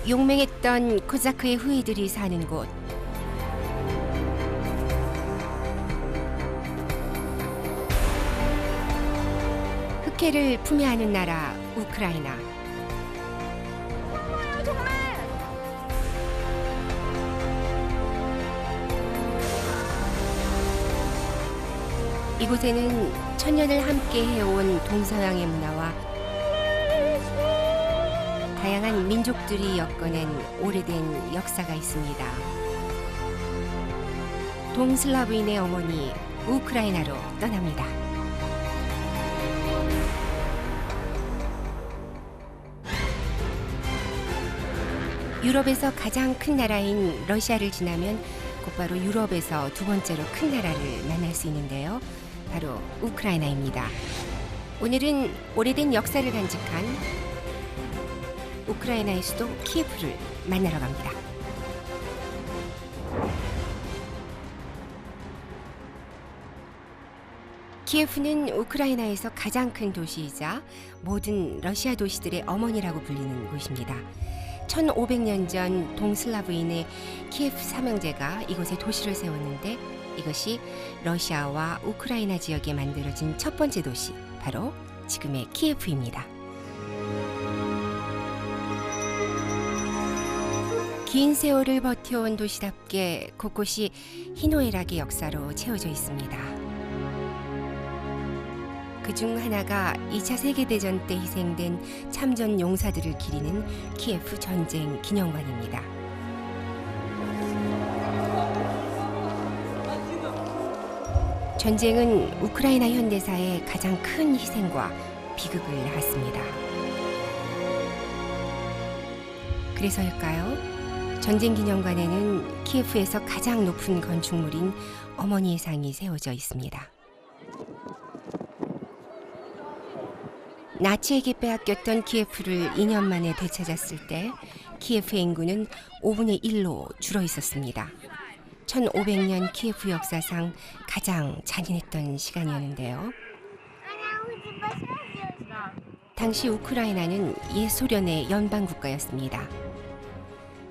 용맹했던 코자크의 후예들이 사는 곳. 흑해를 품에 안은 나라 우크라이나. 이곳에는 천년을 함께 해온 동서양의 문화와 다양한 민족들이 엮어낸 오래된 역사가 있습니다. 동슬라브인의 어머니 우크라이나로 떠납니다. 유럽에서 가장 큰 나라인 러시아를 지나면 곧바로 유럽에서 두 번째로 큰 나라를 만날 수 있는데요. 바로 우크라이나입니다. 오늘은 오래된 역사를 간직한 우크라이나의 수도 키예프를 만나러 갑니다. 키예프는 우크라이나에서 가장 큰 도시이자 모든 러시아 도시들의 어머니라고 불리는 곳입니다. 1500년 전 동슬라브인의 키예프 삼형제가 이곳에 도시를 세웠는데 이것이 러시아와 우크라이나 지역에 만들어진 첫 번째 도시, 바로 지금의 키예프입니다. 긴 세월을 버텨온 도시답게 곳곳이 희노애락의 역사로 채워져 있습니다. 그중 하나가 2차 세계대전 때 희생된 참전 용사들을 기리는 키예프 전쟁 기념관입니다. 전쟁은 우크라이나 현대사의 가장 큰 희생과 비극을 낳았습니다. 그래서일까요? 전쟁 기념관에는 키예프에서 가장 높은 건축물인 어머니의 상이 세워져 있습니다. 나치에게 빼앗겼던 키예프를 2년 만에 되찾았을 때 키예프의 인구는 5분의 1로 줄어 있었습니다. 1500년 키예프 역사상 가장 잔인했던 시간이었는데요. 당시 우크라이나는 옛 소련의 연방 국가였습니다.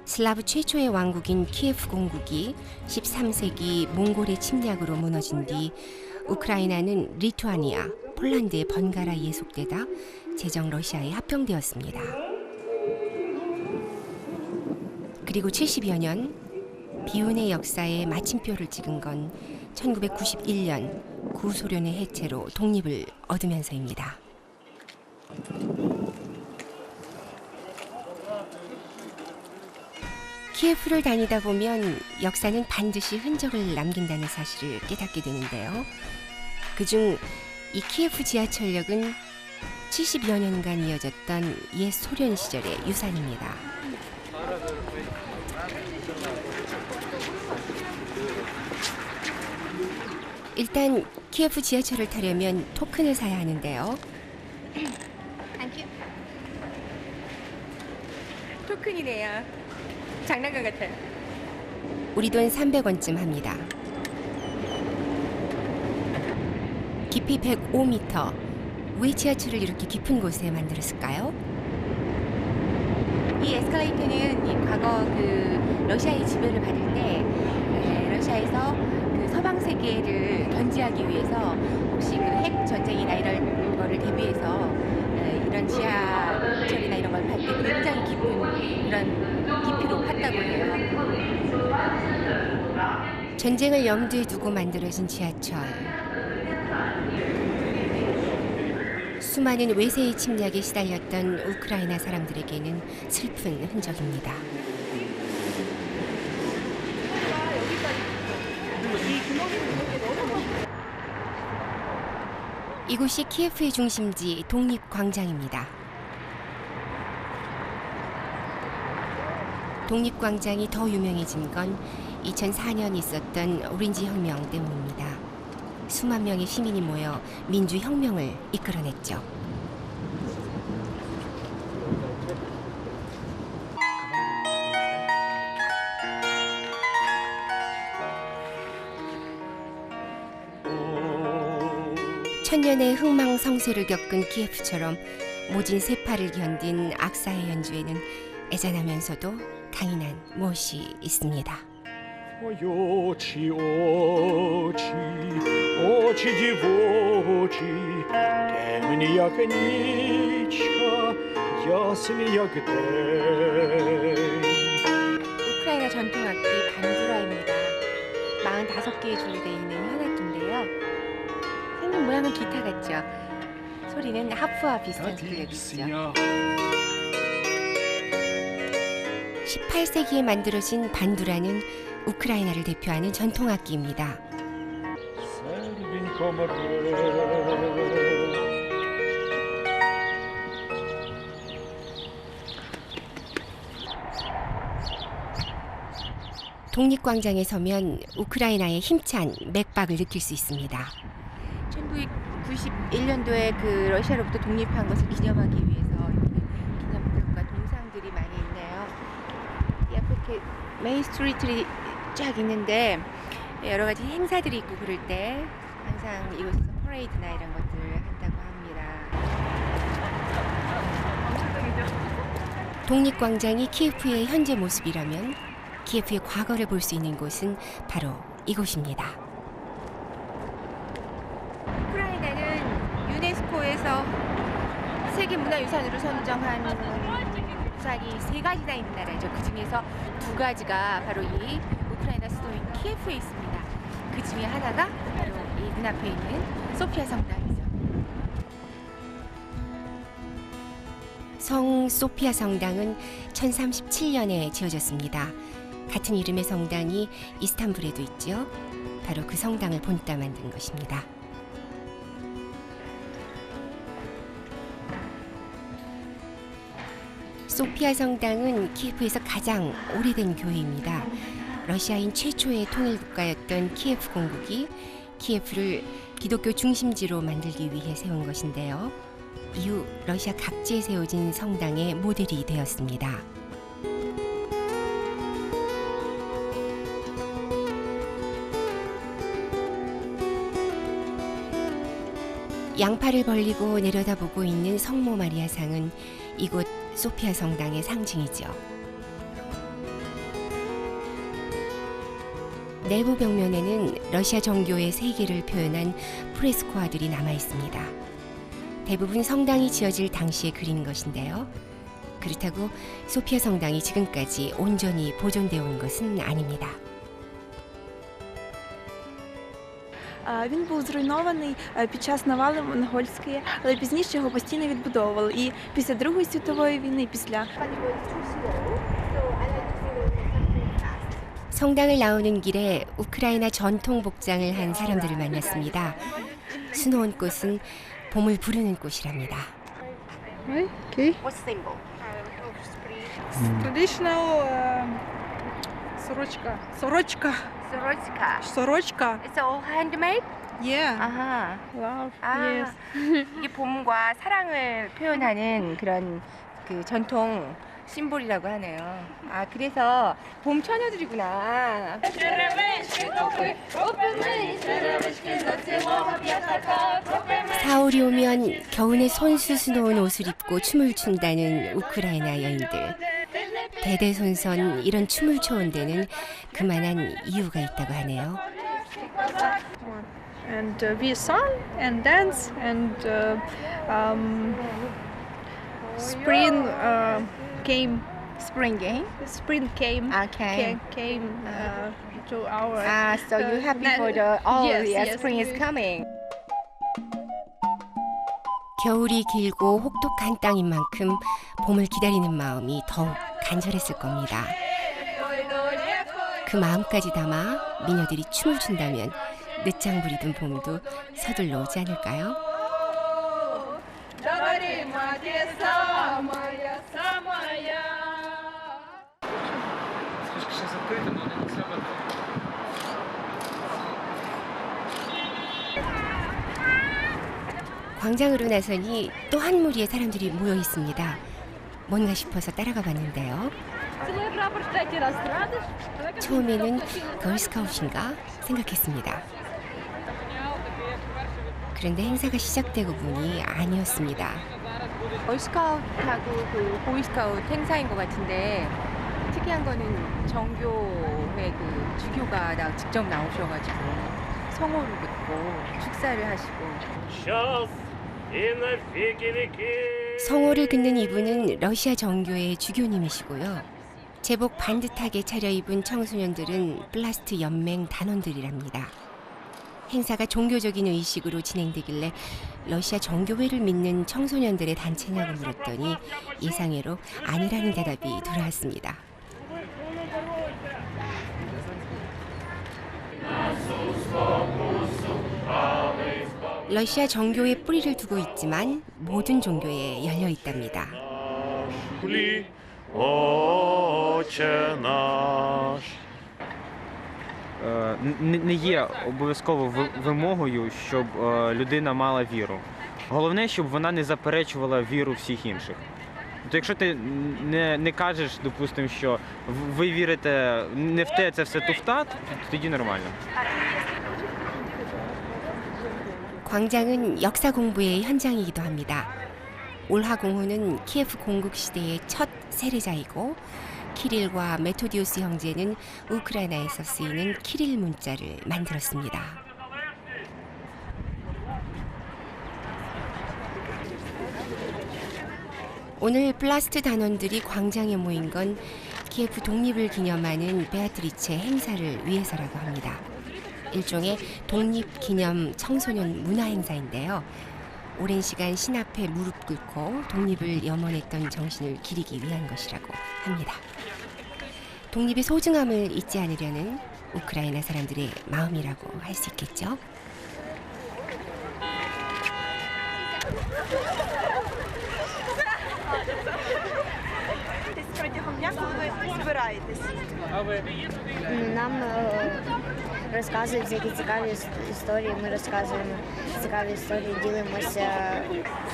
슬라브 최초의 왕국인 키예프 공국이 13세기 몽골의 침략으로 무너진 뒤 우크라이나는 리투아니아, 폴란드의 번갈아 예속되다 제정 러시아에 합병되었습니다. 그리고 70여 년 비운의 역사에 마침표를 찍은 건 1991년 구소련의 해체로 독립을 얻으면서입니다. 키예프를 다니다 보면 역사는 반드시 흔적을 남긴다는 사실을 깨닫게 되는데요. 그중 이 키예프 지하철역은 70여 년간 이어졌던 옛 소련 시절의 유산입니다. 일단 키예프 지하철을 타려면 토큰을 사야 하는데요. 토큰이네요. 장난감 같아요. 우리 돈 300원쯤 합니다. 깊이 105m. 왜 지하철을 이렇게 깊은 곳에 만들었을까요? 이 에스컬레이터는 이 과거 러시아의 지배를 받을 때 러시아에서 서방 세계를 견제하기 위해서 혹시 핵 전쟁이나 이런 거를 대비해서 이런 지하철이나 이런 걸 팔 때 굉장히 깊은 이런 깊이로 팠다고 해요. 전쟁을 염두에 두고 만들어진 지하철. 수많은 외세의 침략에 시달렸던 우크라이나 사람들에게는 슬픈 흔적입니다. 이곳이 키예프의 중심지 독립광장입니다. 독립광장이 더 유명해진 건 2004년 있었던 오렌지 혁명 때문입니다. 수만 명의 시민이 모여 민주혁명을 이끌어냈죠. 천년의 흥망성쇠를 겪은 키예프처럼 모진 세파를 견딘 악사의 연주에는 애잔하면서도 강인한 무엇이 있습니다. Ой, очі, очі, очі дівочі, темні, як нічка, ясні, як день. 우크라이나 전통 악기 반두라입니다. 45개의 줄로 되어 있는 현악기인데요. 생긴 모양은 기타 같죠? 소리는 하프와 비슷하게 들려주죠. 18세기에 만들어진 반두라는 우크라이나를 대표하는 전통 악기입니다. Серденько моє. 독립광장에 서면 우크라이나의 힘찬 맥박을 느낄 수 있습니다. 1991년도에 그 러시아로부터 독립한 것을 기념하기 위해서 이렇게 기념탑과 동상들이 많이 있네요. 이 앞에 이렇게 메인 스트리트들이 쫙 있는데 여러 가지 행사들이 있고 그럴 때 항상 이곳에서 퍼레이드나 이런 것들을 한다고 합니다. 독립광장이 키예프의 현재 모습이라면 키예프의 과거를 볼 수 있는 곳은 바로 이곳입니다. 우크라이나는 유네스코에서 세계문화유산으로 선정한 부산이 3가지나 있는 나라죠. 그 중에서 2가지가 바로 이 우크라이나 수도인 키예프에 있습니다. 그 중에 하나가 바로 이 눈앞에 있는 소피아 성당이죠. 성 소피아 성당은 1037년에 지어졌습니다. 같은 이름의 성당이 이스탄불에도 있죠. 바로 그 성당을 본따 만든 것입니다. 소피아 성당은 키예프에서 가장 오래된 교회입니다. 러시아인 최초의 통일국가였던 키예프 공국이 키예프를 기독교 중심지로 만들기 위해 세운 것인데요. 이후 러시아 각지에 세워진 성당의 모델이 되었습니다. 양팔을 벌리고 내려다보고 있는 성모 마리아 상은 이곳 소피아 성당의 상징이죠. 내부 벽면에는 러시아 정교의 세계를 표현한 프레스코화들이 남아 있습니다. 대부분 성당이 지어질 당시에 그린 것인데요. 그렇다고 소피아 성당이 지금까지 온전히 보존되어 온 것은 아닙니다. Він був зруйнований під час навали монгольської, але пізніше його постійно відбудовували. І після Другої світової війни, і після. 성당을 나오는 길에 우크라이나 전통 복장을 한 사람들을 만났습니다. 수놓은 꽃은 봄을 부르는 꽃이랍니다. Okay. What symbol? Traditional сорочка. Сорочка. Sorochka. Сорочка. It's all handmade? Yeah. 아하. Love. 아, Yes. 이게 봄과 사랑을 표현하는 그런 그 전통 심볼이라고 하네요. 아, 그래서 봄 처녀들이구나. 사월이 오면 겨우내 손수 수놓은 옷을 입고 춤을 춘다는 우크라이나 여인들. 대대손손 이런 춤을 춰온 데는 그만한 이유가 있다고 하네요. And we sung and dance and spring came. Spring game? Spring came. Okay. Came to our. Ah, so you happy for the Yes, yeah, yes. spring is coming. 겨울이 길고 혹독한 땅인 만큼 봄을 기다리는 마음이 더욱 간절했을 겁니다. 그 마음까지 담아 미녀들이 춤을 춘다면 늦장 부리던 봄도 서둘러 오지 않을까요? 광장으로 나서니 또 한 무리의 사람들이 모여 있습니다. 뭔가 싶어서 따라가 봤는데요. 처음에는 걸스카웃인가 생각했습니다. 그런데 행사가 시작되고 보니 아니었습니다. 걸스카우트하고 그 보이스카우트 행사인 것 같은데 특이한 거는 정교회 그 주교가 직접 나오셔가지고 성호를 긋고 축사를 하시고 성호를 긋는 이분은 러시아 정교회 주교님이시고요. 제복 반듯하게 차려입은 청소년들은 플라스트 연맹 단원들이랍니다. 행사가 종교적인 의식으로 진행되길래 러시아 정교회를 믿는 청소년들의 단체냐고 물었더니 예상외로 아니라는 대답이 돌아왔습니다. 러시아 정교에 뿌리를 두고 있지만 모든 종교에 열려 있답니다. Не є обов'язково вимогою, щоб людина мала віру. Головне, щоб вона не заперечувала віру всіх інших. Тобто, якщо ти не кажеш, допустимо, що ви вірите не в те, це все туфта, то тоді нормально. 광장은 역사 공부의 현장이기도 합니다. 올하 공후는 키예프 공국 시대의 첫 세례자이고 키릴과 메토디우스 형제는 우크라이나에서 쓰이는 키릴 문자를 만들었습니다. 오늘 플라스트 단원들이 광장에 모인 건 키예프 독립을 기념하는 베아트리체 행사를 위해서라고 합니다. 일종의 독립기념 청소년 문화 행사인데요. 오랜 시간 신 앞에 무릎 꿇고 독립을 염원했던 정신을 기리기 위한 것이라고 합니다. 독립의 소중함을 잊지 않으려는 우크라이나 사람들의 마음이라고 할 수 있겠죠. Протягом дня, коли ви збираєтесь? Нам розказують всякі цікаві історії, ми розказуємо цікаві історії, ділимося.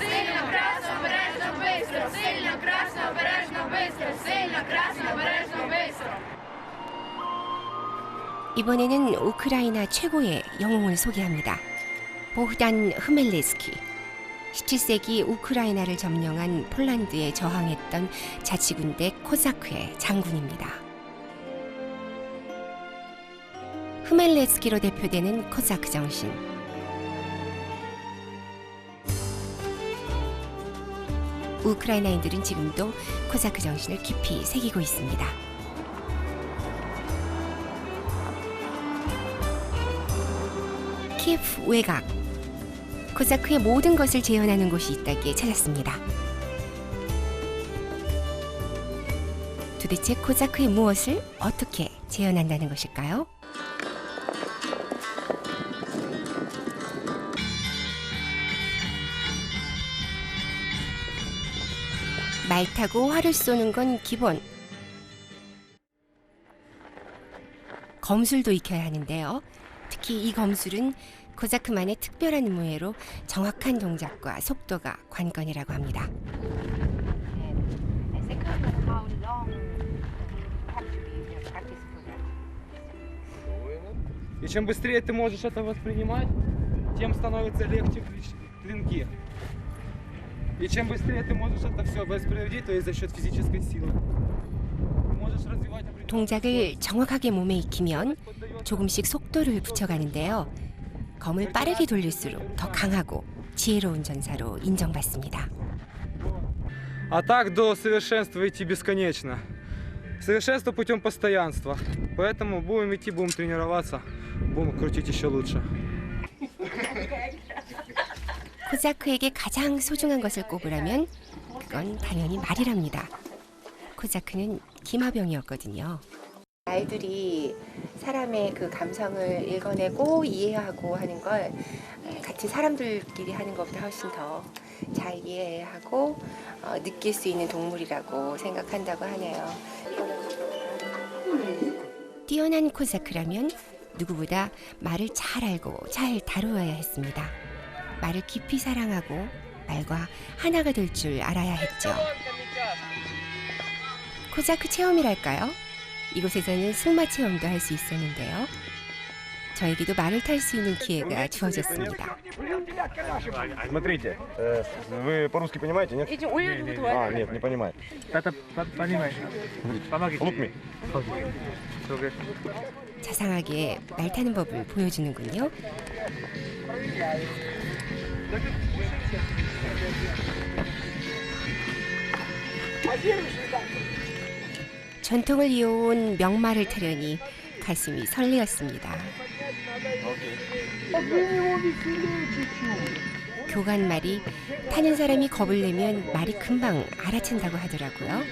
Сильно, красно, обережно, бистро! Сильно, красно, обережно, бистро! Сильно, красно, обережно, бистро! 이번에는 우크라이나 최고의 영웅을 소개합니다. 보흐단 흐멜레스키. 17세기 우크라이나를 점령한 폴란드에 저항했던 자치군대 코사크의 장군입니다. 흐멜레스키로 대표되는 코사크 정신. 우크라이나인들은 지금도 코사크 정신을 깊이 새기고 있습니다. 키예프 외곽. 코사크의 모든 것을 재현하는 곳이 있다기에 찾았습니다. 도대체 코사크의 무엇을 어떻게 재현한다는 것일까요? 말 타고 활을 쏘는 건 기본. 검술도 익혀야 하는데요. 특히 이 검술은 코사크만의 특별한 무예로 정확한 동작과 속도가 관건이라고 합니다. И чем быстрее ты можешь это воспринимать, тем становится легче клинки. И чем быстрее ты можешь это все воспроизводить, то есть за счет физической силы. 동작을 정확하게 몸에 익히면 조금씩 속도를 붙여가는데요. 검을 빠르게 돌릴수록 더 강하고 지혜로운 전사로 인정받습니다. А так до совершенства идти бесконечно. Совершенство путем постоянства. Поэтому будем идти, будем тренироваться, будем крутить еще лучше. 코사크에게 가장 소중한 것을 꼽으라면 그건 당연히 말이랍니다. 코사크는 기마병이었거든요. 말들이 사람의 그 감성을 읽어내고 이해하고 하는 걸 같이 사람들끼리 하는 것보다 훨씬 더 잘 이해하고 느낄 수 있는 동물이라고 생각한다고 하네요. 뛰어난 코사크라면 누구보다 말을 잘 알고 잘 다루어야 했습니다. 말을 깊이 사랑하고 말과 하나가 될 줄 알아야 했죠. 코사크 체험이랄까요? 이곳에서는 승마 체험도 할 수 있었는데요. 저에게도 말을 탈 수 있는 기회가 주어졌습니다. Смотрите, вы по-русски понимаете, нет? 좀 올려주고 도와줘. А, нет, не понимает. Look me. 자상하게 말 타는 법을 보여주는군요. 전통을 이어온 명말을 타려니 가슴이 설레었습니다. 교관말이 타는 사람이 겁을 내면 말이 금방 알아챈다고 하더라고요.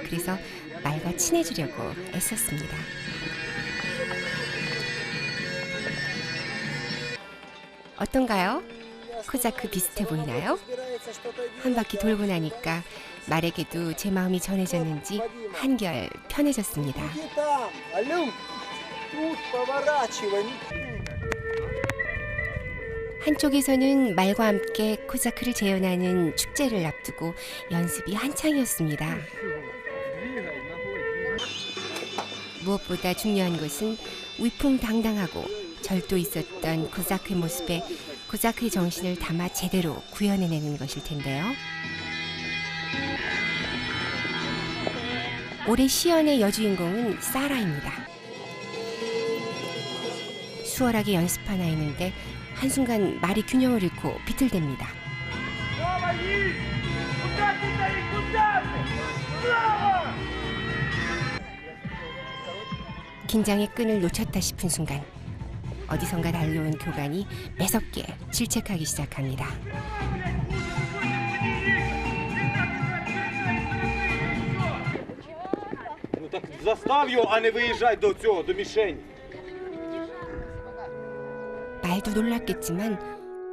그래서 말과 친해지려고 애썼습니다. 어떤가요? 코자크 비슷해 보이나요? 한 바퀴 돌고 나니까 말에게도 제 마음이 전해졌는지 한결 편해졌습니다. 한쪽에서는 말과 함께 코자크를 재현하는 축제를 앞두고 연습이 한창이었습니다. 무엇보다 중요한 것은 위풍당당하고 절도 있었던 코자크의 모습에 코자크의 정신을 담아 제대로 구현해내는 것일 텐데요. 올해 시연의 여주인공은 사라입니다. 수월하게 연습하나 했는데 한순간 말이 균형을 잃고 비틀댑니다. 긴장의 끈을 놓쳤다 싶은 순간 어디선가 달려온 교관이 매섭게 질책하기 시작합니다. Застав його, а не виїжджай до цього, до мішені. 말도 놀랐겠지만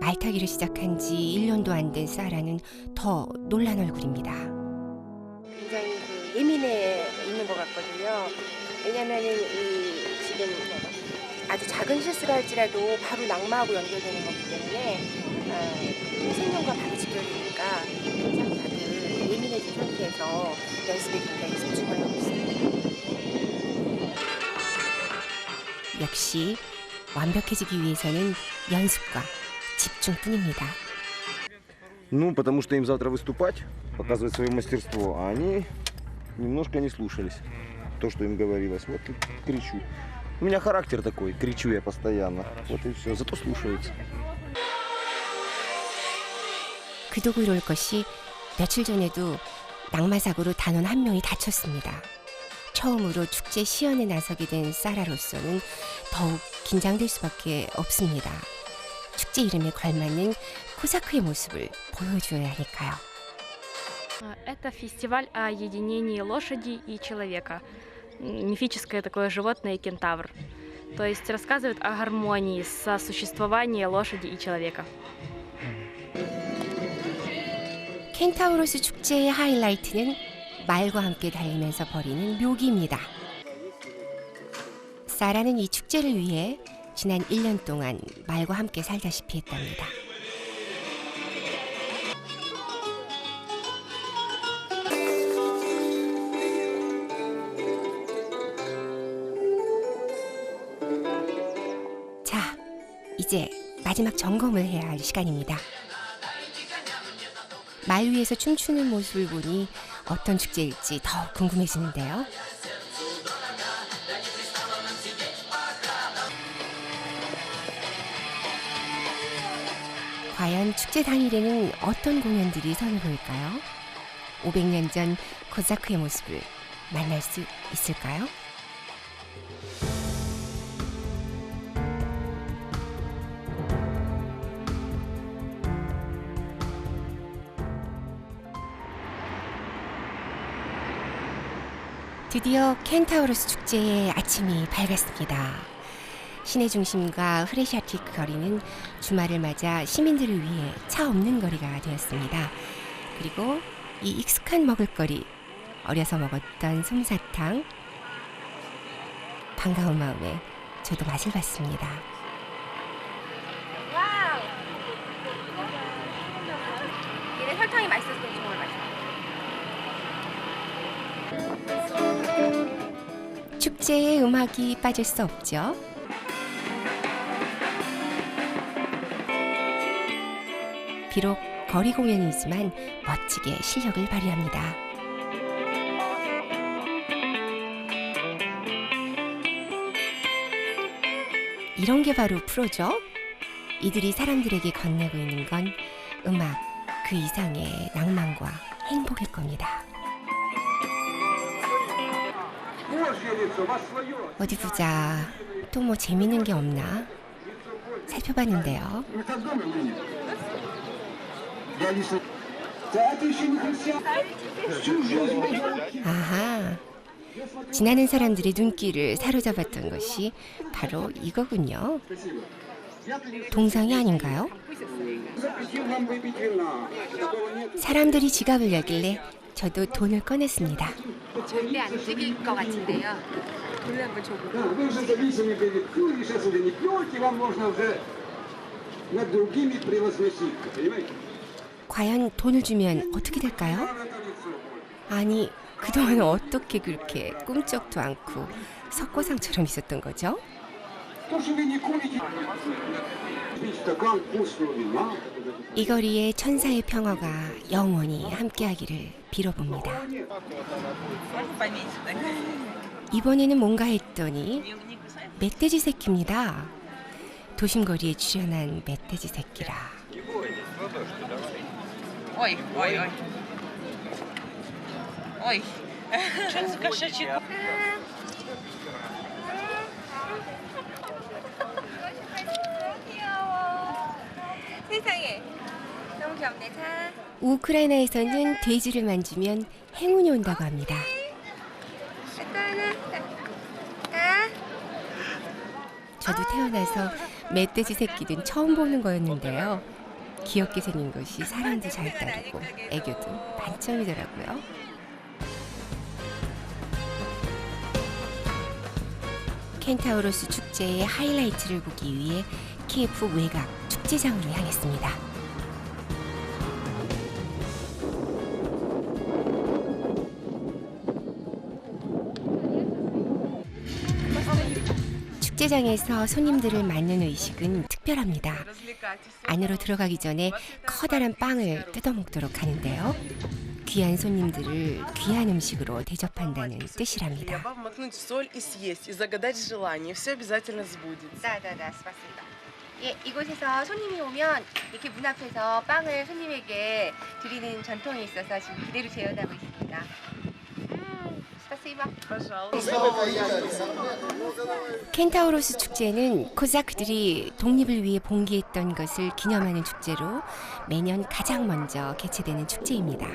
말 타기를 시작한 지 1년도 안 된 사라는 더 놀란 얼굴입니다. 굉장히 예민해 있는 것 같거든요. 왜냐면은 지금 아주 작은 실수가 할지라도 바로 낙마하고 연결되는 거기 때문에 생명과 바로 직결되니까 항상 다들 예민해진 상태에서 연습에 굉장히 집중을 하고 있습니다. 역시 완벽해지기 위해서는 연습과 집중뿐입니다. Ну, потому что им завтра выступать, показывать свое мастерство, а они немножко не слушались то, что им говорилось. Вот и кричу. У меня характер такой, кричу я постоянно. Вот и все, зато слушаются. 그도 그럴 것이 며칠 전에도 낙마사고로 단원 한 명이 다쳤습니다. 처음으로 축제 시연에 나서게 된 사라로서는 더욱 긴장될 수밖에 없습니다. 축제 이름에 걸맞는 코자크의 모습을 보여줘야 하니까요. Это фестиваль о единении лошади и человека. Мифическое такое животное кентавр. То есть рассказывает о гармонии сосуществования лошади и человека. 켄타우로스 축제의 하이라이트는 말과 함께 달리면서 벌이는 묘기입니다. 사라는 이 축제를 위해 지난 1년 동안 말과 함께 살다시피 했답니다. 자, 이제 마지막 점검을 해야 할 시간입니다. 말 위에서 춤추는 모습을 보니 어떤 축제일지 더욱 궁금해지는데요. 과연 축제 당일에는 어떤 공연들이 선을 보일까요? 500년 전 코자크의 모습을 만날 수 있을까요? 드디어 켄타우로스 축제의 아침이 밝았습니다. 시내 중심과 흐레샤티크 거리는 주말을 맞아 시민들을 위해 차 없는 거리가 되었습니다. 그리고 이 익숙한 먹을거리, 어려서 먹었던 솜사탕, 반가운 마음에 저도 맛을 봤습니다. 와우! 얘네 설탕이 맛있어서 정말 맛있어. 축제의 음악이 빠질 수 없죠. 비록 거리 공연이지만 멋지게 실력을 발휘합니다. 이런 게 바로 프로죠. 이들이 사람들에게 건네고 있는 건 음악 그 이상의 낭만과 행복일 겁니다. 어디 보자. 또 뭐 재밌는 게 없나? 살펴봤는데요. 아하. 지나는 사람들의 눈길을 사로잡았던 것이 바로 이거군요. 동상이 아닌가요? 사람들이 지갑을 열길래 저도 돈을 꺼냈습니다. 절대 안 찍일 것 같은데요. 돈을 한번 줘보고. 과연 돈을 주면 어떻게 될까요? 아니, 그동안 어떻게 그렇게 꿈쩍도 않고 석고상처럼 있었던 거죠? 이 거리에 천사의 평화가 영원히 함께하기를 빌어봅니다. 이번에는 뭔가 했더니 멧돼지 새끼입니다. 도심거리에 출현한 멧돼지 새끼라. Ой, ой, ой. Ой. Что за кошачий? 세상에 너무 귀엽네. 자. 우크라이나에서는 돼지를 만지면 행운이 온다고 합니다. 저도 태어나서 멧돼지 새끼는 처음 보는 거였는데요. 귀엽게 생긴 것이 사람도 잘 따르고 애교도 만점이더라고요. 켄타우로스 축제의 하이라이트를 보기 위해 키예프 외곽 축제장으로 향했습니다. 축제장에서 손님들을 맞는 의식은 특별합니다. 안으로 들어가기 전에 커다란 빵을 뜯어먹도록 하는데요. 귀한 손님들을 귀한 음식으로 대접한다는 뜻이랍니다. 예, 이곳에서 손님이 오면 이렇게 문 앞에서 빵을 손님에게 드리는 전통이 있어서 지금 그대로 재현하고 있습니다. 켄타우로스 축제는 코사크들이 독립을 위해 봉기했던 것을 기념하는 축제로 매년 가장 먼저 개최되는 축제입니다.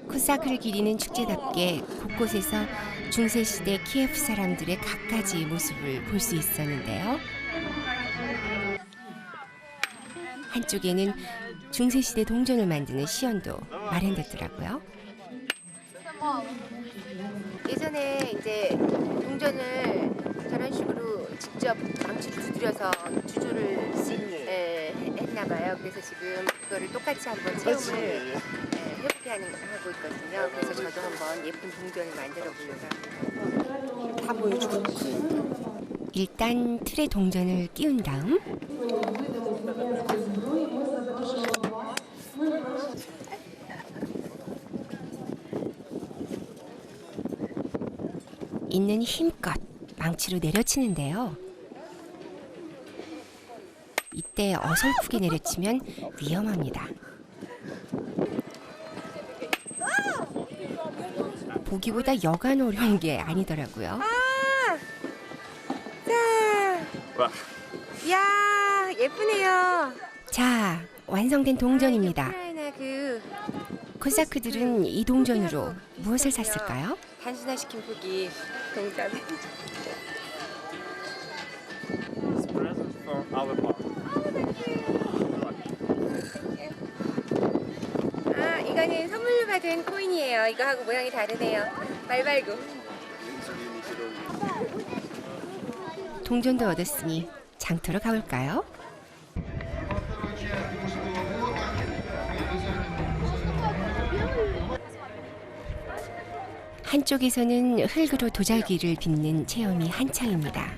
코사크를 기리는 축제답게 곳곳에서 중세시대 키예프 사람들의 갖가지 모습을 볼 수 있었는데요. 한쪽에는 중세시대 동전을 만드는 시연도 마련됐더라고요. 예전에 이제 동전을 저런 식으로 직접 망치로 두드려서 주조를 했나 봐요. 그래서 지금 그거를 똑같이 한번 체험을 해보게 하고 있거든요. 그래서 저도 한번 예쁜 동전을 만들어 보려고 합니다. 다 보여주고. 일단 틀에 동전을 끼운 다음 있는 힘껏 망치로 내려치는데요. 이때 어설프게 내려치면 위험합니다. 보기보다 여간 어려운 게 아니더라고요. 자, 이야 예쁘네요. 자, 완성된 동전입니다. 우크라이나 그 코사크들은 이 동전으로 무엇을 샀을까요? 단순화시킨 포기 동전. 아, 이거는 선물로 받은 코인이에요. 이거하고 모양이 다르네요. 말발구. 동전도 얻었으니 장터로 가볼까요? 한쪽에서는 흙으로 도자기를 빚는 체험이 한창입니다.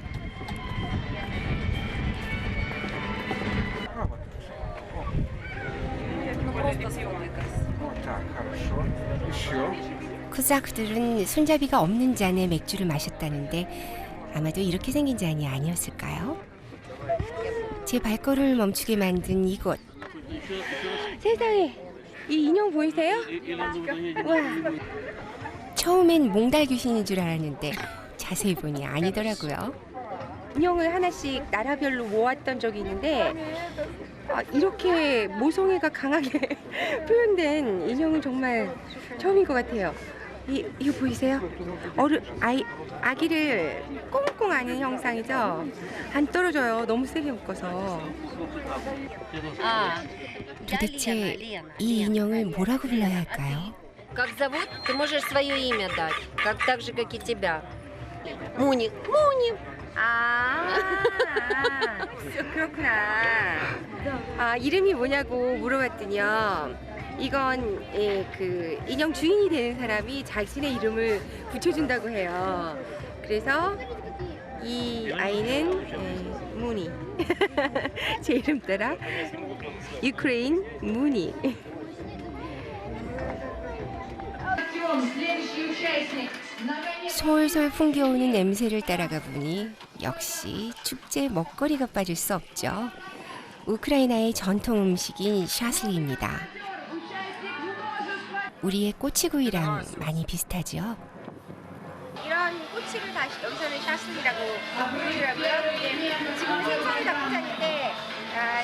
코사크들은 손잡이가 없는 잔에 맥주를 마셨다는데 아마도 이렇게 생긴 잔이 아니었을까요? 제 발걸음을 멈추게 만든 이곳. 세상에, 이 인형 보이세요? 와, 처음엔 몽달 귀신인 줄 알았는데 자세히 보니 아니더라고요. 인형을 하나씩 나라별로 모았던 적이 있는데 이렇게 모성애가 강하게 표현된 인형은 정말 처음인 것 같아요. 이거 보이세요? 아기를 꽁꽁 안는 형상이죠? 안 떨어져요. 너무 세게 묶어서. 도대체 이 인형을 뭐라고 불러야 할까요? Как зовут? Ты можешь свое имя дать, так же, как и тебя. 모니. 그렇구나. 이름이 뭐냐고 물어봤더니요. 이건 그 인형 주인이 되는 사람이 자신의 이름을 붙여준다고 해요. 그래서 이 아이는 무니. 제 이름 따라 유크레인 무니. 솔솔 풍겨오는 냄새를 따라가 보니 역시 축제 먹거리가 빠질 수 없죠. 우크라이나의 전통 음식인 샤슬리입니다. 우리의 꼬치구이랑 많이 비슷하죠. 이런 꼬치를 다시 여기서는 샤슬리라고 부르더라고요. 지금 생선을 담고 잤는데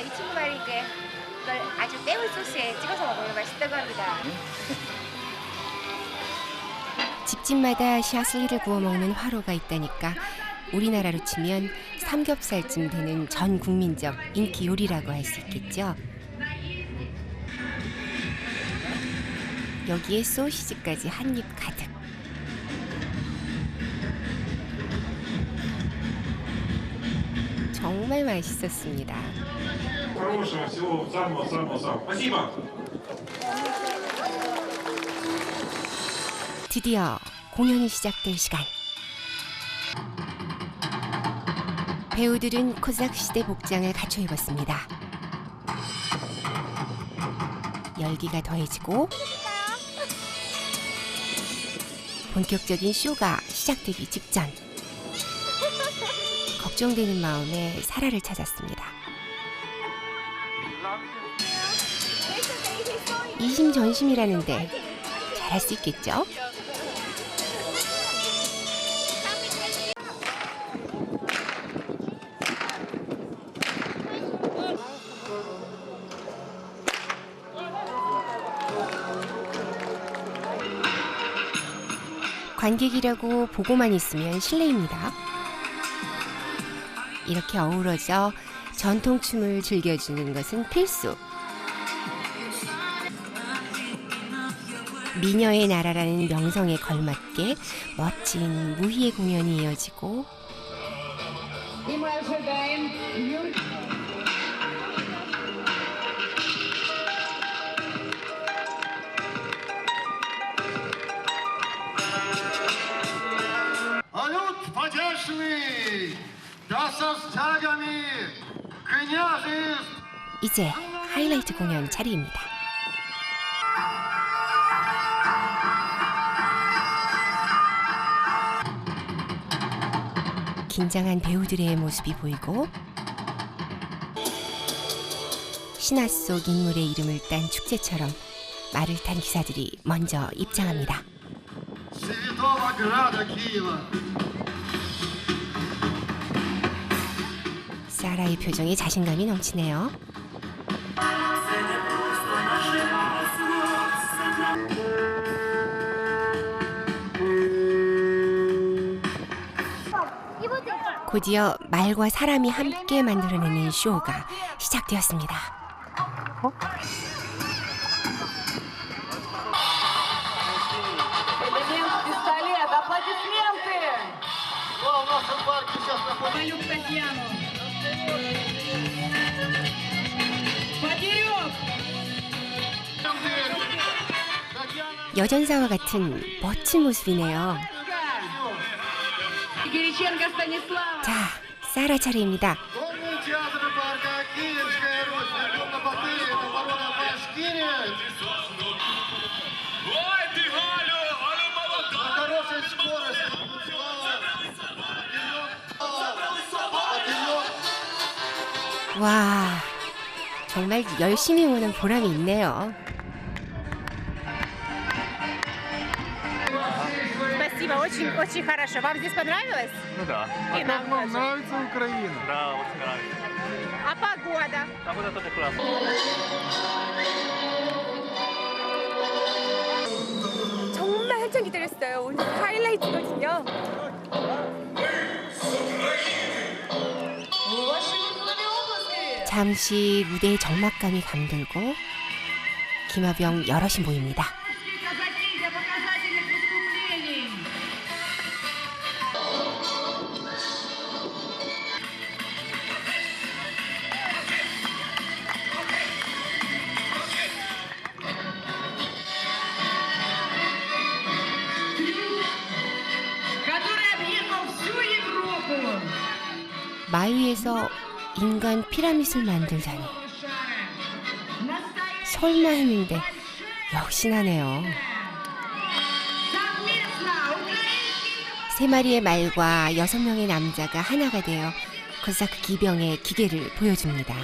이 친구 말이 이걸 아주 매운 소스에 찍어서 먹으면 맛있다고 합니다. 집집마다 샤슬리를 구워 먹는 화로가 있다니까 우리나라로 치면 삼겹살쯤 되는 전 국민적 인기 요리라고 할 수 있겠죠. 여기에 소시지까지 한 입 가득. 정말 맛있었습니다. 드디어 공연이 시작될 시간. 배우들은 코사크 시대 복장을 갖춰 입었습니다. 열기가 더해지고 본격적인 쇼가 시작되기 직전. 걱정되는 마음에 사라를 찾았습니다. 이심전심이라는데 잘할 수 있겠죠? 관객이라고 보고만 있으면 실례입니다. 이렇게 어우러져 전통춤을 즐겨주는 것은 필수. 미녀의 나라라는 명성에 걸맞게 멋진 무희의 공연이 이어지고 이제 하이라이트 공연 차례입니다. 긴장한 배우들의 모습이 보이고 신화 속 인물의 이름을 딴 축제처럼 말을 탄 기사들이 먼저 입장합니다. 사라의 표정에 자신감이 넘치네요. 곧이어 말과 사람이 함께 만들어내는 쇼가 시작되었습니다. 여전사와 같은 멋진 모습이네요. 자, 사라 차례입니다. 와, 정말 열심히 오는 보람이 있네요. Спасибо, очень хорошо. Вам здесь понравилось? Ну да. И нам вам тоже. нравится Украина? Да, очень нравится. А погода? Погода тоже классная. 정말 한참 기다렸어요. 오늘 하이라이트거든요. 잠시 무대의 적막감이 감돌고 김하병 여럿이 모입니다. 마위에서 인간 피라밋을 만들다니. 설마 했는데 역시나네요. 3마리의 말과 6명의 남자가 하나가 되어 코사크 기병의 기계를 보여줍니다.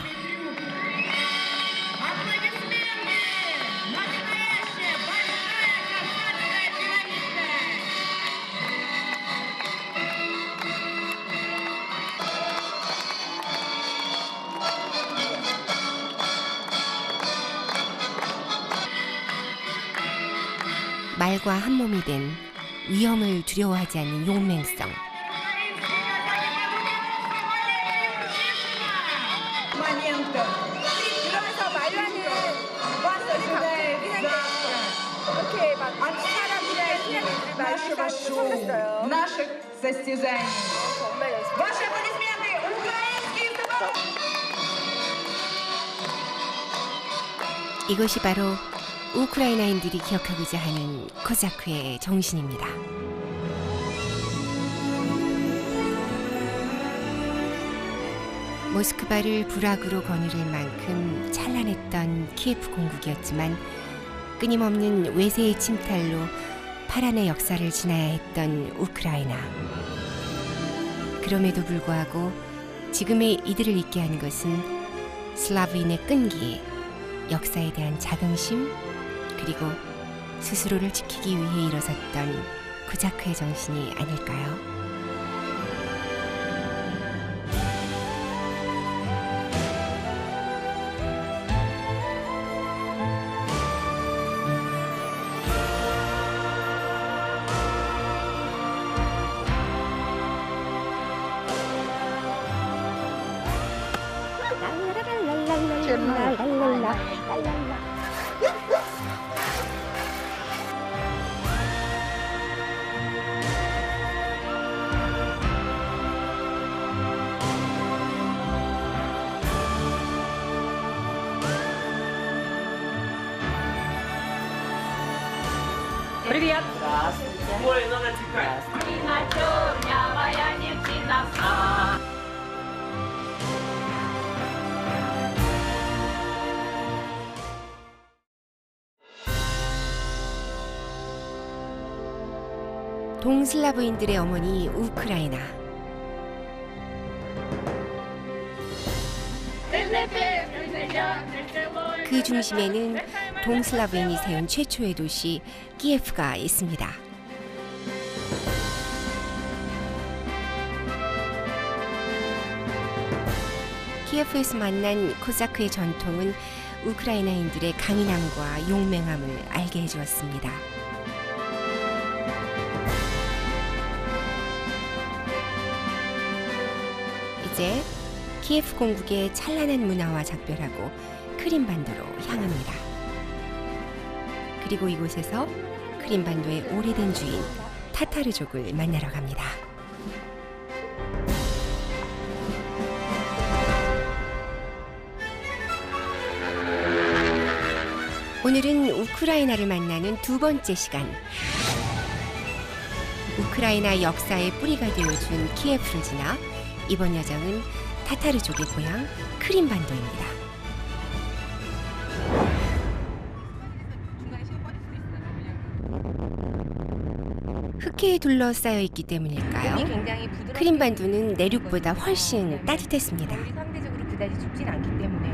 말과 한 몸이 된 위험을 두려워하지 않는 용맹성. 이러면서 말하는 와서는 감독이긴 한데 이렇게 막 사람이랑 피라미드를 말해서 처음 봤어요. 정말 열심히. 이것이 바로 우크라이나인들이 기억하고자 하는 코자크의 정신입니다. 모스크바를 불악으로 거느릴 만큼 찬란했던 키예프 공국이었지만 끊임없는 외세의 침탈로 파란의 역사를 지나야 했던 우크라이나. 그럼에도 불구하고 지금의 이들을 있게 한 것은 슬라브인의 끈기, 역사에 대한 자긍심, 그리고 스스로를 지키기 위해 일어섰던 코자크의 정신이 아닐까요? Привет. Ой, надо текать. 동슬라브인들의 어머니 우크라이나. 그 중심에는 동슬라브인이 세운 최초의 도시 키예프가 있습니다. 키예프에서 만난 코자크의 전통은 우크라이나인들의 강인함과 용맹함을 알게 해주었습니다. 이제 키예프 공국의 찬란한 문화와 작별하고 크림반도로 향합니다. 그리고 이곳에서 크림반도의 오래된 주인 타타르족을 만나러 갑니다. 오늘은 우크라이나를 만나는 두 번째 시간. 우크라이나 역사의 뿌리가 되어준 키예프를 지나 이번 여정은 타타르족의 고향 크림반도입니다. 흑해에 둘러싸여 있기 때문일까요? 크림반도는 내륙보다 훨씬 따뜻했습니다. 상대적으로 그다지 춥진 않기 때문에.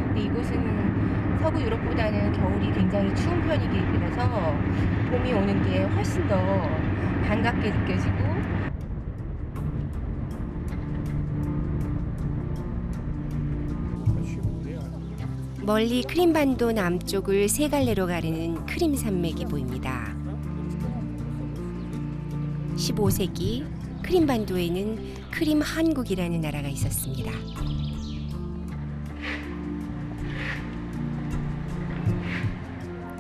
근데 이곳은 서구 유럽보다는 겨울이 굉장히 추운 편이라서 봄이 오는 게 훨씬 더 반갑게 느껴지고. 멀리 크림반도 남쪽을 세 갈래로 가르는 크림 산맥이 보입니다. 15세기 크림반도에는 크림 한국이라는 나라가 있었습니다.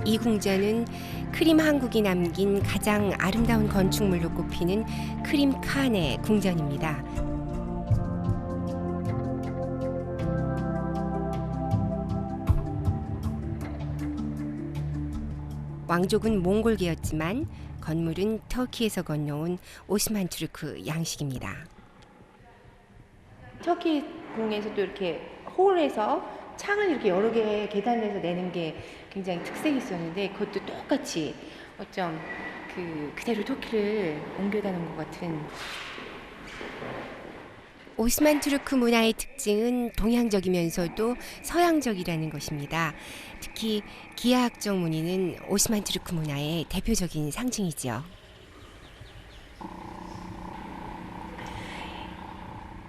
이 궁전은 크림 한국이 남긴 가장 아름다운 건축물로 꼽히는 크림 칸의 궁전입니다. 왕족은 몽골계였지만 건물은 터키에서 건너온 오스만 투르크 양식입니다. 터키 궁에서도 이렇게 홀에서 창을 이렇게 여러 개 계단에서 내는 게 굉장히 특색이 있었는데 그것도 똑같이 어쩜 그대로 터키를 옮겨다는 것 같은. 오스만 투르크 문화의 특징은 동양적이면서도 서양적이라는 것입니다. 특히 기하학적 무늬는 오스만 투르크 문화의 대표적인 상징이죠.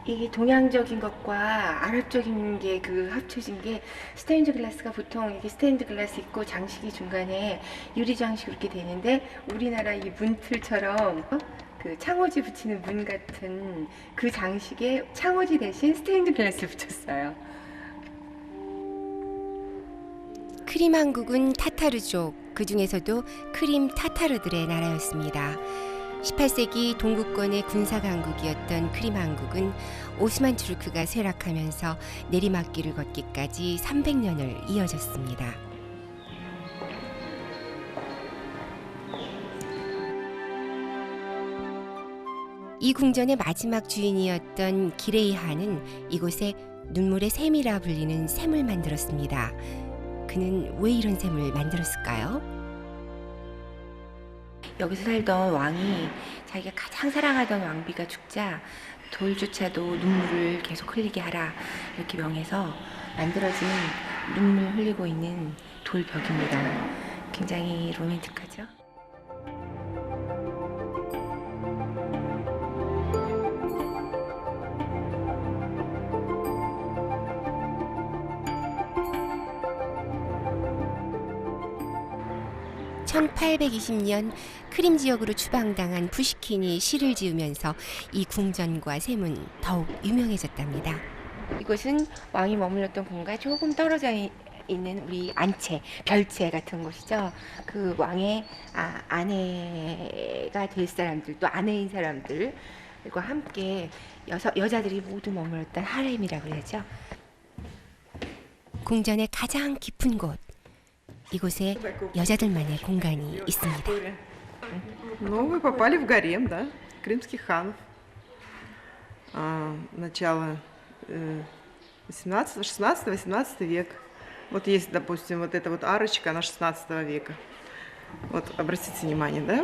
이게 동양적인 것과 아랍적인 게 합쳐진 게 스테인드 글라스가 보통 이게 스테인드 글라스 있고 장식이 중간에 유리 장식으로 이렇게 되는데 우리나라 이 문틀처럼 그 창호지 붙이는 문 같은 그 장식에 창호지 대신 스테인드 글라스를 붙였어요. 크림 한국은 타타르족, 그 중에서도 크림 타타르들의 나라였습니다. 18세기 동구권의 군사 강국이었던 크림 한국은 오스만 투르크가 쇠락하면서 내리막길을 걷기까지 300년을 이어졌습니다. 이 궁전의 마지막 주인이었던 기레이하는 이곳에 눈물의 샘이라 불리는 샘을 만들었습니다. 그는 왜 이런 샘을 만들었을까요? 여기서 살던 왕이 자기가 가장 사랑하던 왕비가 죽자 돌조차도 눈물을 계속 흘리게 하라 이렇게 명해서 만들어진 눈물 흘리고 있는 돌벽입니다. 굉장히 로맨틱하죠? (1820년) 크림 지역으로 추방당한 푸시킨이 시를 지으면서 이 궁전과 샘은 더욱 유명해졌답니다. 이곳은 왕이 머물렀던 궁과 조금 떨어져 있는 우리 안채, 별채 같은 곳이죠. 그 왕의 아내가 될 사람들, 또 아내인 사람들과 함께 여자들이 모두 머물렀던 하렘이라고 그러죠. 궁전의 가장 깊은 곳, 이곳에 여자들만의 공간이 있습니다. Ну, вы попали в гарем, да, крымских ханов. Начало 16-18 век. Вот есть, допустим, вот эта вот арочка, она 16 века. Вот, обратите внимание, да?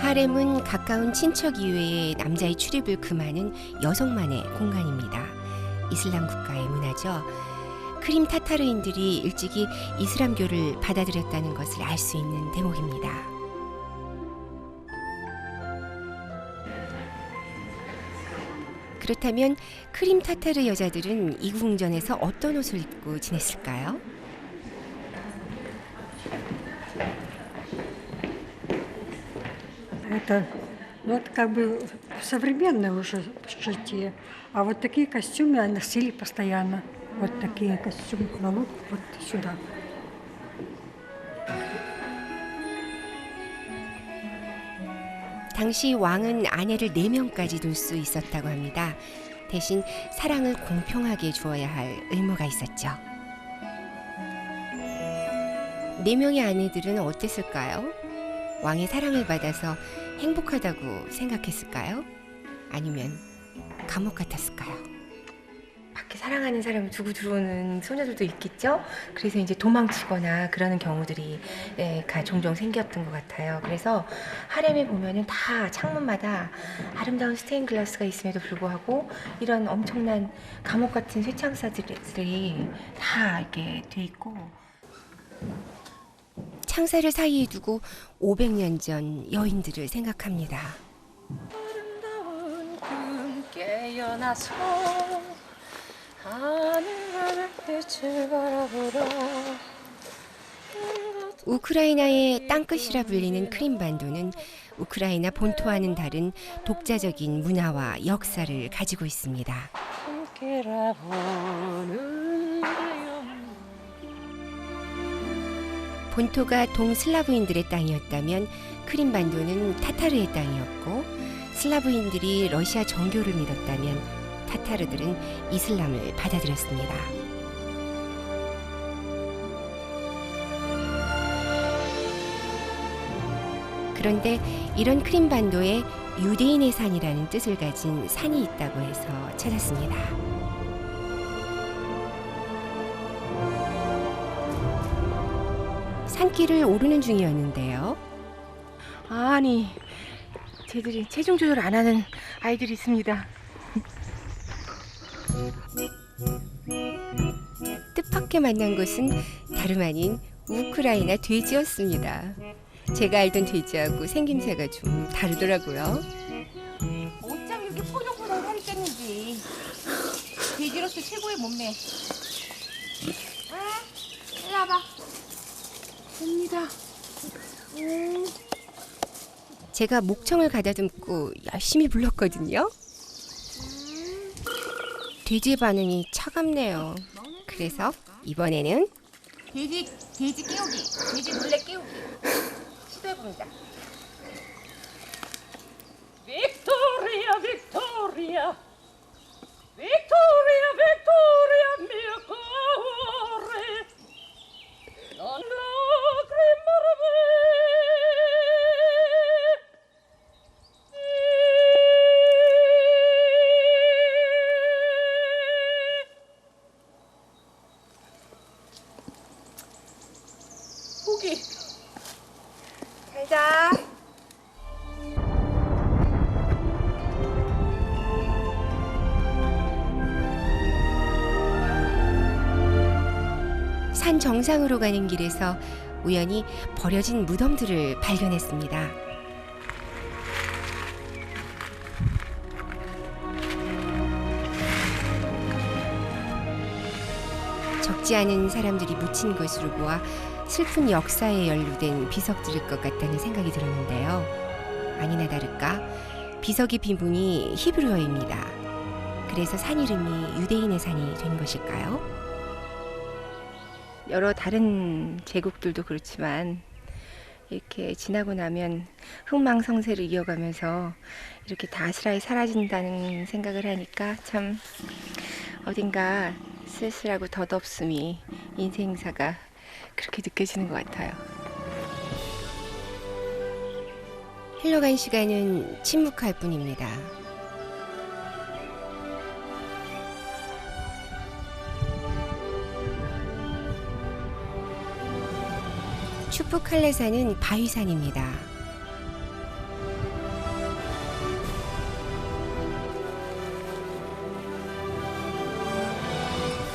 하렘은 가까운 친척 이외에 남자의 출입을 금하는 여성만의 공간입니다. 이슬람 국가의 문화죠. 크림 타타르인들이 일찍이 이슬람교를 받아들였다는 것을 알 수 있는 대목입니다. 그렇다면 크림 타타르 여자들은 이 궁전에서 어떤 옷을 입고 지냈을까요? Это, ну, это как бы современное уже житие. А вот такие костюмы носили постоянно. Вот такие костюмы кладут вот сюда. 당시 왕은 아내를 4명까지 둘 수 있었다고 합니다. 대신 사랑을 공평하게 주어야 할 의무가 있었죠. 4명의 아내들은 어땠을까요? 왕의 사랑을 받아서 행복하다고 생각했을까요? 아니면 감옥 같았을까요? 그렇게 사랑하는 사람을 두고 들어오는 소녀들도 있겠죠. 그래서 이제 도망치거나 그러는 경우들이 종종 생겼던 것 같아요. 그래서 하렘에 보면은 다 창문마다 아름다운 스테인 글라스가 있음에도 불구하고 이런 엄청난 감옥 같은 쇠창살들이 다 이렇게 돼 있고. 창살을 사이에 두고 500년 전 여인들을 생각합니다. 아름다운 꿈 깨어나서 하늘하늘 빛을 바라보라. 우크라이나의 땅끝이라 불리는 크림반도는 우크라이나 본토와는 다른 독자적인 문화와 역사를 가지고 있습니다. 본토가 동슬라브인들의 땅이었다면 크림반도는 타타르의 땅이었고, 슬라브인들이 러시아 정교를 믿었다면 타타르들은 이슬람을 받아들였습니다. 그런데 이런 크림반도에 유대인의 산이라는 뜻을 가진 산이 있다고 해서 찾았습니다. 산길을 오르는 중이었는데요. 아니, 쟤들이 체중 조절 안 하는 아이들이 있습니다. 뜻밖의 만난 곳은 다름 아닌 우크라이나 돼지였습니다. 제가 알던 돼지하고 생김새가 좀 다르더라고요. 어쩜 이렇게 포동포동하니 깼는지. 돼지로서 최고의 몸매. 일로 와봐. 됩니다. 제가 목청을 가다듬고 열심히 불렀거든요. 돼지의 반응이 차갑네요. 그래서 이번에는 돼지 깨우기, 돼지 물레 깨우기 시도해봅니다. Victoria, Victoria, Victoria, Victoria, mio cuore, non lacrimare me. 포기. 잘자. 산 정상으로 가는 길에서 우연히 버려진 무덤들을 발견했습니다. 적지 않은 사람들이 묻힌 것으로 보아 슬픈 역사에 연루된 비석들일 것 같다는 생각이 들었는데요. 아니나 다를까 비석의 비문이 히브리어입니다. 그래서 산 이름이 유대인의 산이 된 것일까요? 여러 다른 제국들도 그렇지만 이렇게 지나고 나면 흥망성쇠를 이어가면서 이렇게 다 아스라이 사라진다는 생각을 하니까 참 어딘가 쓸쓸하고 덧없음이 인생사가 그렇게 느껴지는 것 같아요. 흘러간 시간은 침묵할 뿐입니다. 추프칼레산은 바위산입니다.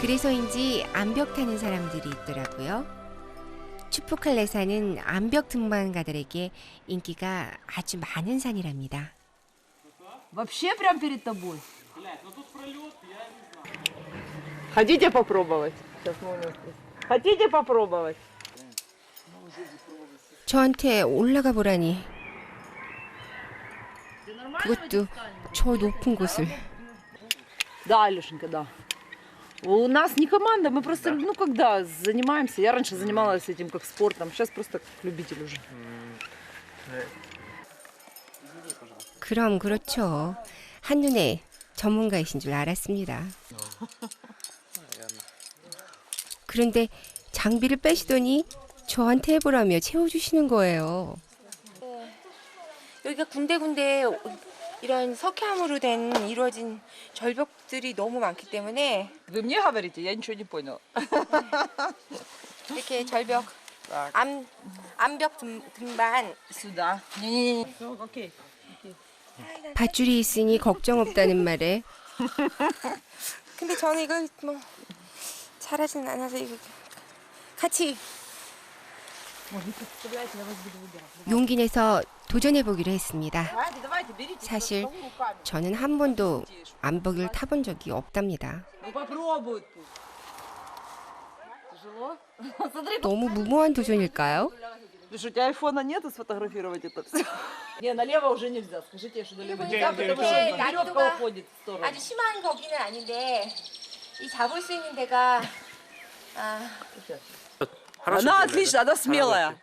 그래서인지 암벽 타는 사람들이 있더라고요. 추프칼레산은 암벽 등반가들에게 인기가 아주 많은 산이랍니다. Вообще прям перед тобой. Хотите попробовать? Сейчас мы у него спросим. Хотите попробовать? 저한테 올라가 보라니. 그것도 저 높은 곳을. Да, Алешенька, да. У нас не команда, мы просто, когда занимаемся. Я раньше занималась этим как спортом, сейчас просто как любитель уже. 그럼 그렇죠. 한눈에 전문가이신 줄 알았습니다. 그런데 장비를 빼시더니 저한테 해보라며 채워주시는 거예요. 여기가 군데군데 이런 석회암으로 된 이루어진 절벽들이 너무 많기 때문에 Вы мне говорите? Я ничего не понял. 이렇게 절벽, 암벽 등반. Сюда. Не-не-не. Окей. 밧줄이 있으니 걱정 없다는 말에 근데 저는 이걸 뭐 잘하진 않아서 이거 같이 용기 내서 도전해보기로 했습니다. 사실 저는 한 번도 암벽을 타본 적이 없답니다. 너무 무모한 도전일까요? Слушай, у тебя айфона нету сфотографировать это все? Не, налево уже нельзя. Скажите, что налево нельзя, потому что веревка уходит в сторону. 아주 심한 거기는 아닌데 이 잡을 수 있는 데가 Она отлично, она смелая.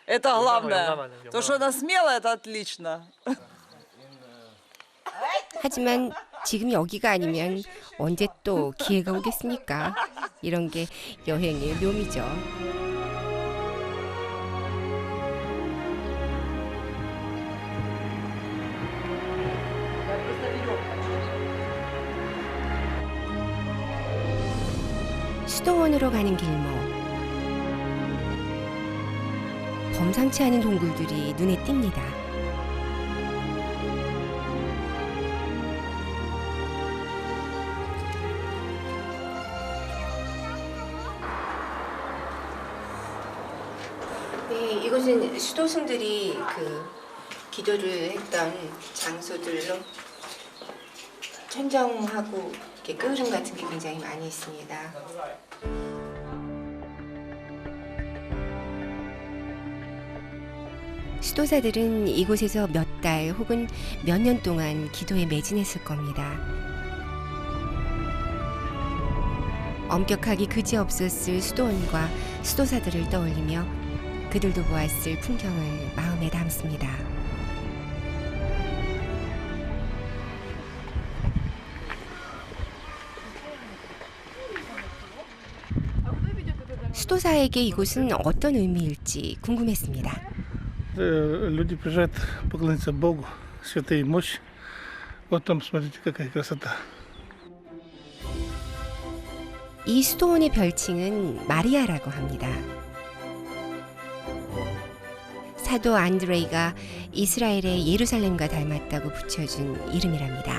Это главное. То, что она смелая, это отлично. 하지만 지금 여기가 아니면 언제 또 기회가 오겠습니까? 이런 게 여행의 묘미죠. 수도원으로 가는 길목. 범상치 않은 동굴들이 눈에 띕니다. 네, 이곳은 수도승들이 그 기도를 했던 장소들로 천정하고 이렇게 끄름 같은 게 굉장히 많이 있습니다. 수도사들은 이곳에서 몇 달 혹은 몇 년 동안 기도에 매진했을 겁니다. 엄격하기 그지없었을 수도원과 수도사들을 떠올리며 그들도 보았을 풍경을 마음에 담습니다. 수도사에게 이곳은 어떤 의미일지 궁금했습니다. Люди приезжают поклониться Богу, святая мощь. Вот там, смотрите, какая красота. 이 수도원의 별칭은 마리아라고 합니다. 사도 안드레이가 이스라엘의 예루살렘과 닮았다고 붙여준 이름이랍니다.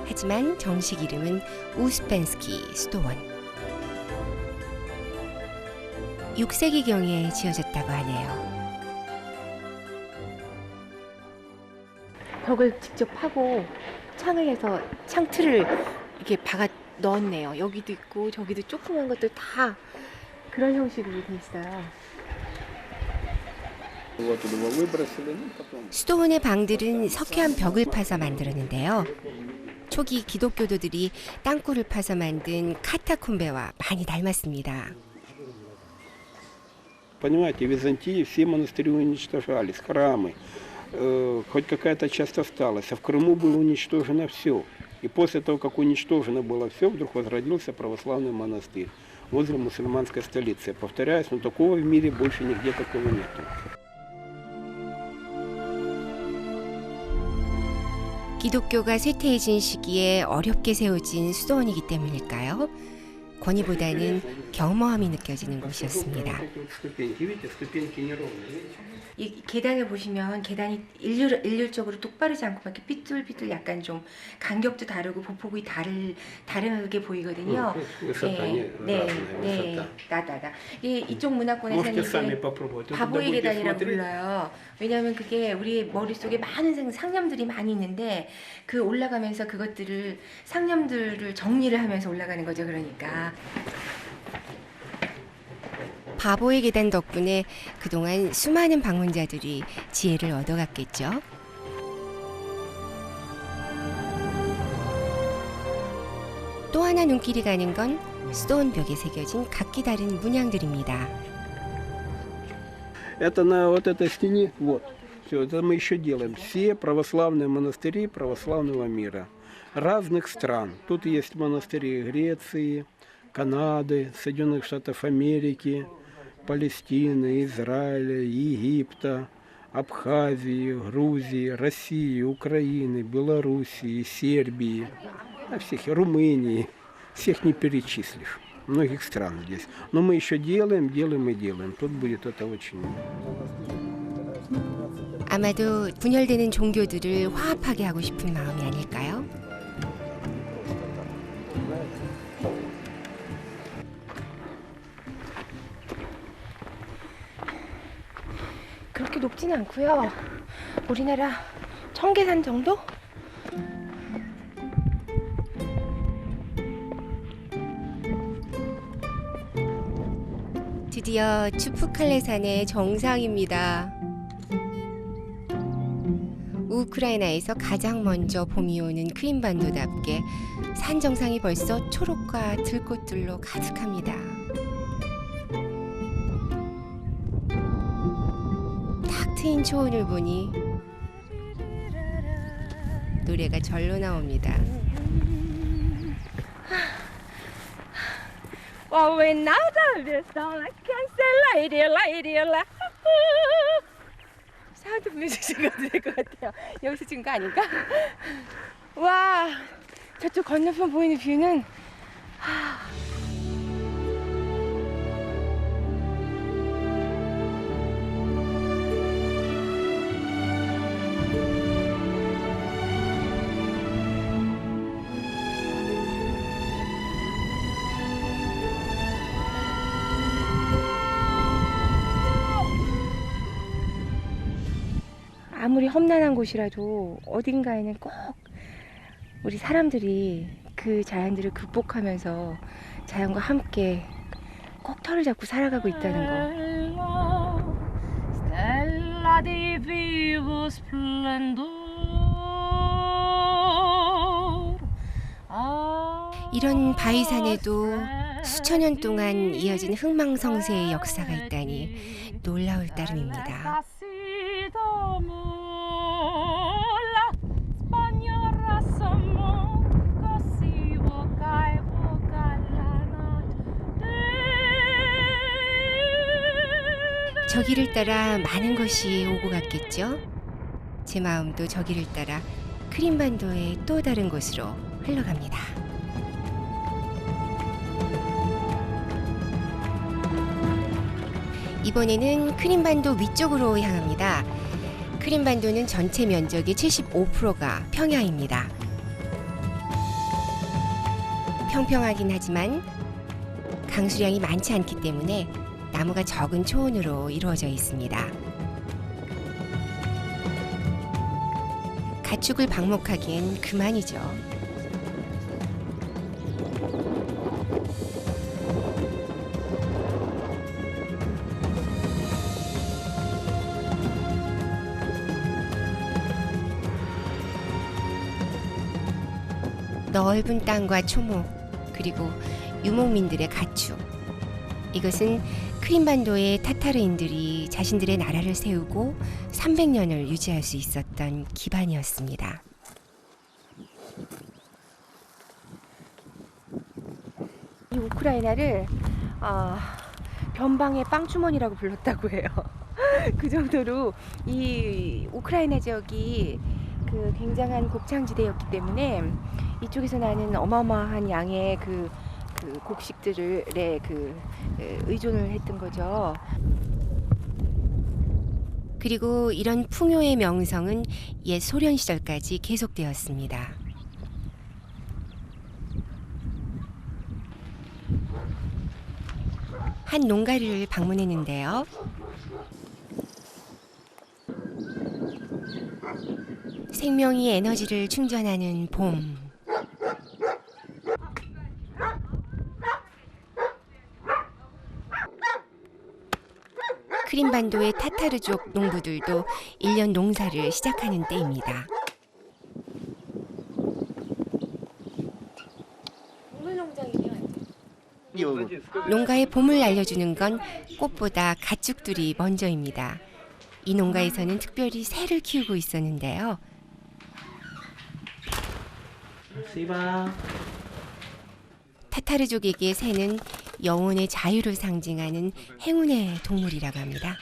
하지만 정식 이름은 우스펜스키 수도원. 6세기경에 지어졌다고 하네요. 벽을 직접 파고 창을 해서 창틀을 이렇게 박아 넣었네요. 여기도 있고 저기도 조그만 것들 다 그런 형식으로 돼 있어요. 수도원의 방들은 석회암 벽을 파서 만들었는데요. 초기 기독교도들이 땅굴을 파서 만든 카타콤베와 많이 닮았습니다. Понимаете, в Византии все монастыри уничтожались, храмы, хоть какая-то часть осталась, а в Крыму было уничтожено все. И после того, как уничтожено было все, вдруг возродился православный монастырь возле мусульманской столицы. Повторяюсь, но такого в мире больше нигде такого нету. 기독교가 쇠퇴해진 시기에 어렵게 세워진 수도원이기 때문일까요? 권위보다는 겸허함이 느껴지는 곳이었습니다. 이 계단을 보시면 계단이 일률적으로 똑바르지 않고 막 이렇게 삐뚤삐뚤 약간 좀 간격도 다르고 보폭이 다르게 보이거든요. 네, 나다다. 이쪽 문화권에서는 이제 바보의 계단이라고 불러요. 왜냐하면 그게 우리 머릿속에 많은 상념들이 많이 있는데 그 올라가면서 그것들을 상념들을 정리를 하면서 올라가는 거죠. 그러니까. 바보의 계단 덕분에 그동안 수많은 방문자들이 지혜를 얻어갔겠죠. 또 하나 눈길이 가는 건 수도원 벽에 새겨진 각기 다른 문양들입니다. Это на вот этой стене, вот, все, это мы еще делаем. Все православные монастыри православного мира, разных стран. Тут есть монастыри Греции, Канады, Соединенных Штатов Америки, Палестины, Израиля, Египта, Абхазии, Грузии, России, Украины, Белоруссии, Сербии, всех, Румынии. Всех не перечислишь. Многих стран здесь. Но мы еще делаем. Тут будет это очень... 아마도 분열되는 종교들을 화합하게 하고 싶은 마음이 아닐까요? 그렇게 높지는 않고요. 우리나라 청계산 정도? 드디어 추프칼레산의 정상입니다. 우크라이나에서 가장 먼저 봄이 오는 크림반도답게 산 정상이 벌써 초록과 들꽃들로 가득합니다. 탁 트인 초원을 보니 노래가 절로 나옵니다. Well, we now have this song. I can say lady, lady, lady. 사운드 뮤직 가도 될 것 같아요. 여기서 찍은 거 아닌가? 와, 저쪽 건너편 보이는 뷰는 아무리 험난한 곳이라도 어딘가에는 꼭 우리 사람들이 그 자연들을 극복하면서 자연과 함께 꼭 털을 잡고 살아가고 있다는 거. Stella di vivo splendor. 이런 바위산에도 수천 년 동안 이어진 흥망성쇠의 역사가 있다니 놀라울 따름입니다. 저기를 따라 많은 것이 오고 갔겠죠? 제 마음도 저기를 따라 크림반도의 또 다른 곳으로 흘러갑니다. 이번에는 크림반도 위쪽으로 향합니다. 크림반도는 전체 면적의 75%가 평야입니다. 평평하긴 하지만 강수량이 많지 않기 때문에 나무가 적은 초원으로 이루어져 있습니다. 가축을 방목하기엔 그만이죠. 넓은 땅과 초목, 그리고 유목민들의 가축. 이것은 크림반도의 타타르인들이 자신들의 나라를 세우고 300년을 유지할 수 있었던 기반이었습니다. 이 우크라이나를 변방의 빵주머니라고 불렀다고 해요. 그 정도로 이 우크라이나 지역이 그 굉장한 곡창지대였기 때문에 이쪽에서 나는 어마어마한 양의 그 곡식들에 의존을 했던 거죠. 그리고 이런 풍요의 명성은 옛 소련 시절까지 계속되었습니다. 한 농가를 방문했는데요. 생명이 에너지를 충전하는 봄. 크림반도의 타타르족 농부들도 1년 농사를 시작하는 때입니다. 농가의 봄을 알려주는 건 꽃보다 가축들이 먼저입니다. 이 농가에서는 특별히 새를 키우고 있었는데요. 타타르족에게 새는 영혼의 자유를 상징하는 행운의 동물이라고 합니다.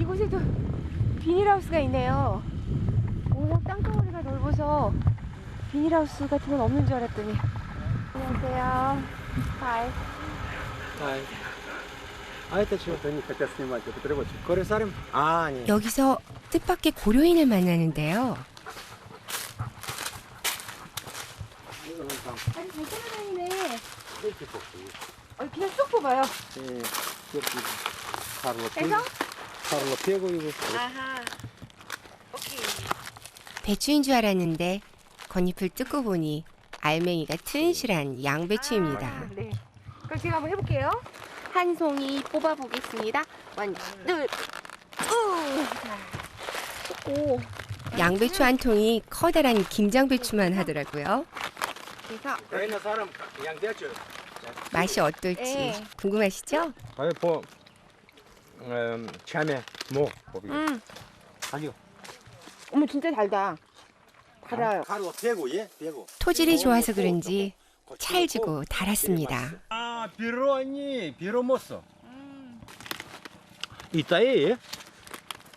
이곳에도 비닐하우스가 있네요. 워낙 땅덩어리가 넓어서 비닐하우스 같은 건 없는 줄 알았더니. 안녕하세요. 하이. Ай. А это чего-то они хотят снимать, это переводчик. Корисарим? А, нет. 여기서 뜻밖의 고려인을 만나는데요. 아니 잘 따라다니네. 그냥 쏙 뽑아요. 예, Карло 해서? Карло Пегу его. 아하. 오케이. 배추인 줄 알았는데 겉잎을 뜯고 보니 알맹이가 튼실한 양배추입니다. 네. 그럼 제가 한번 해볼게요. 한 송이 뽑아보겠습니다. 원, 둘, 오. 양배추 한 통이 커다란 김장배추만 하더라고요. 그래서 Украина сарам 양배추. 맛이 어떨지 네. 궁금하시죠? 아니 뭐 참외 뭐. 아니요. 어머 진짜 달다. 달아요. Карло Пегу, 예? Пегу. 토질이 좋아서 그런지 찰지고 달았습니다. 아, 비로 아니, 비로 못 써. 이따에,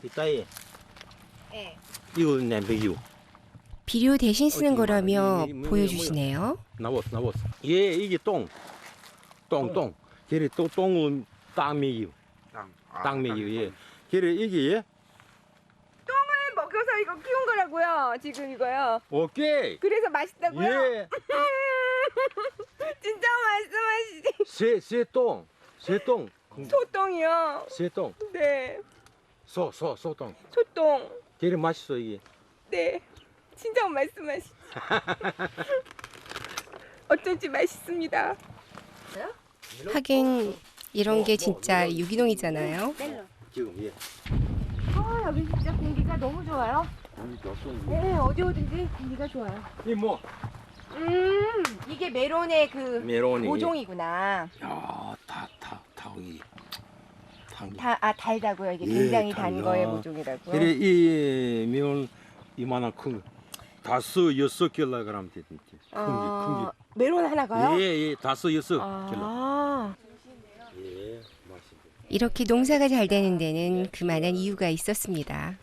이따에. 네. 이거 냄비유. 비료 대신 쓰는 거라며 보여주시네요. 나왔어. 예, 이게 똥. 그래 또 똥은 땅미유. 땅미유, 예. 그래 이게 예. 똥을 먹여서 이거 키운 거라고요. 지금 이거요. 오케이. 그래서 맛있다고요? 예. 진짜 말씀하시지. 새똥. 소똥이요. 새똥. 네. 소똥. 소똥. 그래 맛있어 이게. 네. 진짜 말씀하시지. 어쩐지 맛있습니다. 하긴 이런 게 진짜 유기농이잖아요. 지금 예. 여기 진짜 공기가 너무 좋아요. 네, 어디 오든지 공기가 좋아요. 이 뭐? 이게 메론의 그 메론이. 모종이구나. 야, 다이. 달다고요. 이게 예, 굉장히 단 달다. 거의 모종이라고요. 그래 이 메론 이만한 큰 거. 5-6kg 되는데. 큰 게. 메론 하나가요? 예, 5-6kg. 예, 맛있어. 이렇게 농사가 잘 되는 데는 그만한 이유가 있었습니다.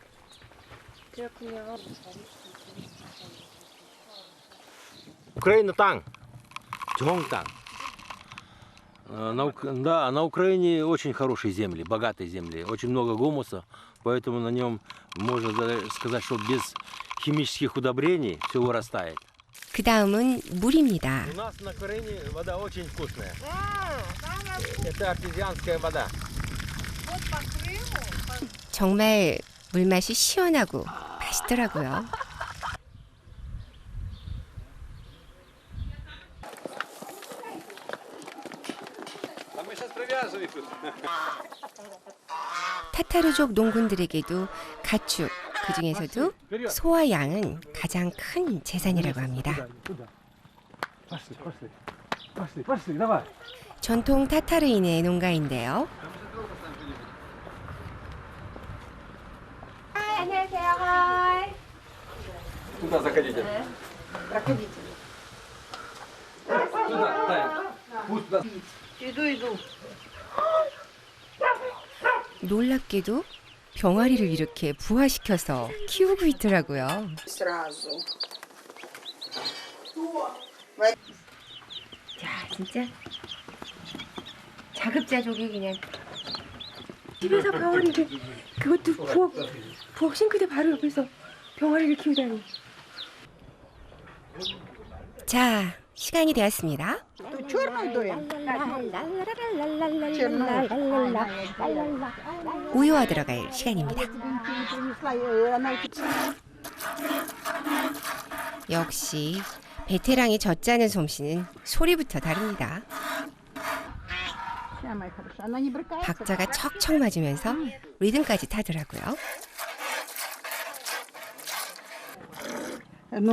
그렇군요. Украина 땅, 좋은 땅. На Украине очень хорошие земли, богатые земли, очень много гумуса, поэтому на нем можно сказать, что без химических удобрений все вырастает. 그 다음은 물입니다. У нас на Украине вода очень вкусная. Это артезианская вода. 정말 물맛이 시원하고 맛있더라고요. 타타르족 농군들에게도 가축, 그 중에서도 소와 양은 가장 큰 재산이라고 합니다. 전통 타타르인의 농가인데요. 안녕하세요. 하이. Туда заходите. Проходите. Туда, Тая. Пусть туда. иду. 놀랍게도 병아리를 이렇게 부화시켜서 키우고 있더라고요. 자, 진짜 자급자족이 그냥 집에서 병아리를 그것도 부엌 싱크대 바로 옆에서 병아리를 키우다니. 자, 시간이 되었습니다. 우유와 들어갈 시간입니다. 역시 베테랑의 젖자는 솜씨는 소리부터 다릅니다. 박자가 척척 맞으면서 리듬까지 타더라고요. Ну,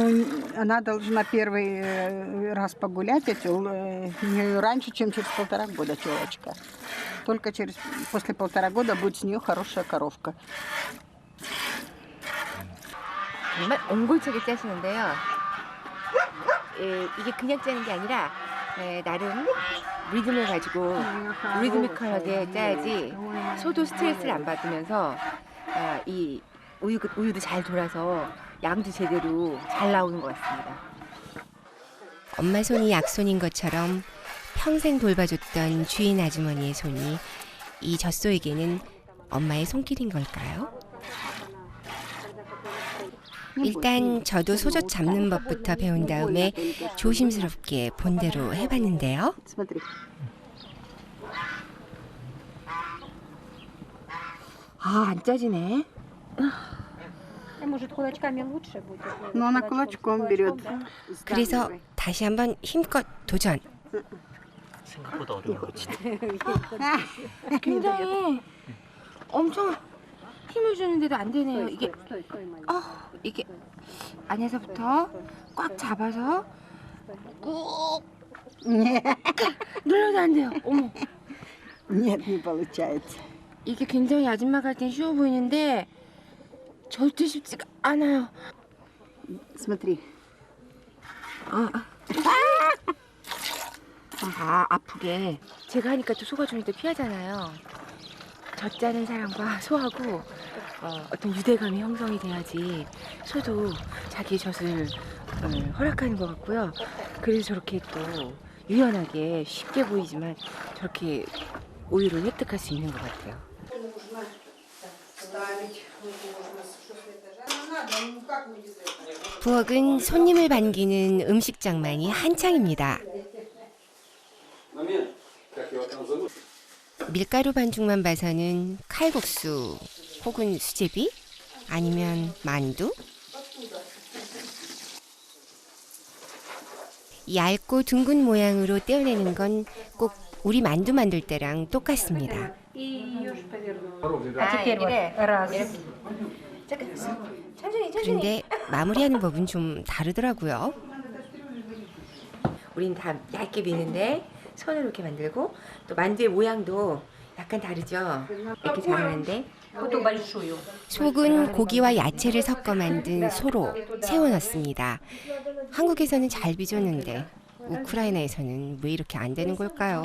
она должна первый раз погулять не раньше, чем через 1,5 года телочка. Только после 1,5 года будет с нее хорошая коровка. 정말 옹골차게 짜시는데요. 이게 그냥 짜는 게 아니라 나름 리듬을 가지고 리드미컬하게 짜야지 소도 스트레스를 안 받으면서 이 우유도 잘 돌아서 양도 제대로 잘 나오는 것 같습니다. 엄마 손이 약손인 것처럼 평생 돌봐줬던 주인 아주머니의 손이 이 젖소에게는 엄마의 손길인 걸까요? 일단 저도 소젖 잡는 법부터 배운 다음에 조심스럽게 본대로 해봤는데요. 안 짜지네. Но она кулачком берет. 그래서 다시 한번 힘껏 도전. 생각보다 어려운 거지. 굉장히 엄청 힘을 주는데도 안 되네요. 이게 안에서부터 꽉 잡아서 꾹 눌러도 안 돼요. 어머. Нет, не получается. 이게 굉장히 아줌마 갈 땐 쉬워 보이는데 절대 쉽지가 않아요. Смотри. 아프게. 제가 하니까 또 소가 좀 더 피하잖아요. 젖짜는 사람과 소하고 어떤 유대감이 형성이 돼야지 소도 자기의 젖을 허락하는 것 같고요. 그래서 저렇게 또 유연하게 쉽게 보이지만 저렇게 우유를 획득할 수 있는 것 같아요. 부엌은 손님을 반기는 음식장만이 한창입니다. 밀가루 반죽만 봐서는 칼국수 혹은 수제비 아니면 만두? 얇고 둥근 모양으로 떼어내는 건 꼭 우리 만두 만들 때랑 똑같습니다. 그런데 마무리하는 법은 좀 다르더라고요. 우린 다 얇게 미는데 손으로 이렇게 만들고 또 만두의 모양도 약간 다르죠. 이렇게 잘하는데 속은 고기와 야채를 섞어 만든 소로 세워 넣습니다. 한국에서는 잘 빚었는데 우크라이나에서는 왜 이렇게 안 되는 걸까요?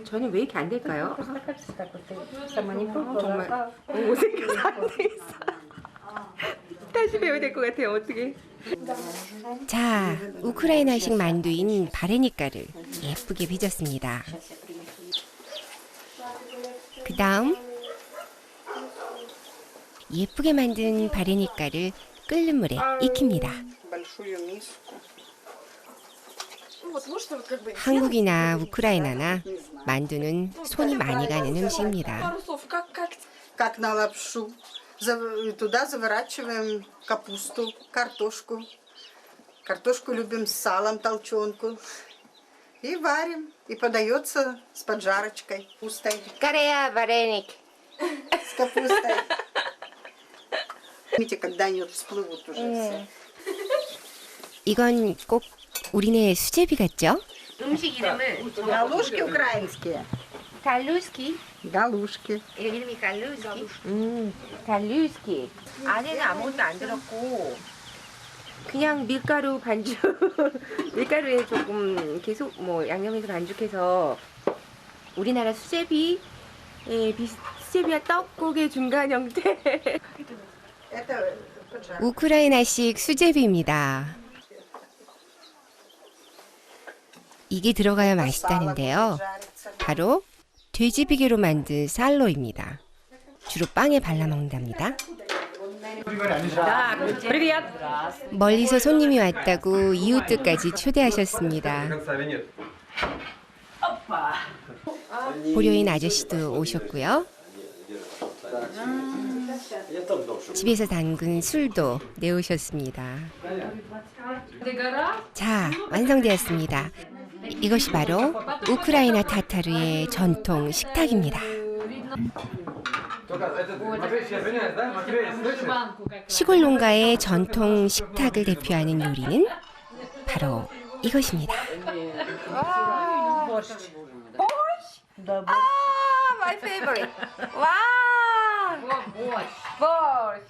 저는 왜 이렇게 안 될까요? 정말 못생겨서 안 되겠어. 다시 배워야 될 것 같아요. 어떻게? 자, 우크라이나식 만두인 바레니까를 예쁘게 빚었습니다. 그 다음 예쁘게 만든 바레니까를 끓는 물에 익힙니다. 한국이나 우크라이나나 만두는 손이 많이 가는 음식입니다. Как на лапшу. Туда заворачиваем капусту, картошку. Картошку любим с салом, толченку. И варим. И подается с поджарочкой. Капустой. Карея вареник. С капустой. Видите, когда они всплывут уже все. 이건 꼭 우리네 수제비 같죠? 음식 이름을 Галушки украинские. 갈루스키. Галушки. 이름이 갈루스키. 갈루스키. 안에는 아무것도 안 들었고 그냥 밀가루 반죽. 밀가루에 조금 계속 양념해서 반죽해서 우리나라 수제비 수제비와 떡국의 중간 형태. 우크라이나식 수제비입니다. 이게 들어가야 맛있다는데요. 바로 돼지비계로 만든 쌀로입니다. 주로 빵에 발라 먹는답니다. 멀리서 손님이 왔다고 이웃들까지 초대하셨습니다. 보료인 아저씨도 오셨고요. 집에서 담근 술도 내오셨습니다. 자, 완성되었습니다. 이것이 바로 우크라이나 타타르의 전통 식탁입니다. 시골 농가의 전통 식탁을 대표하는 요리는 바로 이것입니다. My favorite. 와! 보르시.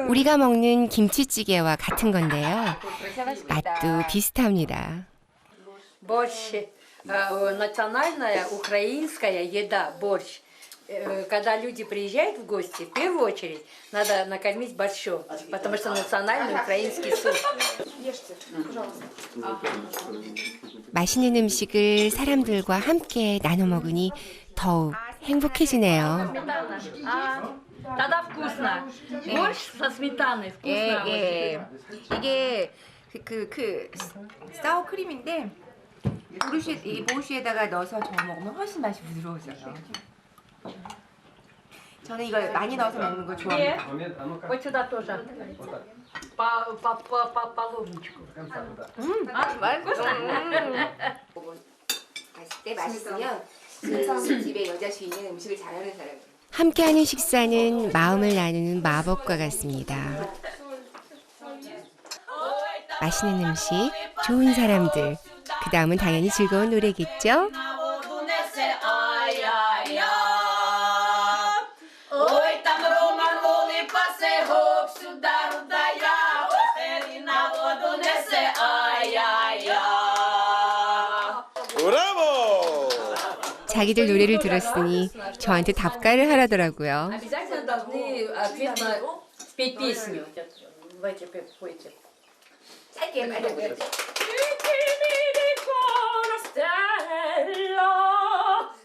우리가 먹는 김치찌개와 같은 건데요. 맛도 비슷합니다. Борщ, национальная украинская еда, борщ. Когда люди приезжают в гости, в первую очередь надо накормить борщом, потому что национальный украинский суп. Ешьте, пожалуйста. 맛있는 음식을 사람들과 함께 나눠 먹으니 더욱 행복해지네요. Тогда вкусно. Борщ со сметаной вкусно. 이게 그 사워 크림인데 이 보시에다가 넣어서 저어 먹으면 훨씬 맛이 부드러워져요. 저는 이걸 많이 넣어서 먹는 거 좋아합니다. Вот сюда тоже. По лобничку. 맛있을 때 맛있으면 집에 여자 주인은 음식을 잘하는 사람이에요. 함께하는 식사는 마음을 나누는 마법과 같습니다. 맛있는 음식, 좋은 사람들, 그 다음은 당연히 즐거운 노래겠죠? 자기들 노래를 들었으니 저한테 답가를 하라더라고요. Обязательно должны ответно спеть песню. Давайте пойте. 짧게 말해보세요.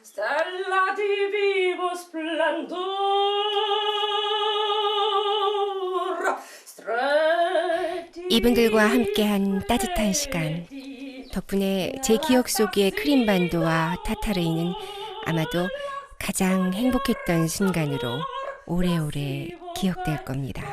Stella di vivo splendor. 이분들과 함께한 따뜻한 시간. 덕분에 제 기억 속의 크림반도와 타타르이는 아마도 가장 행복했던 순간으로 오래오래 기억될 겁니다.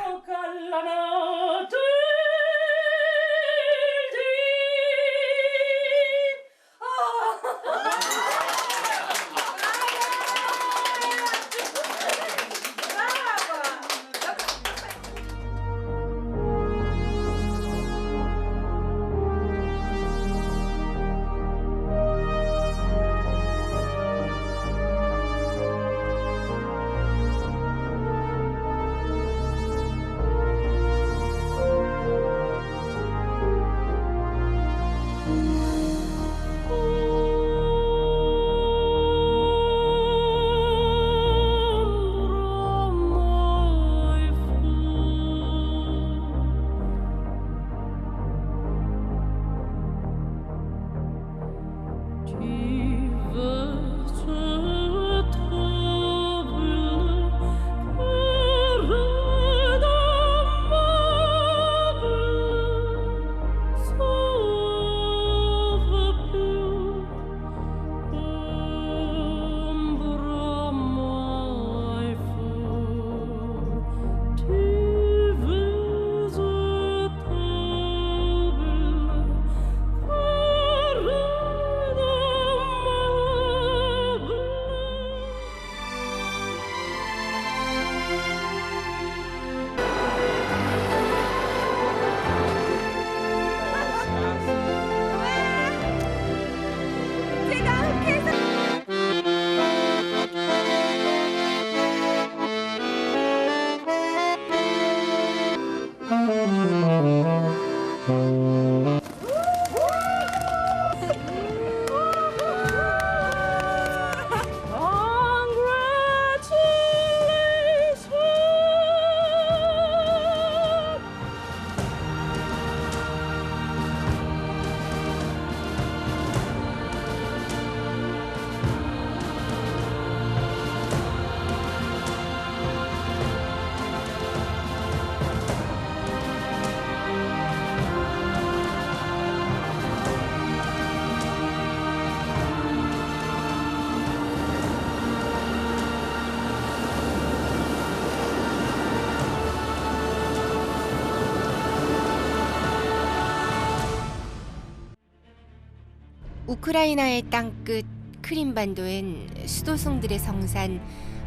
우크라이나의 땅끝 크림반도엔 수도승들의 성산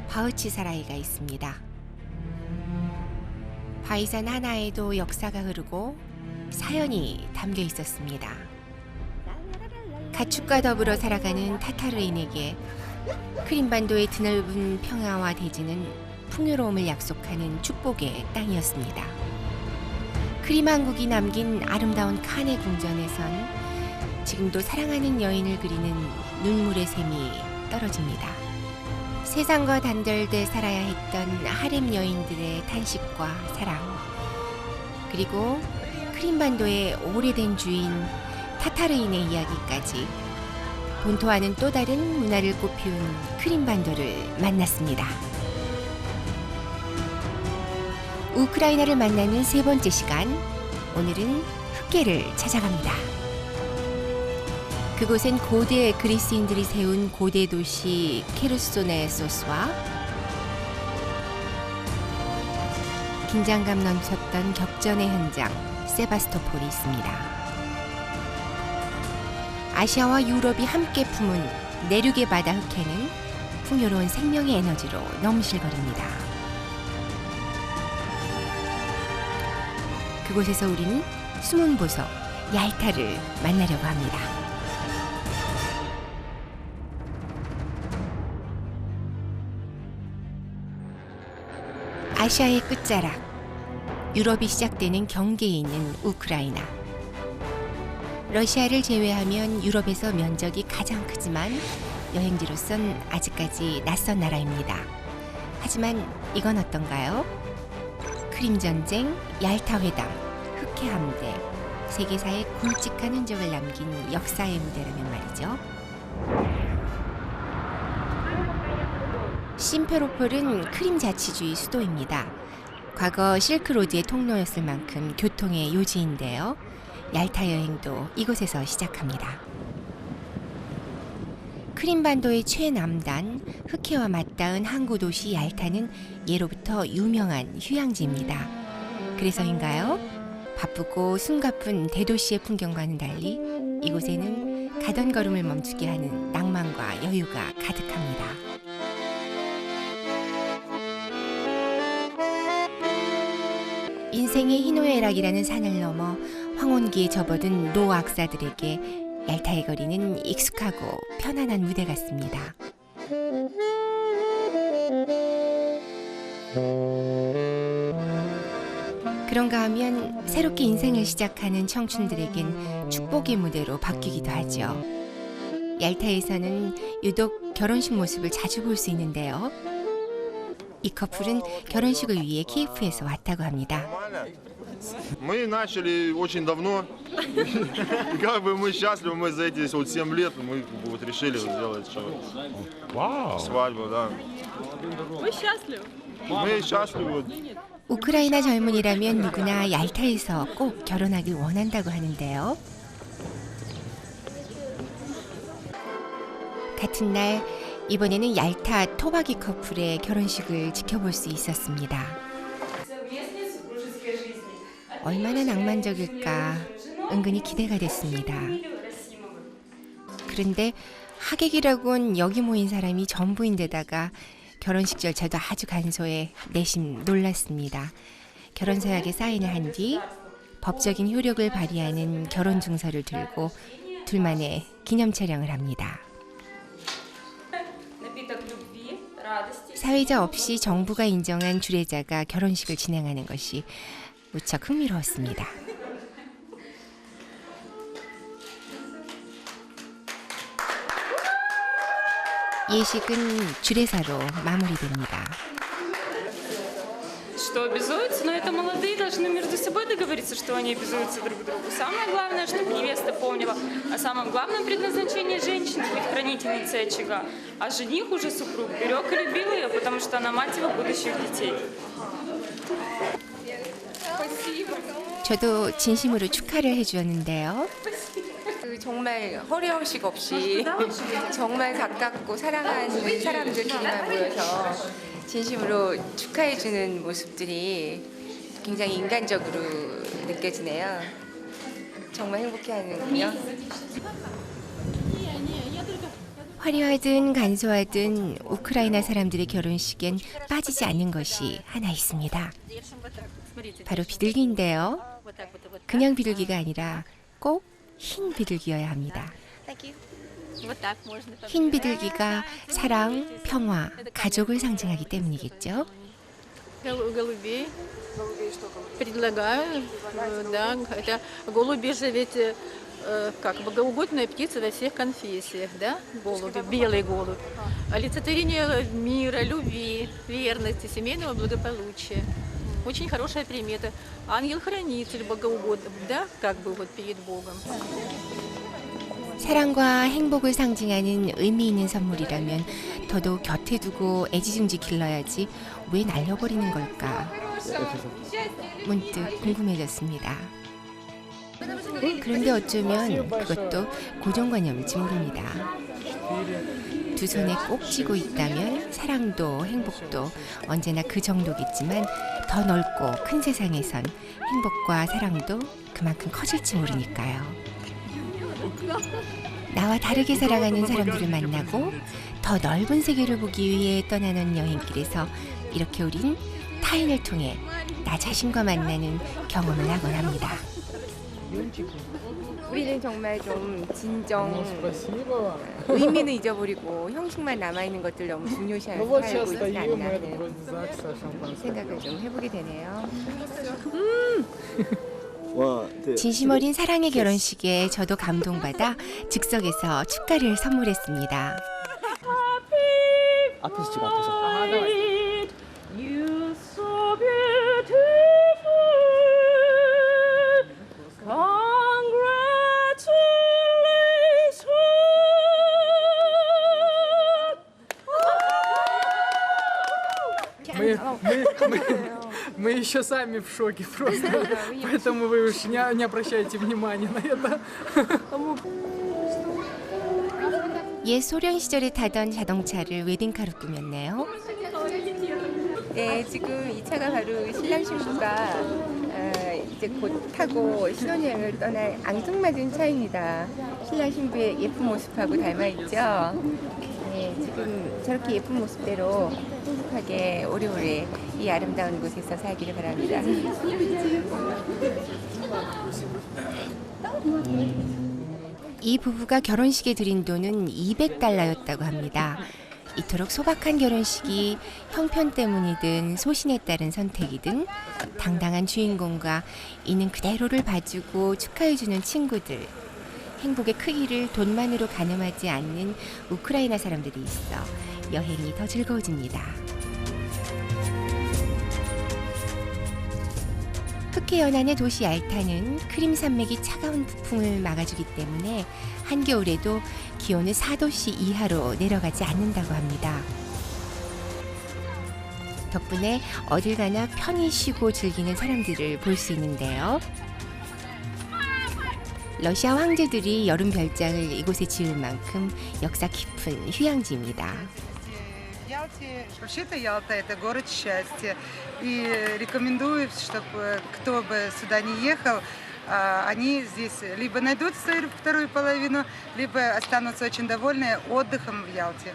바흐치사라이가 있습니다. 바위산 하나에도 역사가 흐르고 사연이 담겨 있었습니다. 가축과 더불어 살아가는 타타르인에게 크림반도의 드넓은 평야와 대지는 풍요로움을 약속하는 축복의 땅이었습니다. 크림 왕국이 남긴 아름다운 칸의 궁전에선 지금도 사랑하는 여인을 그리는 눈물의 샘이 떨어집니다. 세상과 단절돼 살아야 했던 하렘 여인들의 탄식과 사랑, 그리고 크림반도의 오래된 주인 타타르인의 이야기까지 본토와는 또 다른 문화를 꽃피운 크림반도를 만났습니다. 우크라이나를 만나는 세 번째 시간, 오늘은 흑계를 찾아갑니다. 그곳엔 고대 그리스인들이 세운 고대 도시 케르소네소스와 긴장감 넘쳤던 격전의 현장 세바스토폴이 있습니다. 아시아와 유럽이 함께 품은 내륙의 바다 흑해는 풍요로운 생명의 에너지로 넘실거립니다. 그곳에서 우리는 숨은 보석 얄타를 만나려고 합니다. 아시아의 끝자락, 유럽이 시작되는 경계에 있는 우크라이나. 러시아를 제외하면 유럽에서 면적이 가장 크지만 여행지로선 아직까지 낯선 나라입니다. 하지만 이건 어떤가요? 크림 전쟁, 얄타 회담, 흑해 함대, 세계사에 굵직한 흔적을 남긴 역사의 무대라면 말이죠. 심페로폴은 크림 자치주의 수도입니다. 과거 실크로드의 통로였을 만큼 교통의 요지인데요. 얄타 여행도 이곳에서 시작합니다. 크림반도의 최남단 흑해와 맞닿은 항구 도시 얄타는 예로부터 유명한 휴양지입니다. 그래서인가요? 바쁘고 숨가쁜 대도시의 풍경과는 달리 이곳에는 가던 걸음을 멈추게 하는 낭만과 여유가 가득합니다. 인생의 희노애락이라는 산을 넘어 황혼기에 접어든 노악사들에게 얄타의 거리는 익숙하고 편안한 무대 같습니다. 그런가 하면 새롭게 인생을 시작하는 청춘들에겐 축복의 무대로 바뀌기도 하죠. 얄타에서는 유독 결혼식 모습을 자주 볼 수 있는데요. 이 커플은 결혼식을 위해 키예프에서 왔다고 합니다. Мы начали очень давно. И как бы мы счастливы, мы за эти вот 7 лет мы вот решили сделать свадьбу, да. Вы счастливы? Мы счастливы. 우크라이나 젊은이라면 누구나 얄타에서 꼭 결혼하길 원한다고 하는데요. 같은 날 이번에는 얄타 토바기 커플의 결혼식을 지켜볼 수 있었습니다. 얼마나 낭만적일까 은근히 기대가 됐습니다. 그런데 하객이라곤 여기 모인 사람이 전부인데다가 결혼식 절차도 아주 간소해 내심 놀랐습니다. 결혼서약에 사인을 한 뒤 법적인 효력을 발휘하는 결혼 증서를 들고 둘만의 기념 촬영을 합니다. 사회자 없이 정부가 인정한 주례자가 결혼식을 진행하는 것이 무척 흥미로웠습니다. 예식은 주례사로 마무리됩니다. Что обязуются, но это молодые должны между собой договориться, что они обязуются друг другу. Самое главное, чтобы невеста помнила о самом главном предназначении женщины — быть хранительницей очага, а жених уже супруг берег и любил ее, потому что она мать его будущих детей. 저도 진심으로 축하를 해주었는데요. 정말 허례허식 없이 정말 가깝고 사랑하는 사람들끼리만 모여서 진심으로 축하해주는 모습들이 굉장히 인간적으로 느껴지네요. 정말 행복해하는군요. 화려하든 간소하든 우크라이나 사람들의 결혼식엔 빠지지 않는 것이 하나 있습니다. 바로 비둘기인데요. 그냥 비둘기가 아니라 꼭 흰 비둘기여야 합니다. 흰 비둘기가 사랑, 평화, 가족을 상징하기 때문이겠죠. Голубей. Предлагаю, да, это голуби же ведь как богоугодная птица во всех конфессиях, да, голуби, белый голубь, олицетворение мира, любви, верности, семейного благополучия. Очень хорошая примета. Ангел-хранитель богоугодный, да, как бы вот перед Богом. 사랑과 행복을 상징하는 의미 있는 선물이라면 더더욱 곁에 두고 애지중지 길러야지 왜 날려버리는 걸까? 문득 궁금해졌습니다. 그런데 어쩌면 그것도 고정관념일지 모릅니다. 두 손에 꼭 쥐고 있다면 사랑도 행복도 언제나 그 정도겠지만 더 넓고 큰 세상에선 행복과 사랑도 그만큼 커질지 모르니까요. 나와 다르게 살아가는 사람들을 만나고 더 넓은 세계를 보기 위해 떠나는 여행길에서 이렇게 우린 타인을 통해 나 자신과 만나는 경험을 하곤 합니다. 우리는 정말 좀 진정, 의미는 잊어버리고 형식만 남아있는 것들 너무 중요시하고 살고 있지 않나 하는 생각을 좀 해보게 되네요. 진심 어린 사랑의 결혼식에 저도 감동받아 즉석에서 축가를 선물했습니다. 앞에서 찍어, 앞에서. You so beautiful. Мы еще сами в шоке просто, поэтому вы уж не обращайте внимания на это. 옛 소련 시절에 타던 자동차를 웨딩카로 꾸몄네요. 네, 지금 이 차가 바로 신랑 신부가 이제 곧 타고 신혼여행을 떠날 앙증맞은 차입니다. 신랑 신부의 예쁜 모습하고 닮아있죠? 네, 지금 저렇게 예쁜 모습대로 행복하게 오래오래 이 아름다운 곳에서 살기를 바랍니다. 이 부부가 결혼식에 들인 돈은 $200였다고 합니다. 이토록 소박한 결혼식이 형편 때문이든 소신에 따른 선택이든 당당한 주인공과 있는 그대로를 봐주고 축하해주는 친구들, 행복의 크기를 돈만으로 가늠하지 않는 우크라이나 사람들이 있어 여행이 더 즐거워집니다. 흑해 연안의 도시 얄타는 크림 산맥이 차가운 북풍을 막아주기 때문에 한겨울에도 기온은 4도씨 이하로 내려가지 않는다고 합니다. 덕분에 어딜 가나 편히 쉬고 즐기는 사람들을 볼 수 있는데요. 러시아 황제들이 여름 별장을 이곳에 지을 만큼 역사 깊은 휴양지입니다. Вообще-то Ялта – это город счастья. И рекомендую, чтобы кто бы сюда не ехал, они здесь либо найдут свою вторую половину, либо останутся очень довольны отдыхом в Ялте.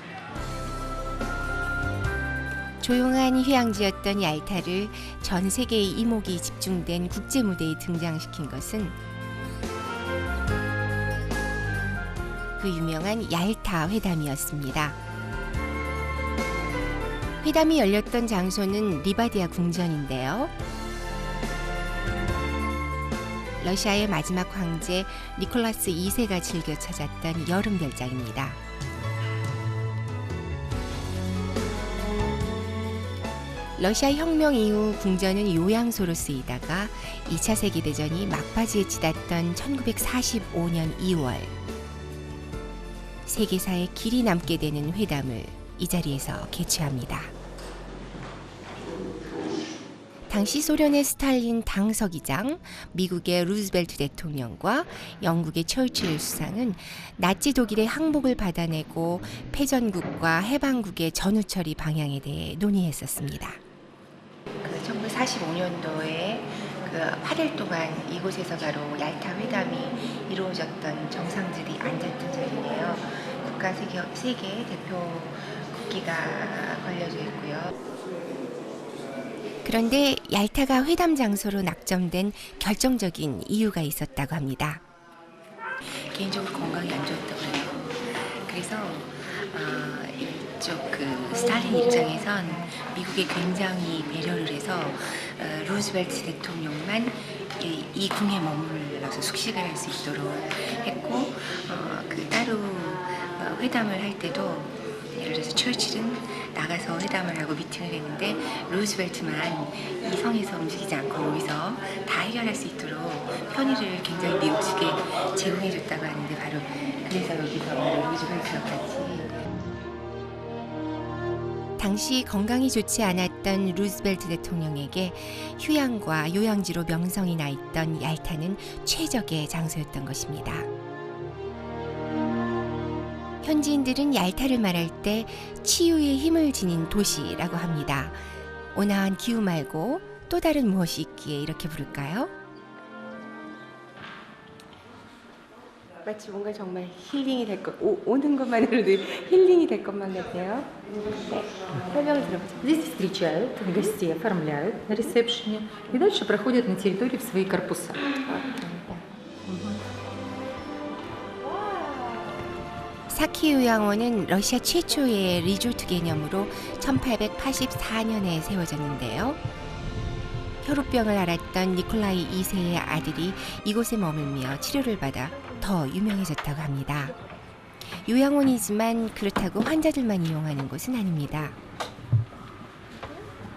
조용한 휴양지였던 얄타를 전 세계의 이목이 집중된 국제 무대에 등장시킨 것은 그 유명한 얄타 회담이었습니다. 회담이 열렸던 장소는 리바디아 궁전인데요. 러시아의 마지막 황제 니콜라스 2세가 즐겨 찾았던 여름 별장입니다. 러시아 혁명 이후 궁전은 요양소로 쓰이다가 2차 세계대전이 막바지에 치닫던 1945년 2월 세계사에 길이 남게 되는 회담을 이 자리에서 개최합니다. 당시 소련의 스탈린 당서기장, 미국의 루즈벨트 대통령과 영국의 처칠 수상은 나치 독일의 항복을 받아내고 패전국과 해방국의 전후 처리 방향에 대해 논의했었습니다. 1945년도에 그 8일 동안 이곳에서 바로 얄타 회담이 이루어졌던 정상들이 앉았던 자리네요. 국가 세계 대표 국기가 걸려져 있고요. 그런데 얄타가 회담 장소로 낙점된 결정적인 이유가 있었다고 합니다. 개인적으로 건강이 안 좋았다고 그래요. 그래서 이쪽 그 스탈린 입장에선 미국에 굉장히 배려를 해서 루즈벨트 대통령만 이 궁에 머물러서 숙식을 할 수 있도록 했고 그 따로 회담을 할 때도 예를 들어서 처칠은 나가서 회담을 하고 미팅을 했는데 루즈벨트만 이 성에서 움직이지 않고 여기서 다 해결할 수 있도록 편의를 굉장히 미국 측에 제공해줬다고 하는데 바로 그래서 여기서 루즈벨트와 같이 당시 건강이 좋지 않았던 루즈벨트 대통령에게 휴양과 요양지로 명성이 나 있던 얄타는 최적의 장소였던 것입니다. 현지인들은 얄타를 말할 때 치유의 힘을 지닌 도시라고 합니다. 온화한 기후 말고 또 다른 무엇이 있기에 이렇게 부를까요? 마치 뭔가 정말 힐링이 될 것, 오는 것만으로도 힐링이 될 것만 같아요. 네, 설명을 들어보죠. Здесь встречают, гостей оформляют на ресепшене и дальше проходят на территории в свои корпуса. 사키 요양원은 러시아 최초의 리조트 개념으로 1884년에 세워졌는데요. 혈우병을 앓았던 니콜라이 2세의 아들이 이곳에 머물며 치료를 받아 더 유명해졌다고 합니다. 요양원이지만 그렇다고 환자들만 이용하는 곳은 아닙니다.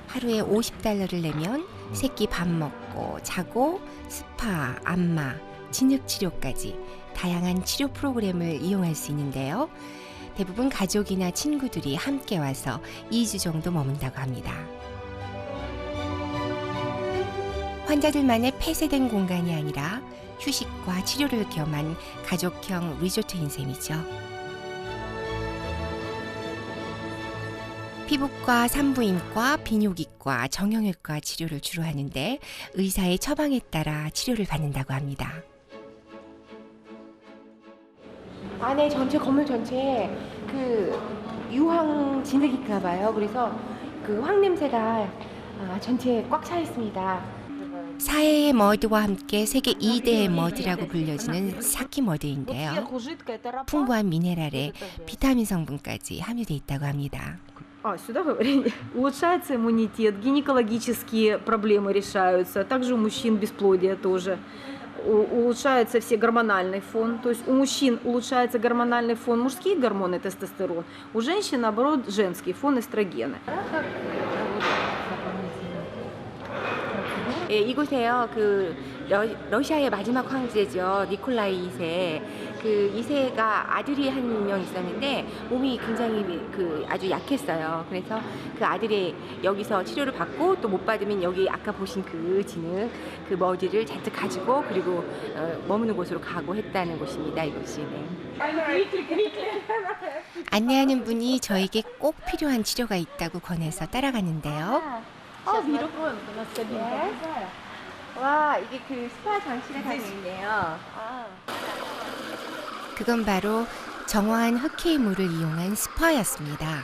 하루에 $50를 내면 새끼 밥 먹고 자고 스파, 안마, 진흙 치료까지 다양한 치료 프로그램을 이용할 수 있는데요. 대부분 가족이나 친구들이 함께 와서 2주 정도 머문다고 합니다. 환자들만의 폐쇄된 공간이 아니라 휴식과 치료를 겸한 가족형 리조트인 셈이죠. 피부과, 산부인과, 비뇨기과, 정형외과 치료를 주로 하는데 의사의 처방에 따라 치료를 받는다고 합니다. 안에 전체 건물 전체에 그 유황 진흙인가 봐요. 그래서 그 황 냄새가 전체에 꽉 차 있습니다. 사해의 머드와 함께 세계 2대의 머드라고 불려지는 사키 머드인데요. 풍부한 미네랄에 비타민 성분까지 함유되어 있다고 합니다. Сюда говорили. Улучшается иммунитет, гинекологические проблемы решаются, также у мужчин бесплодие тоже. Улучшается все гормональный фон, то есть у мужчин улучшается гормональный фон, мужские гормоны, тестостерон, у женщин, наоборот, женский фон, эстрогены. 예, 이곳에요. 그 러시아의 마지막 황제죠. 니콜라이 2세. 그 2세가 아들이 한 명 있었는데 몸이 굉장히 그 아주 약했어요. 그래서 그 아들이 여기서 치료를 받고 또 못 받으면 여기 아까 보신 그 진흙, 그 머리를 잔뜩 가지고 그리고 머무는 곳으로 가고 했다는 곳입니다. 이곳이. 네. 안내하는 분이 저에게 꼭 필요한 치료가 있다고 권해서 따라갔는데요. 와, 이게 그 스파 장치가 다 있네요. 그건 바로 정화한 흑해의 물을 이용한 스파였습니다.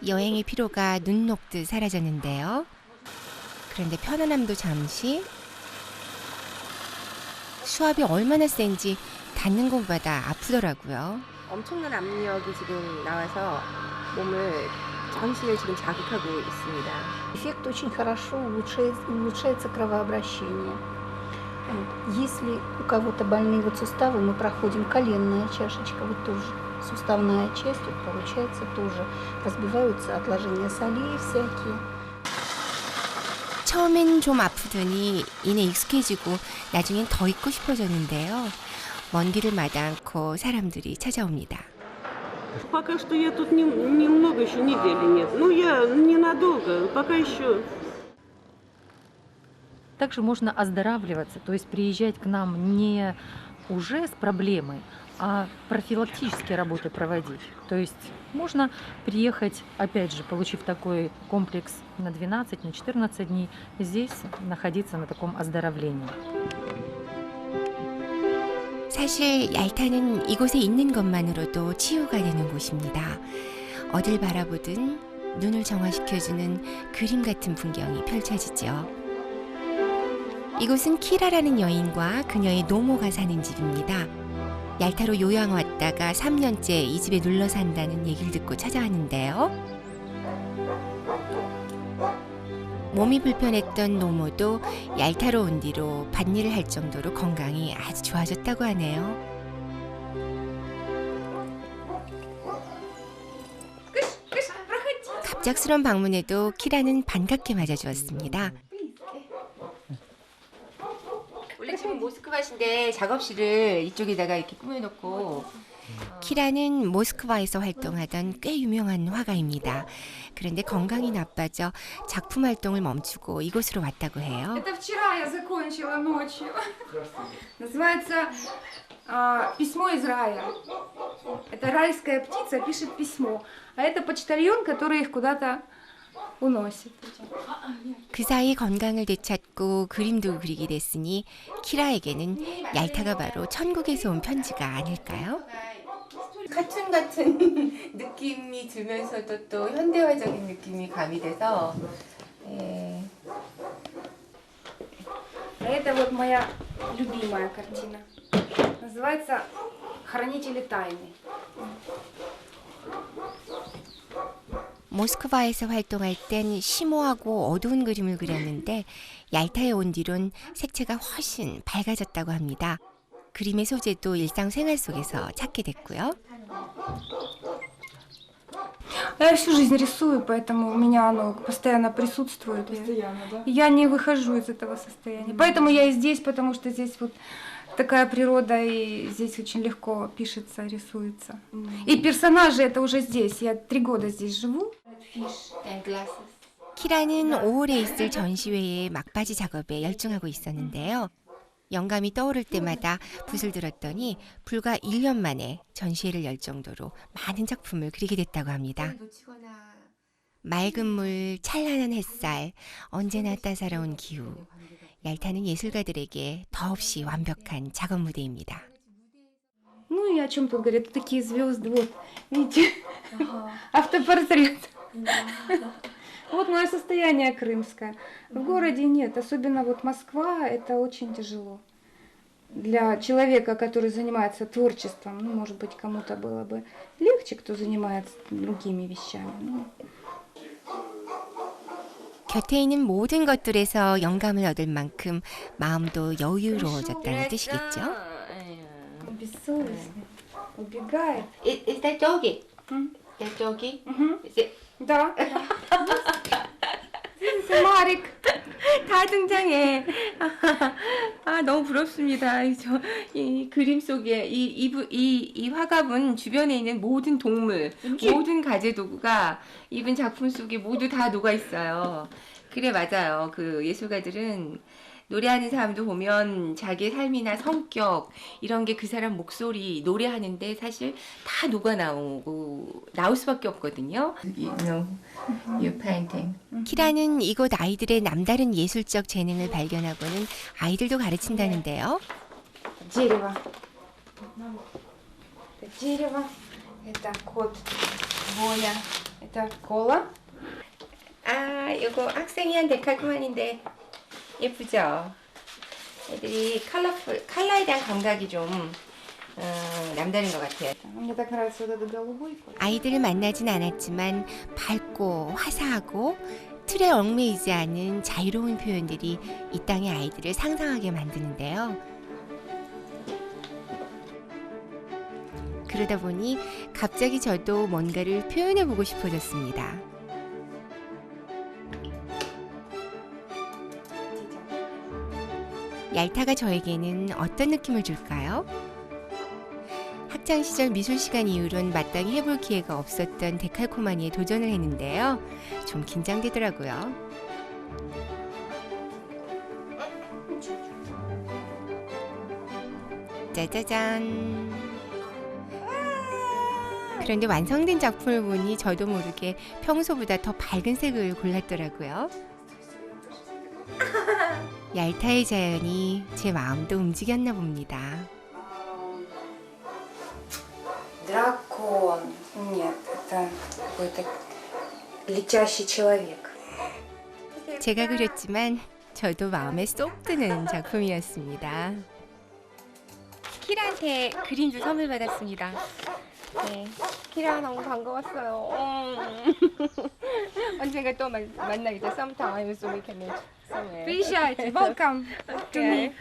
여행의 피로가 눈 녹듯 사라졌는데요. 그런데 편안함도 잠시. 수압이 얼마나 센지 닿는 곳마다 아프더라고요. 엄청난 압력이 지금 나와서 몸을 전신을 지금 자극하고 있습니다. Эффект очень хорошо улучшается кровообращение. Если у кого-то больные суставы, мы проходим коленная чашечка, вот тоже суставная часть, вот получается тоже разбиваются отложения солей всякие. 처음엔 좀 아프더니 이내 익숙해지고 나중엔 더 있고 싶어졌는데요. 먼 길을 마다않고 사람들이 찾아옵니다. Пока что я тут немного, еще недели нет. Ну, я ненадолго, пока еще. Также можно оздоравливаться, то есть приезжать к нам не уже с проблемой, а профилактические работы проводить. То есть можно приехать, опять же, получив такой комплекс на 12, на 14 дней, здесь находиться на таком оздоровлении. 사실 얄타는 이곳에 있는 것만으로도 치유가 되는 곳입니다. 어딜 바라보든 눈을 정화시켜주는 그림 같은 풍경이 펼쳐지죠. 이곳은 키라라는 여인과 그녀의 노모가 사는 집입니다. 얄타로 요양 왔다가 3년째 이 집에 눌러 산다는 얘기를 듣고 찾아왔는데요. 몸이 불편했던 노모도 얄타로 온 뒤로 밭일을 할 정도로 건강이 아주 좋아졌다고 하네요. 갑작스런 방문에도 키라는 반갑게 맞아주었습니다. 원래 지금 모스크바신데 작업실을 이쪽에다가 이렇게 꾸며놓고 키라는 모스크바에서 활동하던 꽤 유명한 화가입니다. 그런데 건강이 나빠져 작품 활동을 멈추고 이곳으로 왔다고 해요. Это вчера я закончила ночью. Называется «Письмо из рая». Это райская птица пишет письмо, а это почтальон, который их куда-то уносит. 그 사이 건강을 되찾고 그림도 그리게 됐으니 키라에게는 얄타가 바로 천국에서 온 편지가 아닐까요? 같은 느낌이 들면서도 또 현대화적인 느낌이 가미돼서 예. А это вот моя любимая картина. Называется «Хранители тайны». 모스크바에서 활동할 땐 심오하고 어두운 그림을 그렸는데 얄타에 온 뒤론 색채가 훨씬 밝아졌다고 합니다. 그림의 소재도 일상생활 속에서 찾게 됐고요. Я всю жизнь рисую, поэтому у меня оно постоянно присутствует. Я не выхожу из этого состояния. Поэтому я и здесь, потому что здесь вот такая природа, и здесь очень легко пишется, рисуется. И персонажи это уже здесь. Я 3 года здесь живу. 키라는 5월에 있을 전시회의 막바지 작업에 열중하고 있었는데요. 영감이 떠오를 때마다 붓을 들었더니 불과 1년 만에 전시회를 열 정도로 많은 작품을 그리게 됐다고 합니다. 맑은 물, 찬란한 햇살, 언제나 따사로운 기후. 얄타는 예술가들에게 더없이 완벽한 작업 무대입니다. Ну и о чем тут говорят? Такие звезды, вот, видите, автопортрет. Вот мое состояние крымское. В городе нет, особенно вот Москва, это очень тяжело. Для человека, который занимается творчеством, ну, может быть, кому-то было бы легче, кто занимается другими вещами. Ну. 곁에 있는 모든 것들에서 영감을 얻을 만큼 마음도 여유로워졌다는 뜻이겠죠? Бессовестный. Убегает. Is that doggy? That doggy? Is it? Да. Марик. 다 등장해. 아 너무 부럽습니다. 이 그림 속에 이 화가분 주변에 있는 모든 동물, 모든 가재 도구가 이분 작품 속에 모두 다 녹아 있어요. 그래 맞아요. 그 예술가들은 노래하는 사람도 보면 자기의 삶이나 성격 이런 게 그 사람 목소리 노래하는데 사실 다 녹아 나올 수밖에 없거든요. You know, you painting. 키라는 이곳 아이들의 남다른 예술적 재능을 발견하고는 아이들도 가르친다는데요. Дерево. Это дерево. Это кот Боня. Это кола. 아 이거 학생이 한 데칼코마니인데 예쁘죠? 애들이 컬러에 대한 감각이 좀 남다른 것 같아요. Мне так нравится вот этот голубой кот. 아이들을 만나진 않았지만 밝고 화사하고 틀에 얽매이지 않은 자유로운 표현들이 이 땅의 아이들을 상상하게 만드는데요. 그러다 보니 갑자기 저도 뭔가를 표현해보고 싶어졌습니다. 얄타가 저에게는 어떤 느낌을 줄까요? 학창시절 미술시간 이후론 마땅히 해볼 기회가 없었던 데칼코마니에 도전을 했는데요. 좀 긴장되더라고요. 짜자잔. 그런데 완성된 작품을 보니 저도 모르게 평소보다 더 밝은 색을 골랐더라고요. 얄타의 자연이 제 마음도 움직였나 봅니다. Дракон. Нет, это какой-то летящий человек. 제가 그렸지만 저도 마음에 쏙 드는 작품이었습니다. 키라한테 그림도 선물 받았습니다. 네, 키라 너무 반가웠어요. 언젠가 또 만나겠다. Sometimes we can meet somewhere. Приезжайте, welcome to me.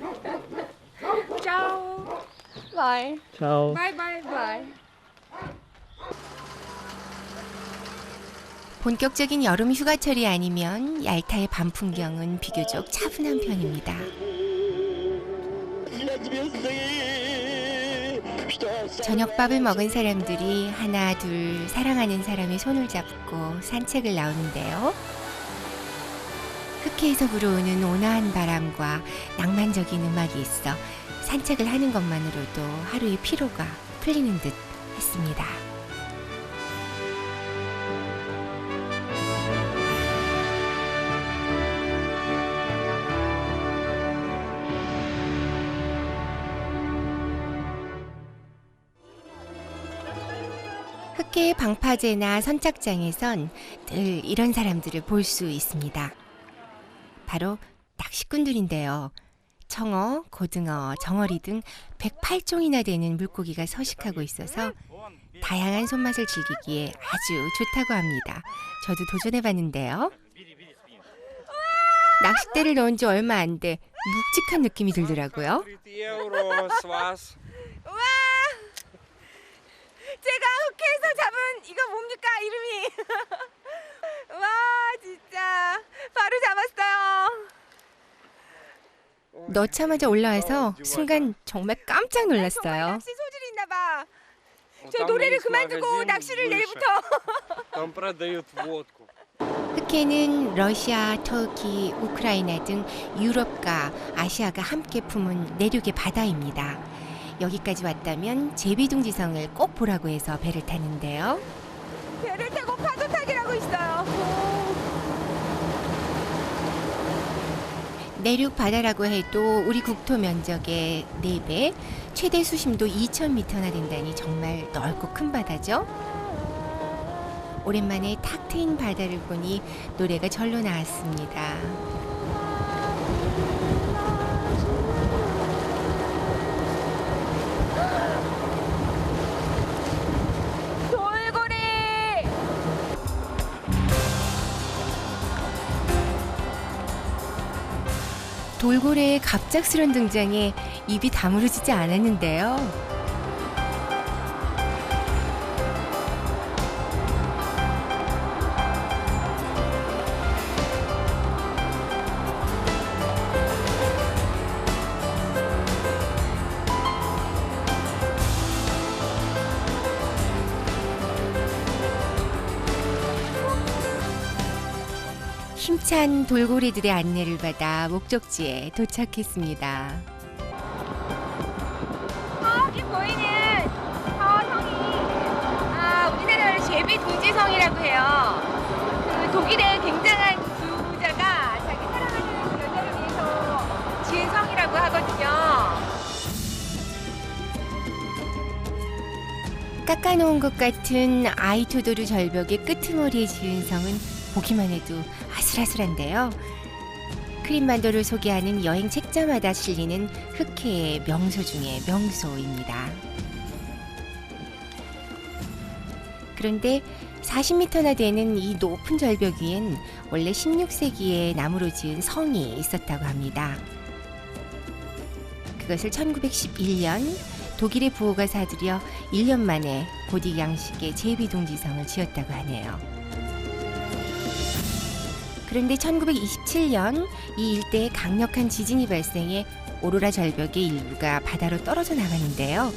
Ciao. Bye. Ciao. Bye bye bye. 본격적인 여름 휴가철이 아니면 얄타의 밤 풍경은 비교적 차분한 편입니다. 저녁밥을 먹은 사람들이 하나 둘 사랑하는 사람의 손을 잡고 산책을 나오는데요. 흑해에서 불어오는 온화한 바람과 낭만적인 음악이 있어 산책을 하는 것만으로도 하루의 피로가 풀리는 듯 했습니다. 흑해의 방파제나 선착장에선 늘 이런 사람들을 볼 수 있습니다. 바로 낚시꾼들인데요. 청어, 고등어, 정어리 등 108종이나 되는 물고기가 서식하고 있어서 다양한 손맛을 즐기기에 아주 좋다고 합니다. 저도 도전해봤는데요. 낚싯대를 넣은 지 얼마 안 돼 묵직한 느낌이 들더라고요. 제가 흑해에서 잡은 이거 뭡니까 이름이? 와 진짜 바로 잡았어요. 넣자마자 올라와서 순간 정말 깜짝 놀랐어요. 낚시 소질이 있나 봐. 저 노래를 그만두고 낚시를 내일부터. 흑해는 러시아, 터키, 우크라이나 등 유럽과 아시아가 함께 품은 내륙의 바다입니다. 여기까지 왔다면 제비둥지성을 꼭 보라고 해서 배를 타는데요. 배를 타고 파도 타기라고 있어요. 내륙 바다라고 해도 우리 국토 면적의 4배, 최대 수심도 2,000m나 된다니 정말 넓고 큰 바다죠. 오랜만에 탁 트인 바다를 보니 노래가 절로 나왔습니다. 돌고래의 갑작스런 등장에 입이 다물어지지 않았는데요. 힘찬 돌고래들의 안내를 받아 목적지에 도착했습니다. 저기 보이는 성이 우리나라로 제비둥지성이라고 해요. 그 독일의 굉장한 부자가 자기 사랑하는 여자를 위해서 지은 성이라고 하거든요. 깎아놓은 것 같은 아이토도르 절벽의 끄트머리에 지은 성은 보기만 해도 아슬아슬한데요. 크림반도를 소개하는 여행 책자마다 실리는 흑해의 명소 중의 명소입니다. 그런데 40m나 되는 이 높은 절벽 위엔 원래 16세기에 나무로 지은 성이 있었다고 합니다. 그것을 1911년 독일의 부호가 사들여 1년 만에 고딕 양식의 제비둥지성을 지었다고 하네요. 그런데 1927년 이 일대에 강력한 지진이 발생해 오로라 절벽의 일부가 바다로 떨어져 나가는데요.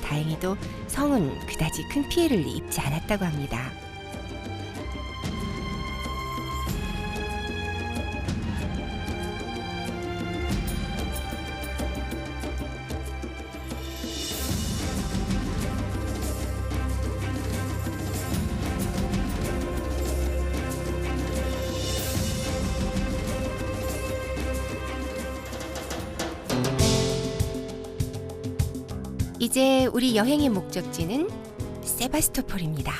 다행히도 성은 그다지 큰 피해를 입지 않았다고 합니다. 이제 우리 여행의 목적지는 세바스토폴입니다.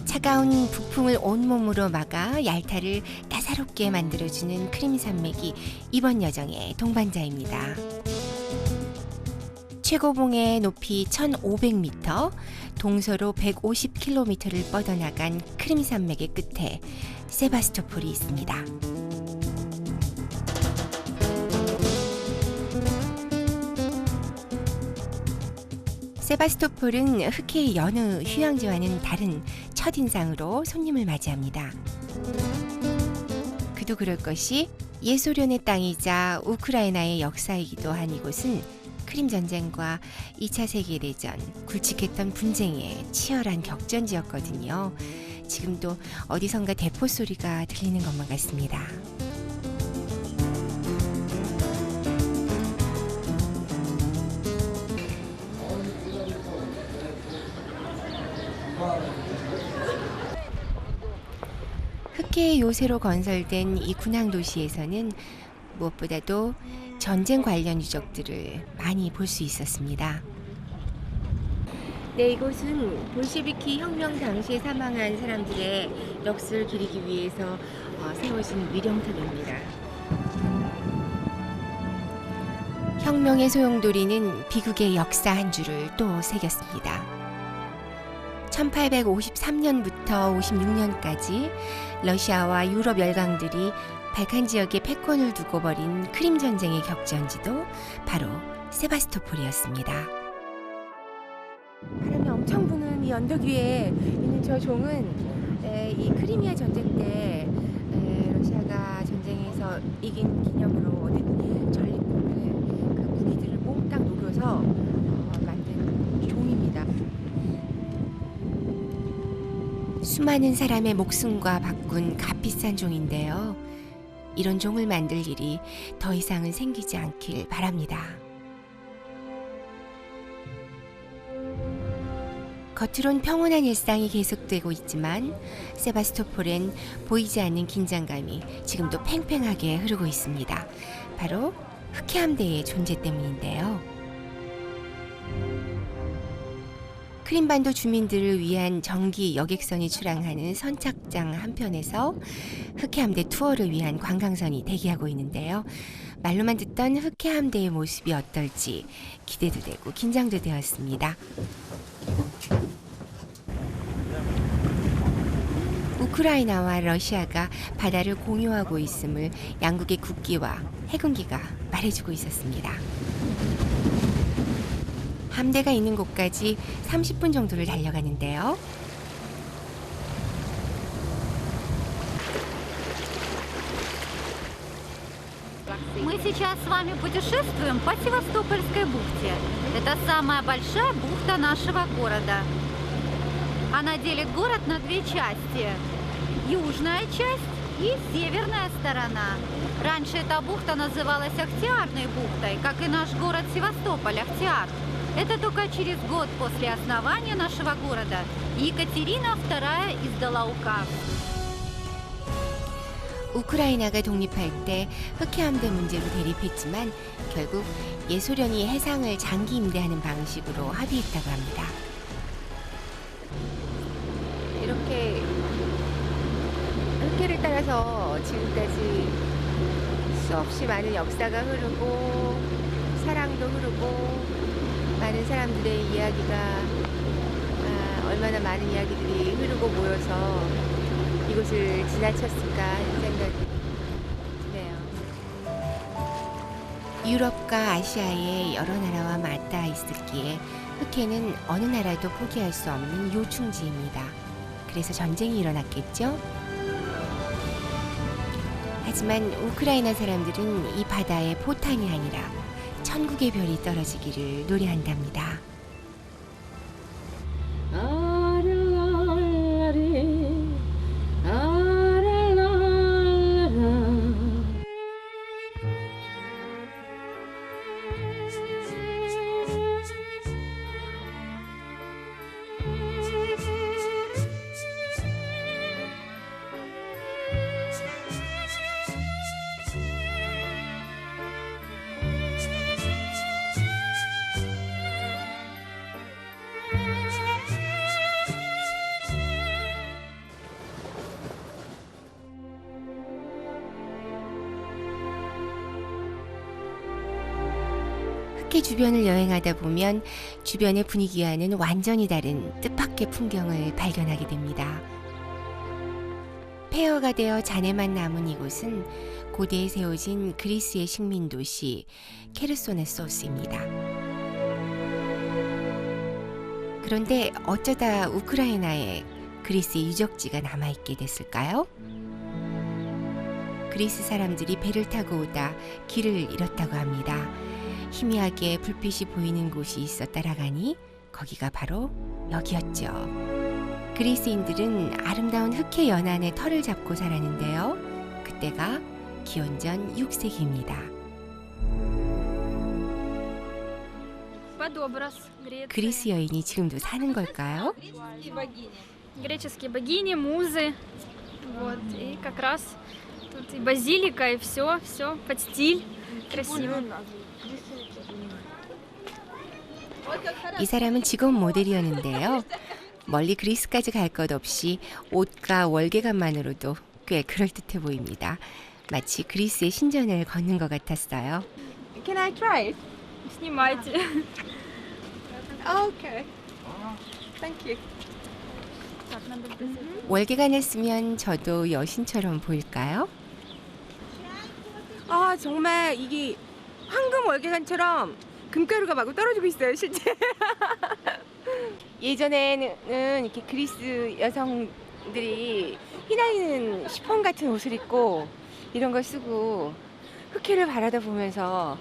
차가운 북풍을 온몸으로 막아 얄타를 따사롭게 만들어주는 크림 산맥이 이번 여정의 동반자입니다. 최고봉의 높이 1,500m, 동서로 150km를 뻗어나간 크림 산맥의 끝에 세바스토폴이 있습니다. 세바스토폴은 흑해의 여느 휴양지와는 다른 첫인상으로 손님을 맞이합니다. 그도 그럴 것이 예소련의 땅이자 우크라이나의 역사이기도 한 이곳은 크림 전쟁과 2차 세계대전, 굵직했던 분쟁의 치열한 격전지였거든요. 지금도 어디선가 대포 소리가 들리는 것만 같습니다. 흑해의 요새로 건설된 이 군항 도시에서는 무엇보다도 전쟁 관련 유적들을 많이 볼 수 있었습니다. 네, 이곳은 볼셰비키 혁명 당시에 사망한 사람들의 역사를 기리기 위해서 세워진 위령탑입니다. 혁명의 소용돌이는 비극의 역사 한 줄을 또 새겼습니다. 1853년부터 56년까지 러시아와 유럽 열강들이 발칸 지역에 패권을 두고 벌인 크림 전쟁의 격전지도 바로 세바스토폴이었습니다. 바람이 엄청 부는 이 언덕 위에 있는 저 종은 이 크리미아 전쟁 때 러시아가 전쟁에서 이긴 기념으로 얻은 전리품을 그 무기들을 몽땅 녹여서 만든 종입니다. 수많은 사람의 목숨과 바꾼 값비싼 종인데요. 이런 종을 만들 일이 더 이상은 생기지 않길 바랍니다. 겉으론 평온한 일상이 계속되고 있지만 세바스토폴엔 보이지 않는 긴장감이 지금도 팽팽하게 흐르고 있습니다. 바로 흑해함대의 존재 때문인데요. 크림반도 주민들을 위한 정기 여객선이 출항하는 선착장 한편에서 흑해함대 투어를 위한 관광선이 대기하고 있는데요. 말로만 듣던 흑해함대의 모습이 어떨지 기대도 되고 긴장도 되었습니다. 우크라이나와 러시아가 바다를 공유하고 있음을 양국의 국기와 해군기가 말해주고 있었습니다. 함대가 있는 곳까지 30분 정도를 달려가는데요. Мы сейчас с вами путешествуем по Севастопольской бухте. Это самая большая бухта нашего города. Она делит город на две части. Южная часть и северная сторона. Раньше эта бухта называлась Ахтиарной бухтой, как и наш город Севастополь, Ахтиар. Это только через год после основания нашего города Екатерина II издала указ. 우크라이나가 독립할 때 흑해함대 문제로 대립했지만 결국 예소련이 해상을 장기 임대하는 방식으로 합의했다고 합니다. 이렇게 흑해를 따라서 지금까지 수없이 많은 역사가 흐르고 사랑도 흐르고 많은 사람들의 이야기가 얼마나 많은 이야기들이 흐르고 모여서 이곳을 지나쳤을까 하는 생각이 드네요. 유럽과 아시아의 여러 나라와 맞닿아 있었기에 흑해는 어느 나라도 포기할 수 없는 요충지입니다. 그래서 전쟁이 일어났겠죠? 하지만 우크라이나 사람들은 이 바다에 포탄이 아니라 천국의 별이 떨어지기를 노래한답니다. 흑해 주변을 여행하다 보면 주변의 분위기와는 완전히 다른 뜻밖의 풍경을 발견하게 됩니다. 폐허가 되어 잔해만 남은 이곳은 고대에 세워진 그리스의 식민 도시 케르소네소스입니다. 그런데 어쩌다 우크라이나에 그리스의 유적지가 남아있게 됐을까요? 그리스 사람들이 배를 타고 오다 길을 잃었다고 합니다. 희미하게 불빛이 보이는 곳이 있어 따라가니 거기가 바로 여기였죠. 그리스인들은 아름다운 흑해 연안에 터를 잡고 살았는데요. 그때가 기원전 6세기입니다. 그리스 여인이 지금도 사는 걸까요? Греческие богини, музы, вот, и как раз тут и базилика, и все под стиль, красиво. 이 사람은 직업 모델이었는데요. 멀리 그리스까지 갈 것 없이 옷과 월계관만으로도 꽤 그럴듯해 보입니다. 마치 그리스의 신전을 걷는 것 같았어요. Can I try? Снимайте. Okay. Thank you. 월계관을 쓰면 저도 여신처럼 보일까요? 아 정말 이게 황금 월계관처럼 금가루가 마구 떨어지고 있어요 실제. 예전에는 이렇게 그리스 여성들이 휘날리는 시폰 같은 옷을 입고 이런 걸 쓰고 흑해를 바라다 보면서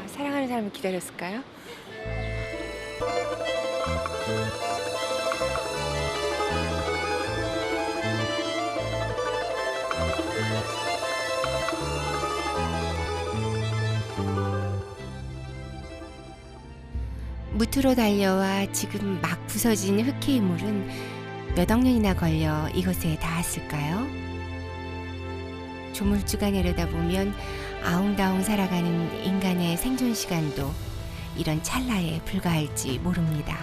사랑하는 사람을 기다렸을까요? 무트로 달려와 지금 막 부서진 흑해의 물은 몇 억 년이나 걸려 이곳에 닿았을까요? 조물주가 내려다보면 아웅다웅 살아가는 인간의 생존 시간도 이런 찰나에 불과할지 모릅니다.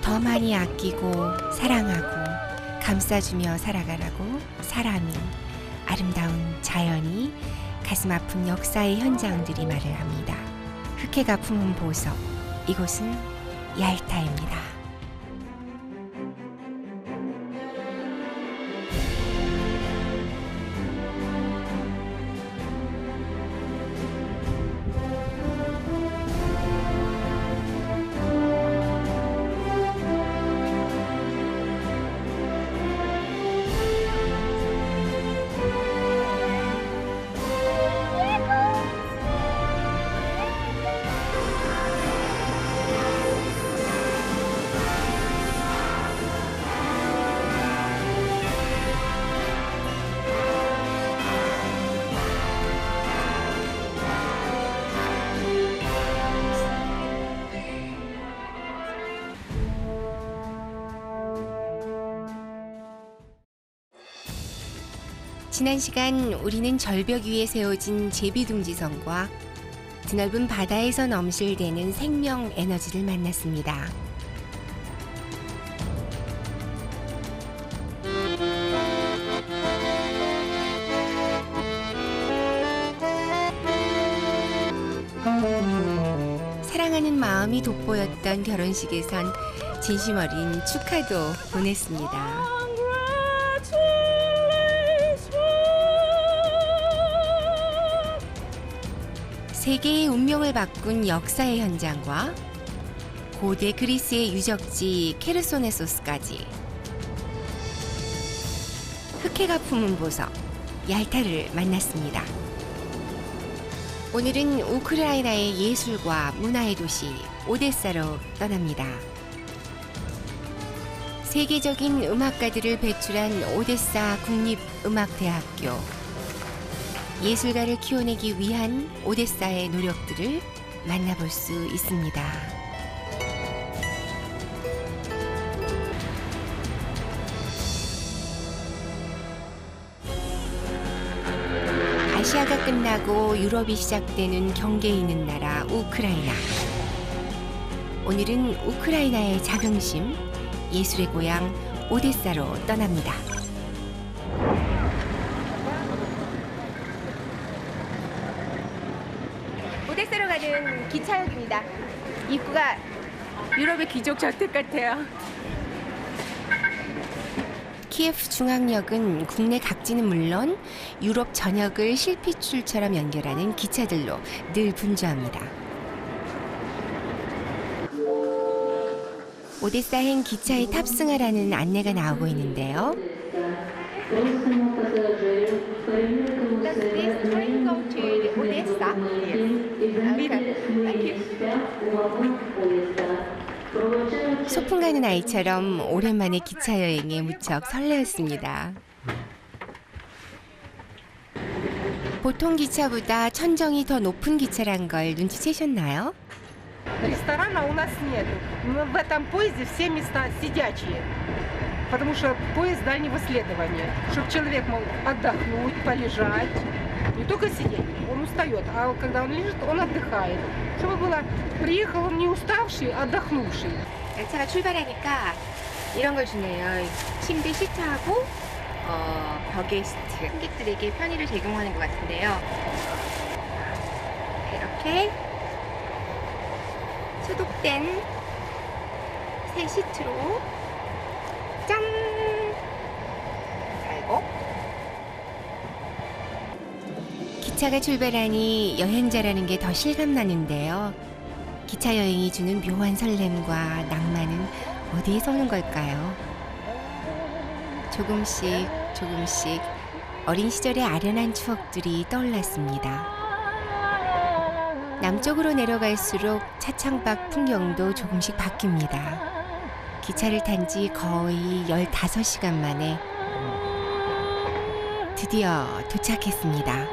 더 많이 아끼고 사랑하고 감싸주며 살아가라고 사람이, 아름다운 자연이, 가슴 아픈 역사의 현장들이 말을 합니다. 흑해가 품은 보석, 이곳은 얄타입니다. 지난 시간 우리는 절벽 위에 세워진 제비둥지성과 드넓은 바다에서 넘실대는 생명 에너지를 만났습니다. 사랑하는 마음이 돋보였던 결혼식에선 진심 어린 축하도 보냈습니다. 세계의 운명을 바꾼 역사의 현장과 고대 그리스의 유적지 케르소네소스까지 흑해가 품은 보석 얄타를 만났습니다. 오늘은 우크라이나의 예술과 문화의 도시 오데사로 떠납니다. 세계적인 음악가들을 배출한 오데사 국립음악대학교, 예술가를 키워내기 위한 오데사의 노력들을 만나볼 수 있습니다. 아시아가 끝나고 유럽이 시작되는 경계에 있는 나라 우크라이나. 오늘은 우크라이나의 자긍심, 예술의 고향 오데사로 떠납니다. 기차역입니다. 입구가 유럽의 귀족 저택 같아요. 키예프 중앙역은 국내 각지는 물론 유럽 전역을 실핏줄처럼 연결하는 기차들로 늘 분주합니다. 오데사행 기차에 탑승하라는 안내가 나오고 있는데요. Does this train go to Odessa? 소풍 가는 아이처럼 오랜만에 기차 여행에 무척 설레었습니다. 보통 기차보다 천정이 더 높은 기차란 걸 눈치채셨나요? Ресторана у нас нет. В этом поезде все места сидячие, потому что поезд дальнего следования, чтобы человек мог отдохнуть, полежать, не только сидеть, он устает, а когда он лежит, он отдыхает. Чтобы было, приехал он не уставший, а отдохнувший. 열차가 출발하니까 이런 걸 주네요. 침대 시트하고 벽에 시트. 승객들에게 편의를 제공하는 것 같은데요. 이렇게 소독된 새 시트로 짠! 아이고. 기차가 출발하니 여행자라는 게 더 실감나는데요. 기차 여행이 주는 묘한 설렘과 낭만은 어디에서 오는 걸까요? 조금씩 조금씩 어린 시절의 아련한 추억들이 떠올랐습니다. 남쪽으로 내려갈수록 차창밖 풍경도 조금씩 바뀝니다. 기차를 탄 지 거의 15시간 만에 드디어 도착했습니다.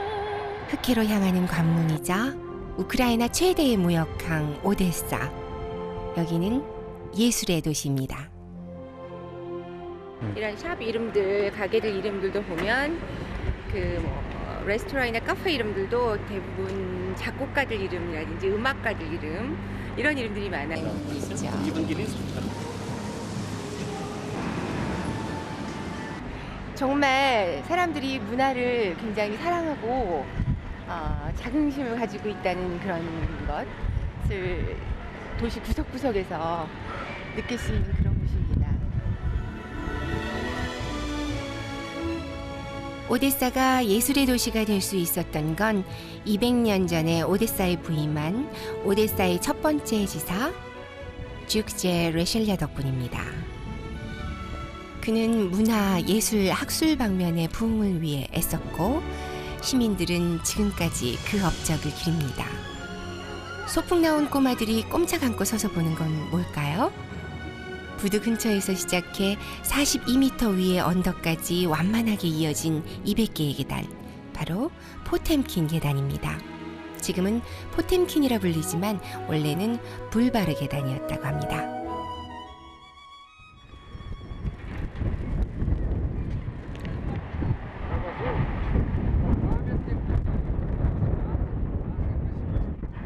흑해로 향하는 관문이자 우크라이나 최대의 무역항 오데사. 여기는 예술의 도시입니다. 이런 샵 이름들, 가게들 이름들도 보면 레스토랑이나 카페 이름들도 대부분 작곡가들 이름이라든지 음악가들 이름 이런 이름들이 많아요. 있죠. 정말 사람들이 문화를 굉장히 사랑하고 자긍심을 가지고 있다는 그런 것을 도시 구석구석에서 느낄 수 있는 그런 곳입니다. 오데사가 예술의 도시가 될 수 있었던 건 200년 전에 오데사에 부임한 오데사의 첫 번째 지사 죽제 레셸랴 덕분입니다. 그는 문화, 예술, 학술 방면의 부흥을 위해 애썼고 시민들은 지금까지 그 업적을 기립니다. 소풍 나온 꼬마들이 꼼짝 않고 서서 보는 건 뭘까요? 부두 근처에서 시작해 42m 위의 언덕까지 완만하게 이어진 200개의 계단, 바로 포템킨 계단입니다. 지금은 포템킨이라 불리지만 원래는 불바르 계단이었다고 합니다.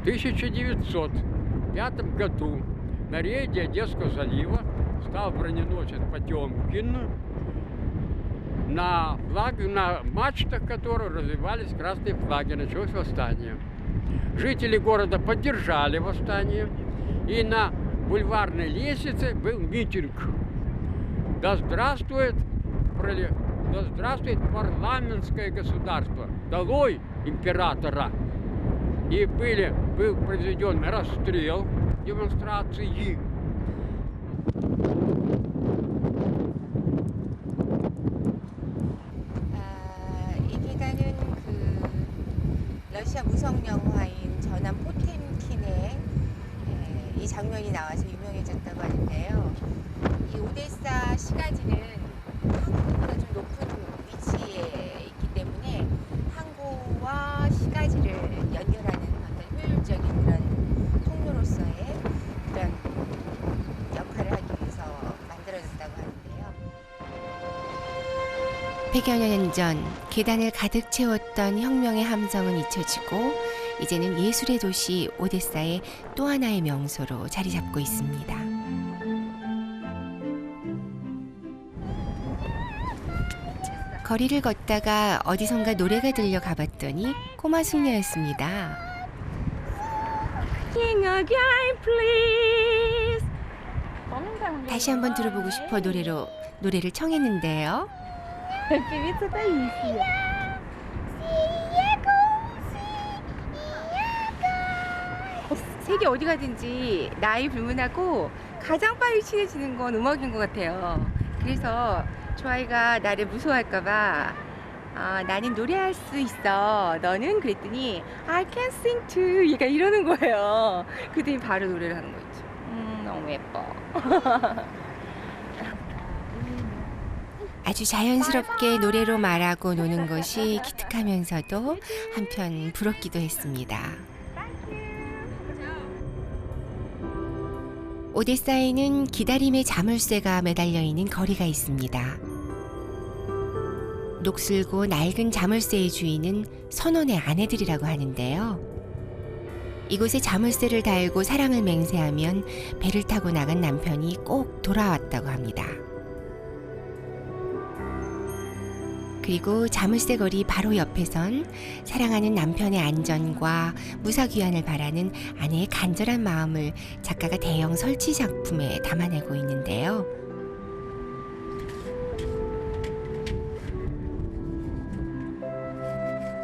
В 1905 году на рейде Одесского залива стал броненосец Потемкин, на мачтах которого развивались красные флаги, началось восстание. Жители города поддержали восстание, и на бульварной лестнице был митинг. Да здравствует парламентское государство! Долой императора! И был произведен расстрел демонстрации. 이 계단은 러시아 무성 영화인 전함 포템킨의 이 장면이 나와서 유명해졌다고 하는데요. 이 오데사 시가지는 항구보다 좀 높은 위치에 있기 때문에 항구와 시가지를 연결하는 어떤 효율적인 그런 통로로서의 그런 역할을 하기 위해서 만들어졌다고 하는데요. 100여 년 전 계단을 가득 채웠던 혁명의 함성은 잊혀지고 이제는 예술의 도시 오데사의 또 하나의 명소로 자리 잡고 있습니다. 거리를 걷다가 어디선가 노래가 들려 가봤더니 꼬마 숙녀였습니다. Sing again, please. 다시 한번 들어보고 싶어 노래를 청했는데요. Певица Таисия. 세계 어디 가든지 나이 불문하고 가장 빨리 친해지는 건 음악인 것 같아요. 그래서 조아이가 나를 무서워할까봐 나는 노래할 수 있어. 너는? 그랬더니 I can sing too. 얘가 이러는 거예요. 그랬더니 바로 노래를 하는 거 있죠. 너무 예뻐. 아주 자연스럽게 노래로 말하고 노는 것이 기특하면서도 한편 부럽기도 했습니다. 오데사에는 기다림의 자물쇠가 매달려 있는 거리가 있습니다. 녹슬고 낡은 자물쇠의 주인은 선원의 아내들이라고 하는데요. 이곳에 자물쇠를 달고 사랑을 맹세하면 배를 타고 나간 남편이 꼭 돌아왔다고 합니다. 그리고 자물쇠 거리 바로 옆에선 사랑하는 남편의 안전과 무사귀환을 바라는 아내의 간절한 마음을 작가가 대형 설치 작품에 담아내고 있는데요.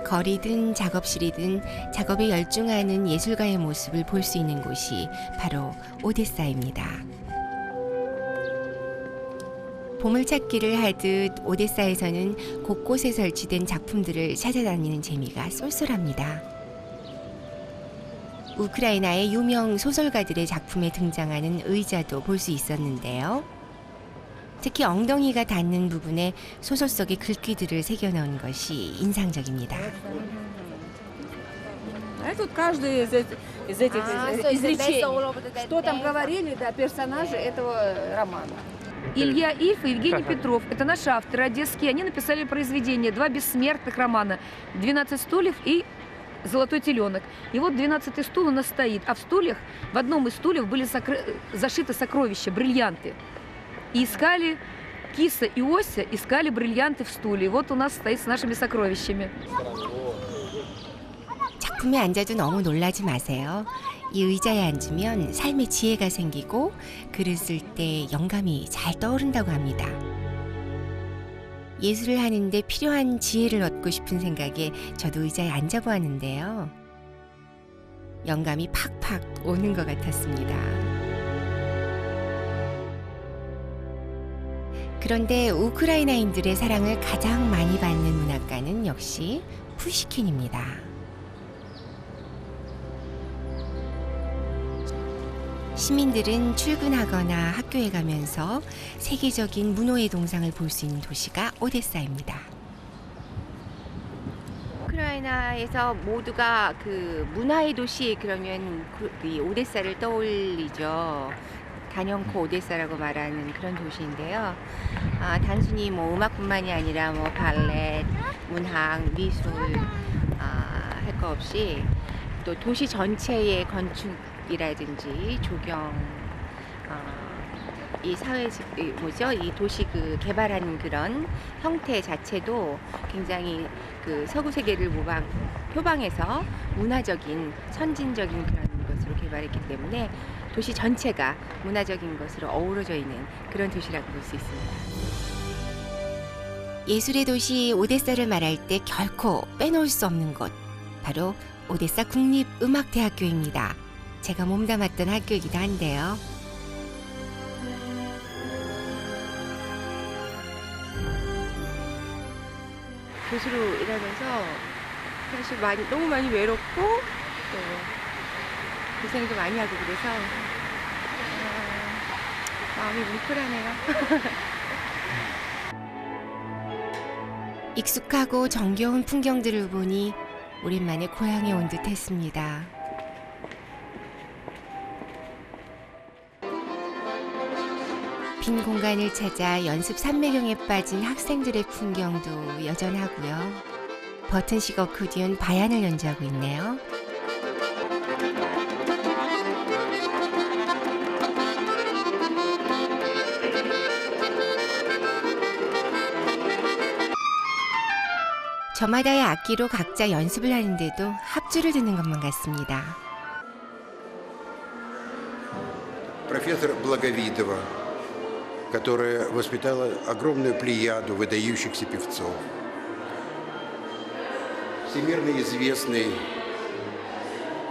거리든 작업실이든 작업에 열중하는 예술가의 모습을 볼 수 있는 곳이 바로 오데사입니다. 보물찾기를 하듯 오데사에서는 곳곳에 설치된 작품들을 찾아다니는 재미가 쏠쏠합니다. 우크라이나의 유명 소설가들의 작품에 등장하는 의자도 볼 수 있었는데요. 특히 엉덩이가 닿는 부분에 소설 속의 글귀들을 새겨넣은 것이 인상적입니다. Тут каждый из этих изречений, что там говорили, да, персонажи этого романа. Илья Ильф и Евгений Петров. Это наши авторы одесские. Они написали произведения, два бессмертных романа «12 стульев» и «Золотой теленок». И вот 12-й стул у нас стоит. А в одном из стульев были зашиты сокровища, бриллианты. И искали, Киса и Ося искали бриллианты в стуле. И вот у нас стоит с нашими сокровищами. 작품에 앉아도 너무 놀라지 마세요. 이 의자에 앉으면 삶의 지혜가 생기고 글을 쓸 때 영감이 잘 떠오른다고 합니다. 예술을 하는데 필요한 지혜를 얻고 싶은 생각에 저도 의자에 앉아보았는데요. 영감이 팍팍 오는 것 같았습니다. 그런데 우크라이나인들의 사랑을 가장 많이 받는 문학가는 역시 푸시킨입니다. 시민들은 출근하거나 학교에 가면서 세계적인 문호의 동상을 볼 수 있는 도시가 오데사입니다. 우크라이나에서 모두가 그 문화의 도시 그러면 이 오데사를 떠올리죠. 단연코 오데사라고 말하는 그런 도시인데요. 단순히 뭐 음악뿐만이 아니라 뭐 발렛, 문학, 미술 할 거 없이 또 도시 전체의 건축이라든지 조경, 이 이 도시 그 개발하는 그런 형태 자체도 굉장히 그 서구 세계를 표방해서 문화적인 선진적인 그런 것으로 개발했기 때문에 도시 전체가 문화적인 것으로 어우러져 있는 그런 도시라고 볼 수 있습니다. 예술의 도시 오데사를 말할 때 결코 빼놓을 수 없는 곳, 바로 오데사 국립음악대학교입니다. 제가 몸담았던 학교이기도 한데요. 교수로 일하면서 사실 너무 많이 외롭고 또 고생도 많이 하고 그래서 마음이 뭉클하네요. 익숙하고 정겨운 풍경들을 보니 오랜만에 고향에 온 듯 했습니다. 빈 공간을 찾아 연습 산매경에 빠진 학생들의 풍경도 여전하고요. 버튼식 어코디언 바얀을 연주하고 있네요. 저마다의 악기로 각자 연습을 하는데도 합주를 듣는 것만 같습니다. профессор Благовидова, которая воспитала огромную плеяду выдающихся певцов. Всемирно известный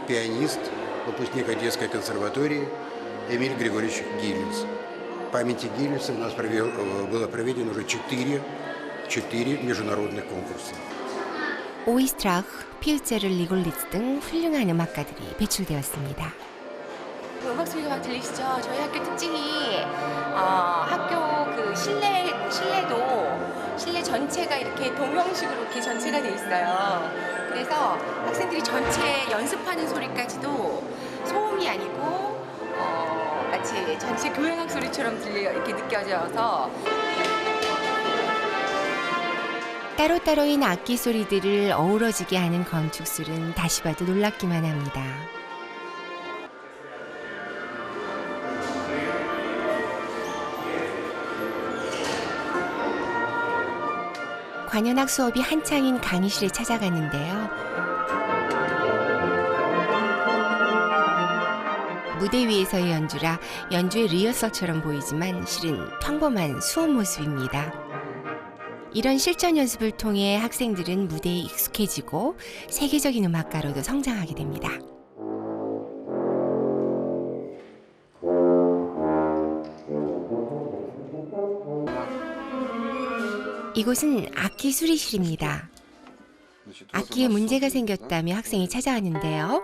пианист, выпускник Одесской консерватории Эмиль Григорьевич Гилюс. В памяти Гилюса у нас было проведено уже 4 международных конкурса. 오이스트라흐, 필제르 리골리츠 등 훌륭한 음악가들이 배출되었습니다. 음악 소리가 막 들리시죠? 저희 학교 특징이 학교 그 실내 전체가 이렇게 동형식으로 이렇게 전체가 돼 있어요. 그래서 학생들이 전체 연습하는 소리까지도 소음이 아니고 마치 전체 교향악 소리처럼 이렇게 느껴져서 따로따로인 악기 소리들을 어우러지게 하는 건축술은 다시 봐도 놀랍기만 합니다. 관현악 수업이 한창인 강의실에 찾아갔는데요. 무대 위에서의 연주라 연주의 리허설처럼 보이지만 실은 평범한 수업 모습입니다. 이런 실전 연습을 통해 학생들은 무대에 익숙해지고 세계적인 음악가로도 성장하게 됩니다. 이곳은 악기 수리실입니다. 악기에 문제가 생겼다며 학생이 찾아왔는데요.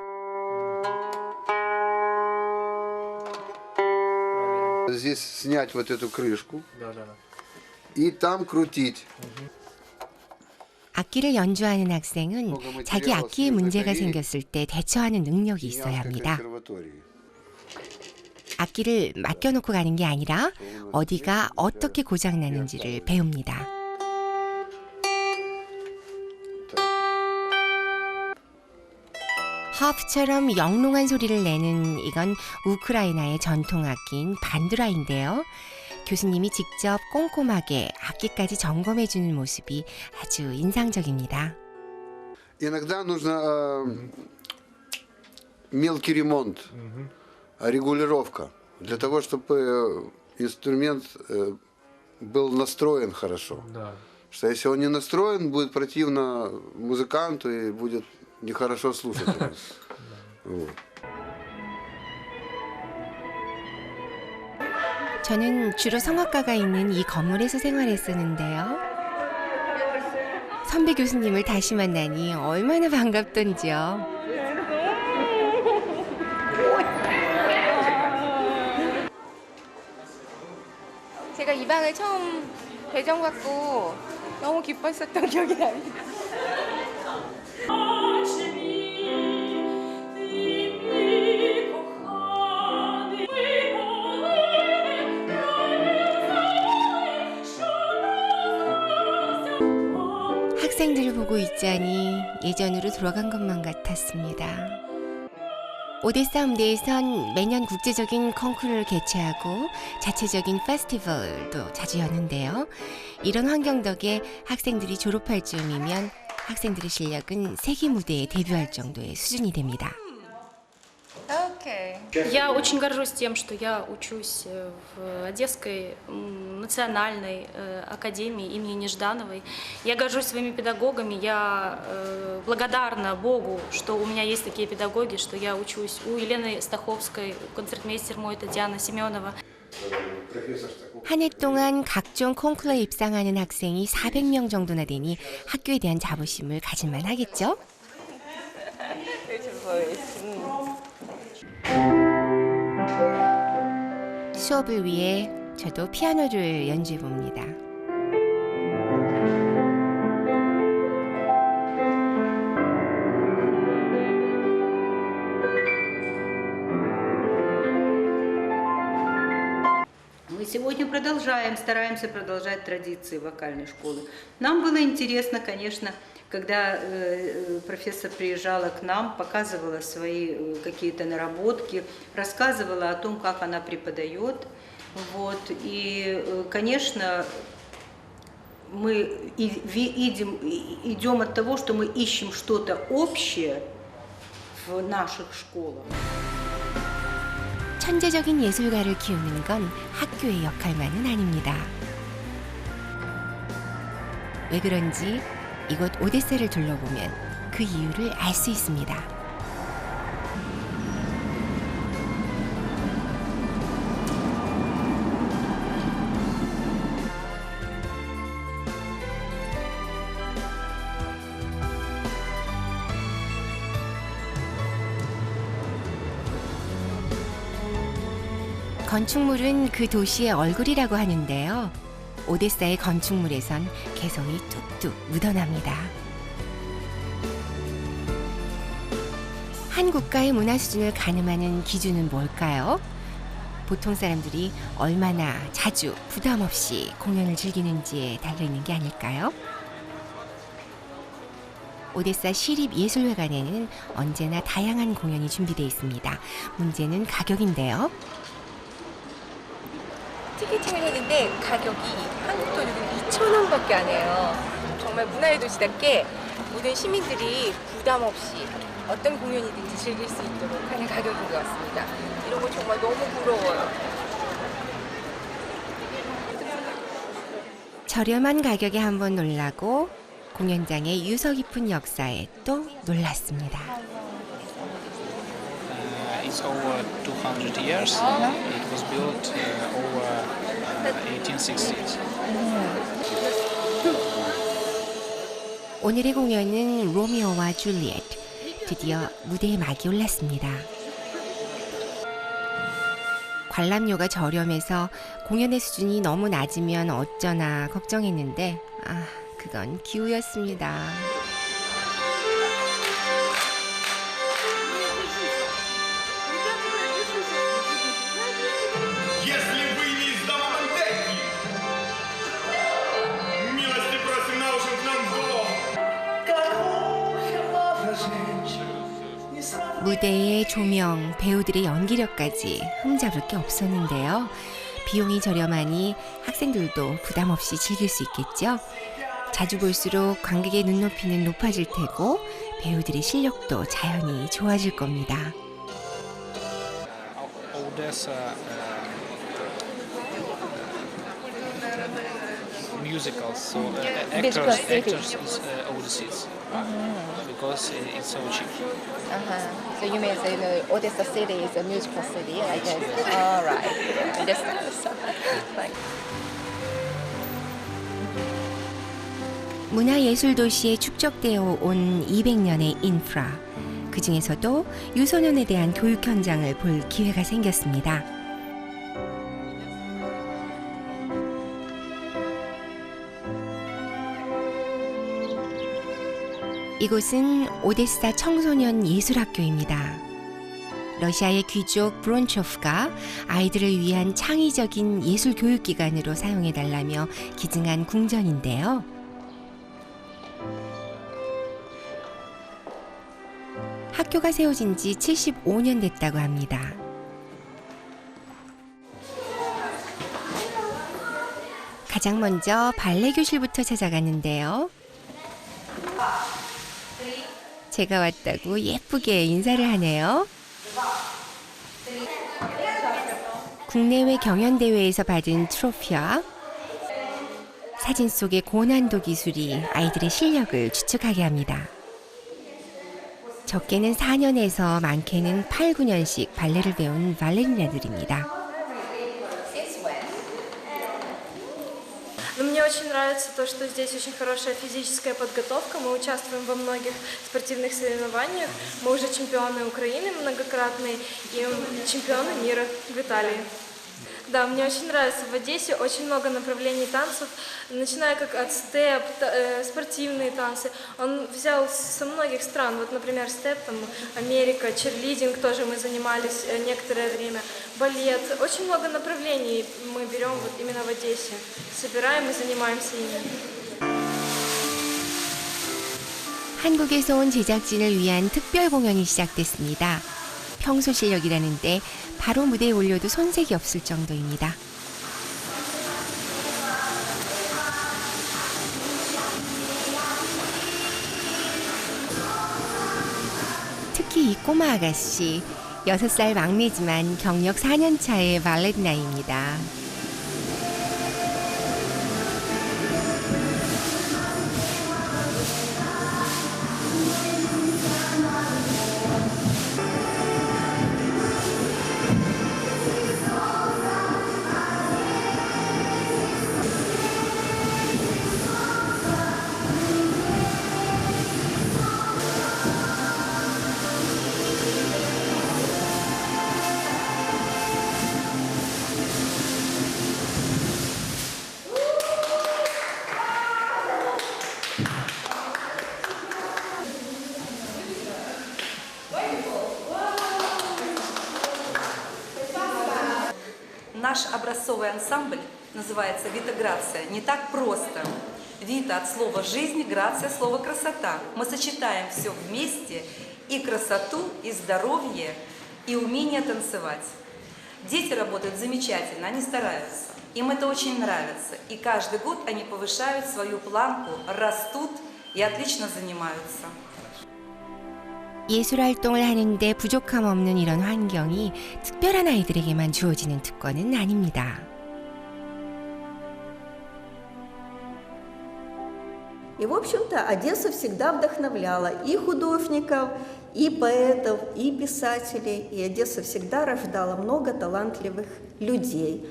Здесь снять вот эту крышку и там крутить. 악기를 연주하는 학생은 자기 악기에 문제가 생겼을 때 대처하는 능력이 있어야 합니다. 악기를 맡겨놓고 가는 게 아니라 어디가 어떻게 고장나는지를 배웁니다. 하프처럼 영롱한 소리를 내는 이건 우크라이나의 전통 악기인 반두라인데요. 교수님이 직접 꼼꼼하게 악기까지 점검해주는 모습이 아주 인상적입니다. Иногда нужно мелкий ремонт, регулировка, для того, чтобы инструмент был настроен хорошо. Что если он не настроен, будет противно музыканту и будет нехорошо слушать. Вот. 저는 주로 성악가가 있는 이 건물에서 생활했었는데요. 선배 교수님을 다시 만나니 얼마나 반갑던지요. 제가 이 방을 처음 배정받고 너무 기뻤었던 기억이 납니다. 학생들을 보고 있자니 예전으로 돌아간 것만 같았습니다. 오데사 음대에선 매년 국제적인 콩쿠르를 개최하고 자체적인 페스티벌도 자주 여는데요. 이런 환경 덕에 학생들이 졸업할 즈음이면 학생들의 실력은 세계 무대에 데뷔할 정도의 수준이 됩니다. Я очень горжусь тем, что я учусь в Одесской национальной академии имени Неждановой. Я горжусь своими педагогами. Я благодарна Богу, что у меня есть такие педагоги, что я учусь у Елены Стаховской, концертмейстер мой Татьяна Семенова. 한 해 동안 각종 콩쿠르에 입상하는 학생이 400명 정도나 되니 학교에 대한 자부심을 가질만 하겠죠? 수업을 위해 저도 피아노를 연주해 봅니다. Мы сегодня стараемся продолжать традиции вокальной школы. Нам было интересно, конечно, когда профессор приезжала к нам, показывала свои какие-то наработки, рассказывала о том, как она преподает. Вот. И, конечно, мы идем от того, что мы ищем что-то общее в наших школах. 천재적인 예술가를 키우는 건 학교의 역할만은 아닙니다. 왜 그런지 이곳 오데사를 둘러보면 그 이유를 알 수 있습니다. 건축물은 그 도시의 얼굴이라고 하는데요. 오데사의 건축물에선 개성이 뚝뚝 묻어납니다. 한 국가의 문화 수준을 가늠하는 기준은 뭘까요? 보통 사람들이 얼마나 자주 부담 없이 공연을 즐기는지에 달려있는 게 아닐까요? 오데사 시립예술회관에는 언제나 다양한 공연이 준비되어 있습니다. 문제는 가격인데요. 티켓팅을 했는데 가격이 한국 돈으로 2,000원밖에 안 해요. 정말 문화의 도시답게 모든 시민들이 부담 없이 어떤 공연이든지 즐길 수 있도록 하는 가격인 것 같습니다. 이런 거 정말 너무 부러워요. 저렴한 가격에 한번 놀라고 공연장의 유서 깊은 역사에 또 놀랐습니다. It's over 200 years. It was built over 1860s. 오늘의 공연은 로미오와 줄리엣. 드디어 무대에 막이 올랐습니다. 관람료가 저렴해서 공연의 수준이 너무 낮으면 어쩌나 걱정했는데 그건 기우였습니다. 무대의 조명, 배우들의 연기력까지 흠잡을 게 없었는데요. 비용이 저렴하니 학생들도 부담 없이 즐길 수 있겠죠. 자주 볼수록 관객의 눈높이는 높아질 테고 배우들의 실력도 자연히 좋아질 겁니다. Musicals, so actors is overseas because it's so cheap. So you mean the Odessa city is a musical city, I guess. All right, understand. 문화예술도시에 축적되어 온 200년의 인프라, 그 중에서도 유소년에 대한 교육 현장을 볼 기회가 생겼습니다. 이곳은 오데사 청소년 예술학교입니다. 러시아의 귀족 브론초프가 아이들을 위한 창의적인 예술 교육기관으로 사용해달라며 기증한 궁전인데요. 학교가 세워진 지 75년 됐다고 합니다. 가장 먼저 발레 교실부터 찾아갔는데요. 제가 왔다고 예쁘게 인사를 하네요. 국내외 경연대회에서 받은 트로피와 사진 속의 고난도 기술이 아이들의 실력을 추측하게 합니다. 적게는 4년에서 많게는 8, 9년씩 발레를 배운 발레리나들입니다. Но мне очень нравится то, что здесь очень хорошая физическая подготовка. Мы участвуем во многих спортивных соревнованиях. Мы уже чемпионы Украины многократные и чемпионы мира в Италии. Да, мне очень нравится. В Одессе очень много направлений танцев, начиная как от степ, спортивные танцы. Он взял со многих стран. Вот, например, степ, там, Америка, черлидинг тоже мы занимались некоторое время, балет. Очень много направлений мы берем вот именно в Одессе. Собираем и занимаемся ими. 한국에서 온 제작진을 위한 특별 공연이 시작됐습니다. 평소 실력이라는데 바로 무대에 올려도 손색이 없을 정도입니다. 특히 이 꼬마 아가씨, 6살 막내지만 경력 4년 차의 발레리나입니다. Наш образцовый ансамбль называется «Вита Грация». Не так просто. «Вита» от слова «жизнь», «грация» – слово «красота». Мы сочетаем все вместе – и красоту, и здоровье, и умение танцевать. Дети работают замечательно, они стараются. Им это очень нравится. И каждый год они повышают свою планку, растут и отлично занимаются. 예술 활동을 하는데 부족함 없는 이런 환경이 특별한 아이들에게만 주어지는 특권은 아닙니다. И, в общем-то, Одесса всегда вдохновляла и художников, и поэтов, и писателей. И Одесса всегда рождала много талантливых людей.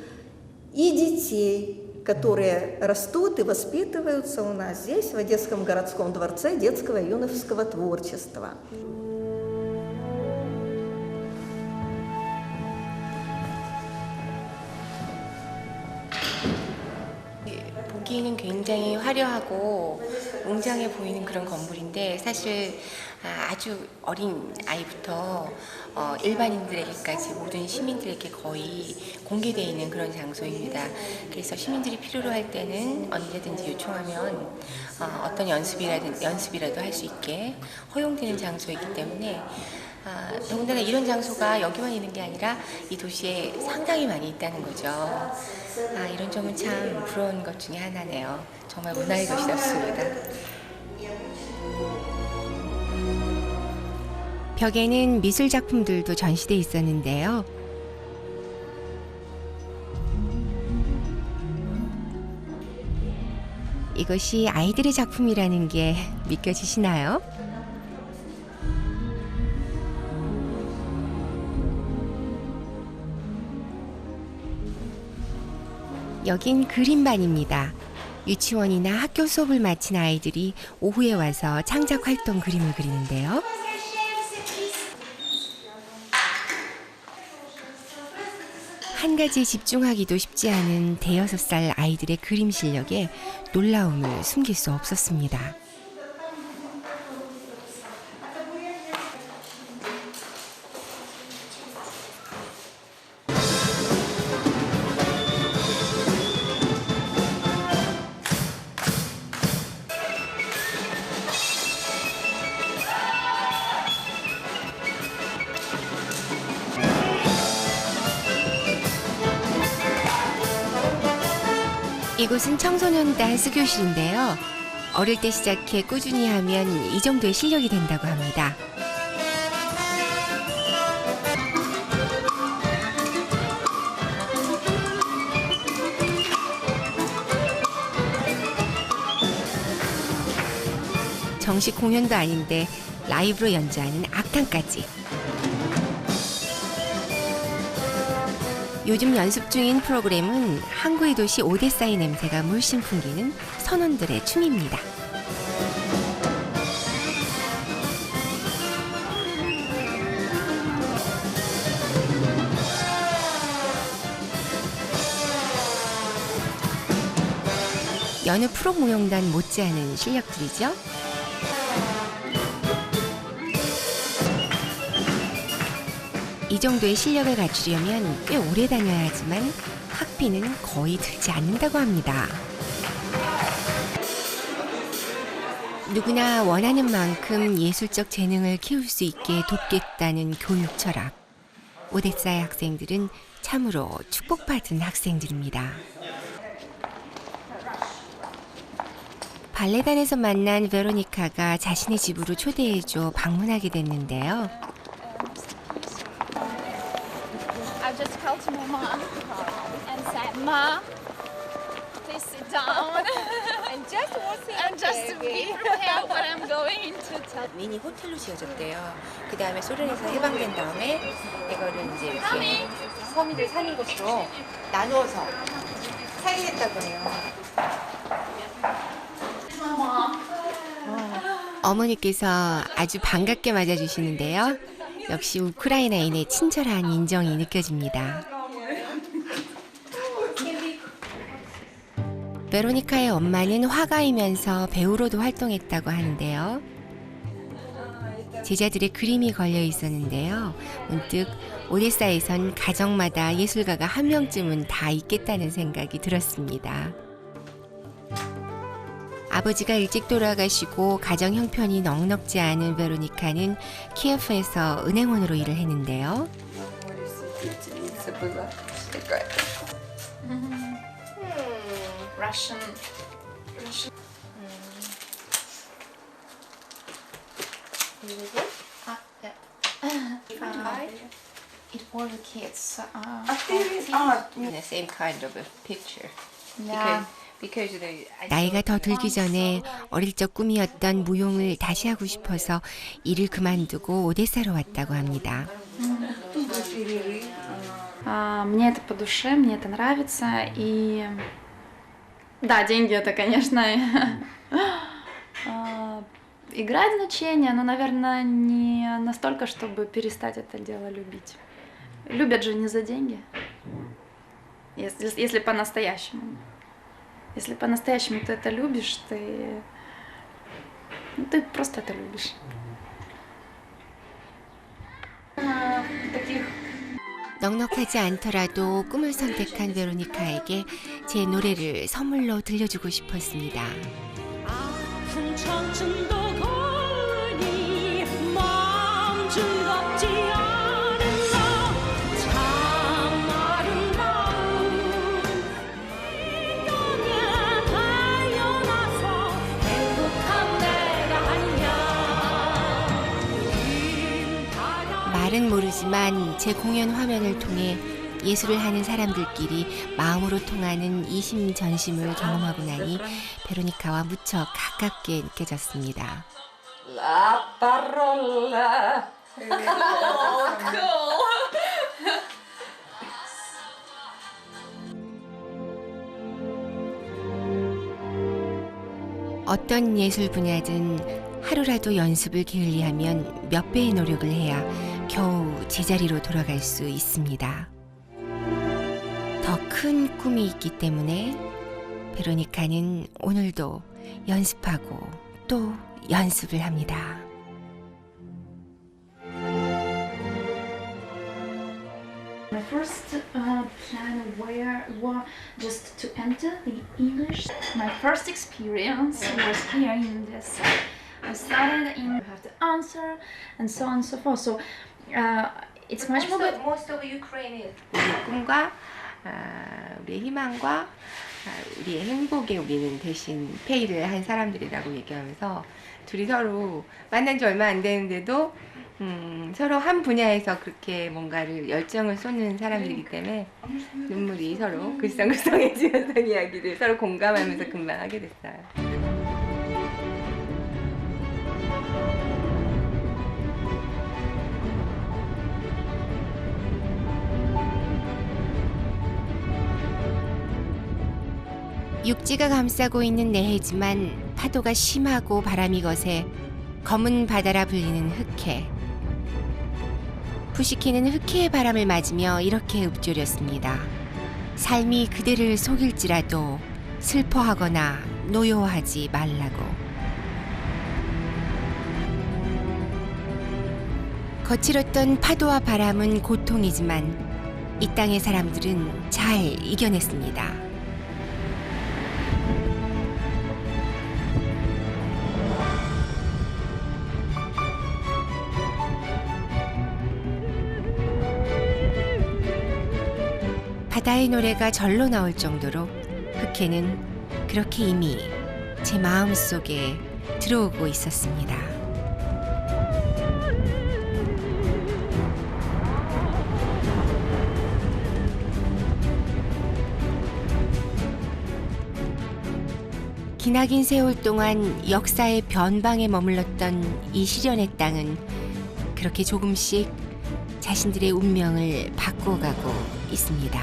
И детей, которые растут и воспитываются у нас здесь, в Одесском городском дворце детского и юношеского творчества. 보기에는 굉장히 화려하고 웅장해 보이는 그런 건물인데 사실 아주 어린 아이부터 일반인들에게까지 모든 시민들에게 거의 공개되어 있는 그런 장소입니다. 그래서 시민들이 필요로 할 때는 언제든지 요청하면 어떤 연습이라도 할 수 있게 허용되는 장소이기 때문에 더군다나 이런 장소가 여기만 있는 게 아니라 이 도시에 상당히 많이 있다는 거죠. 이런 점은 참 부러운 것 중에 하나네요. 정말 문화의 도시답습니다. 벽에는 미술 작품들도 전시돼 있었는데요. 이것이 아이들의 작품이라는 게 믿겨지시나요? 여긴 그림반입니다. 유치원이나 학교 수업을 마친 아이들이 오후에 와서 창작 활동 그림을 그리는데요. 한 가지에 집중하기도 쉽지 않은 대여섯 살 아이들의 그림 실력에 놀라움을 숨길 수 없었습니다. 이곳은 청소년 댄스 교실인데요. 어릴 때 시작해 꾸준히 하면 이 정도의 실력이 된다고 합니다. 정식 공연도 아닌데 라이브로 연주하는 악단까지. 요즘 연습 중인 프로그램은 항구의 도시 오데사의 냄새가 물씬 풍기는 선원들의 춤입니다. 여느 프로 무용단 못지않은 실력들이죠. 이 정도의 실력을 갖추려면 꽤 오래 다녀야 하지만 학비는 거의 들지 않는다고 합니다. 누구나 원하는 만큼 예술적 재능을 키울 수 있게 돕겠다는 교육 철학. 오데사의 학생들은 참으로 축복받은 학생들입니다. 발레단에서 만난 베로니카가 자신의 집으로 초대해줘 방문하게 됐는데요. I just called to my mom and said, "Ma, please sit down and just to be prepared what I'm going to tell." 미니 호텔로 지어졌대요. 그 다음에 소련에서 해방된 다음에 이거를 이제 이렇게 서민들 사는 곳으로 나누어서 살게 됐다고 해요. 어머니께서 아주 반갑게 맞아주시는데요. 역시 우크라이나인의 친절한 인정이 느껴집니다. 베로니카의 엄마는 화가이면서 배우로도 활동했다고 하는데요. 제자들의 그림이 걸려 있었는데요. 문득 오데사에선 가정마다 예술가가 한 명쯤은 다 있겠다는 생각이 들었습니다. 아버지가 일찍 돌아가시고 가정 형편이 넉넉지 않은 베로니카는 키예프에서 은행원으로 일을 했는데요. Russian. It was the kids. The same kind of a picture. Yeah. Because 나이가 더 들기 전에 어릴 적 꿈이었던 무용을 다시 하고 싶어서 일을 그만두고 오데사로 왔다고 합니다. Мне это по душе, мне это нравится. И да, деньги это, конечно, играет значение, но, наверное, не настолько, чтобы перестать это дело любить. Любят же не за деньги, если по-настоящему. Если по-настоящему ты это любишь, ты просто это любишь. Таких 넉넉하지 않더라도 꿈을 선택한 베로니카에게 제 노래를 선물로 들려주고 싶었습니다. 말은 모르지만 제 공연 화면을 통해 예술을 하는 사람들끼리 마음으로 통하는 이심전심을 경험하고 나니 베로니카와 무척 가깝게 느껴졌습니다. La parola. Cool. 어떤 예술 분야든 하루라도 연습을 게을리하면 몇 배의 노력을 해야 겨우 제자리로 돌아갈 수 있습니다. 더 큰 꿈이 있기 때문에 베로니카는 오늘도 연습하고 또 연습을 합니다. My first plan was just to enter the English. My first experience was here in this. I started in, you have to answer, and so on and so forth. So it's much more. Most of Ukrainians. 우리의 꿈과 우리의 희망과 우리의 행복에 우리는 대신 페이를 한 사람들이라고 얘기하면서 둘이 서로 만난 지 얼마 안 되는데도 서로 한 분야에서 그렇게 뭔가를 열정을 쏟는 사람들이기 때문에 눈물이 서로 글썽글썽해지면서 이야기를 서로 공감하면서 금방 하게 됐어요. 육지가 감싸고 있는 내해지만 파도가 심하고 바람이 거세 검은 바다라 불리는 흑해. 푸시킨은 흑해의 바람을 맞으며 이렇게 읊조렸습니다. 삶이 그대를 속일지라도 슬퍼하거나 노여워하지 말라고. 거칠었던 파도와 바람은 고통이지만 이 땅의 사람들은 잘 이겨냈습니다. 바다의 노래가 절로 나올 정도로 흑해는 그렇게 이미 제 마음속에 들어오고 있었습니다. 기나긴 세월 동안 역사의 변방에 머물렀던 이 시련의 땅은 그렇게 조금씩 자신들의 운명을 바꿔가고 있습니다.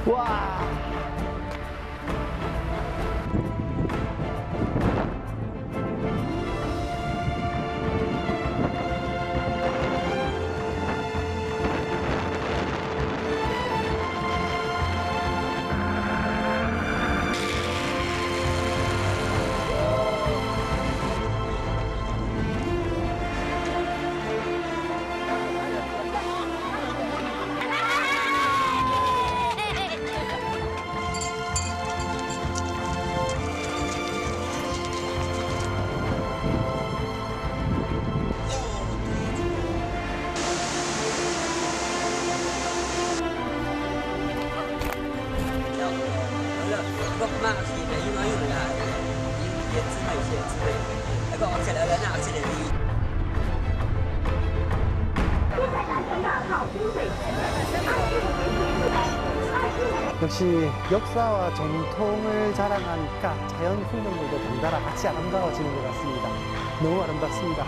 와. 역시 역사와 전통을 자랑하니까 자연 풍경들도 덩달아 같이 아름다워지는 것 같습니다. 너무 아름답습니다.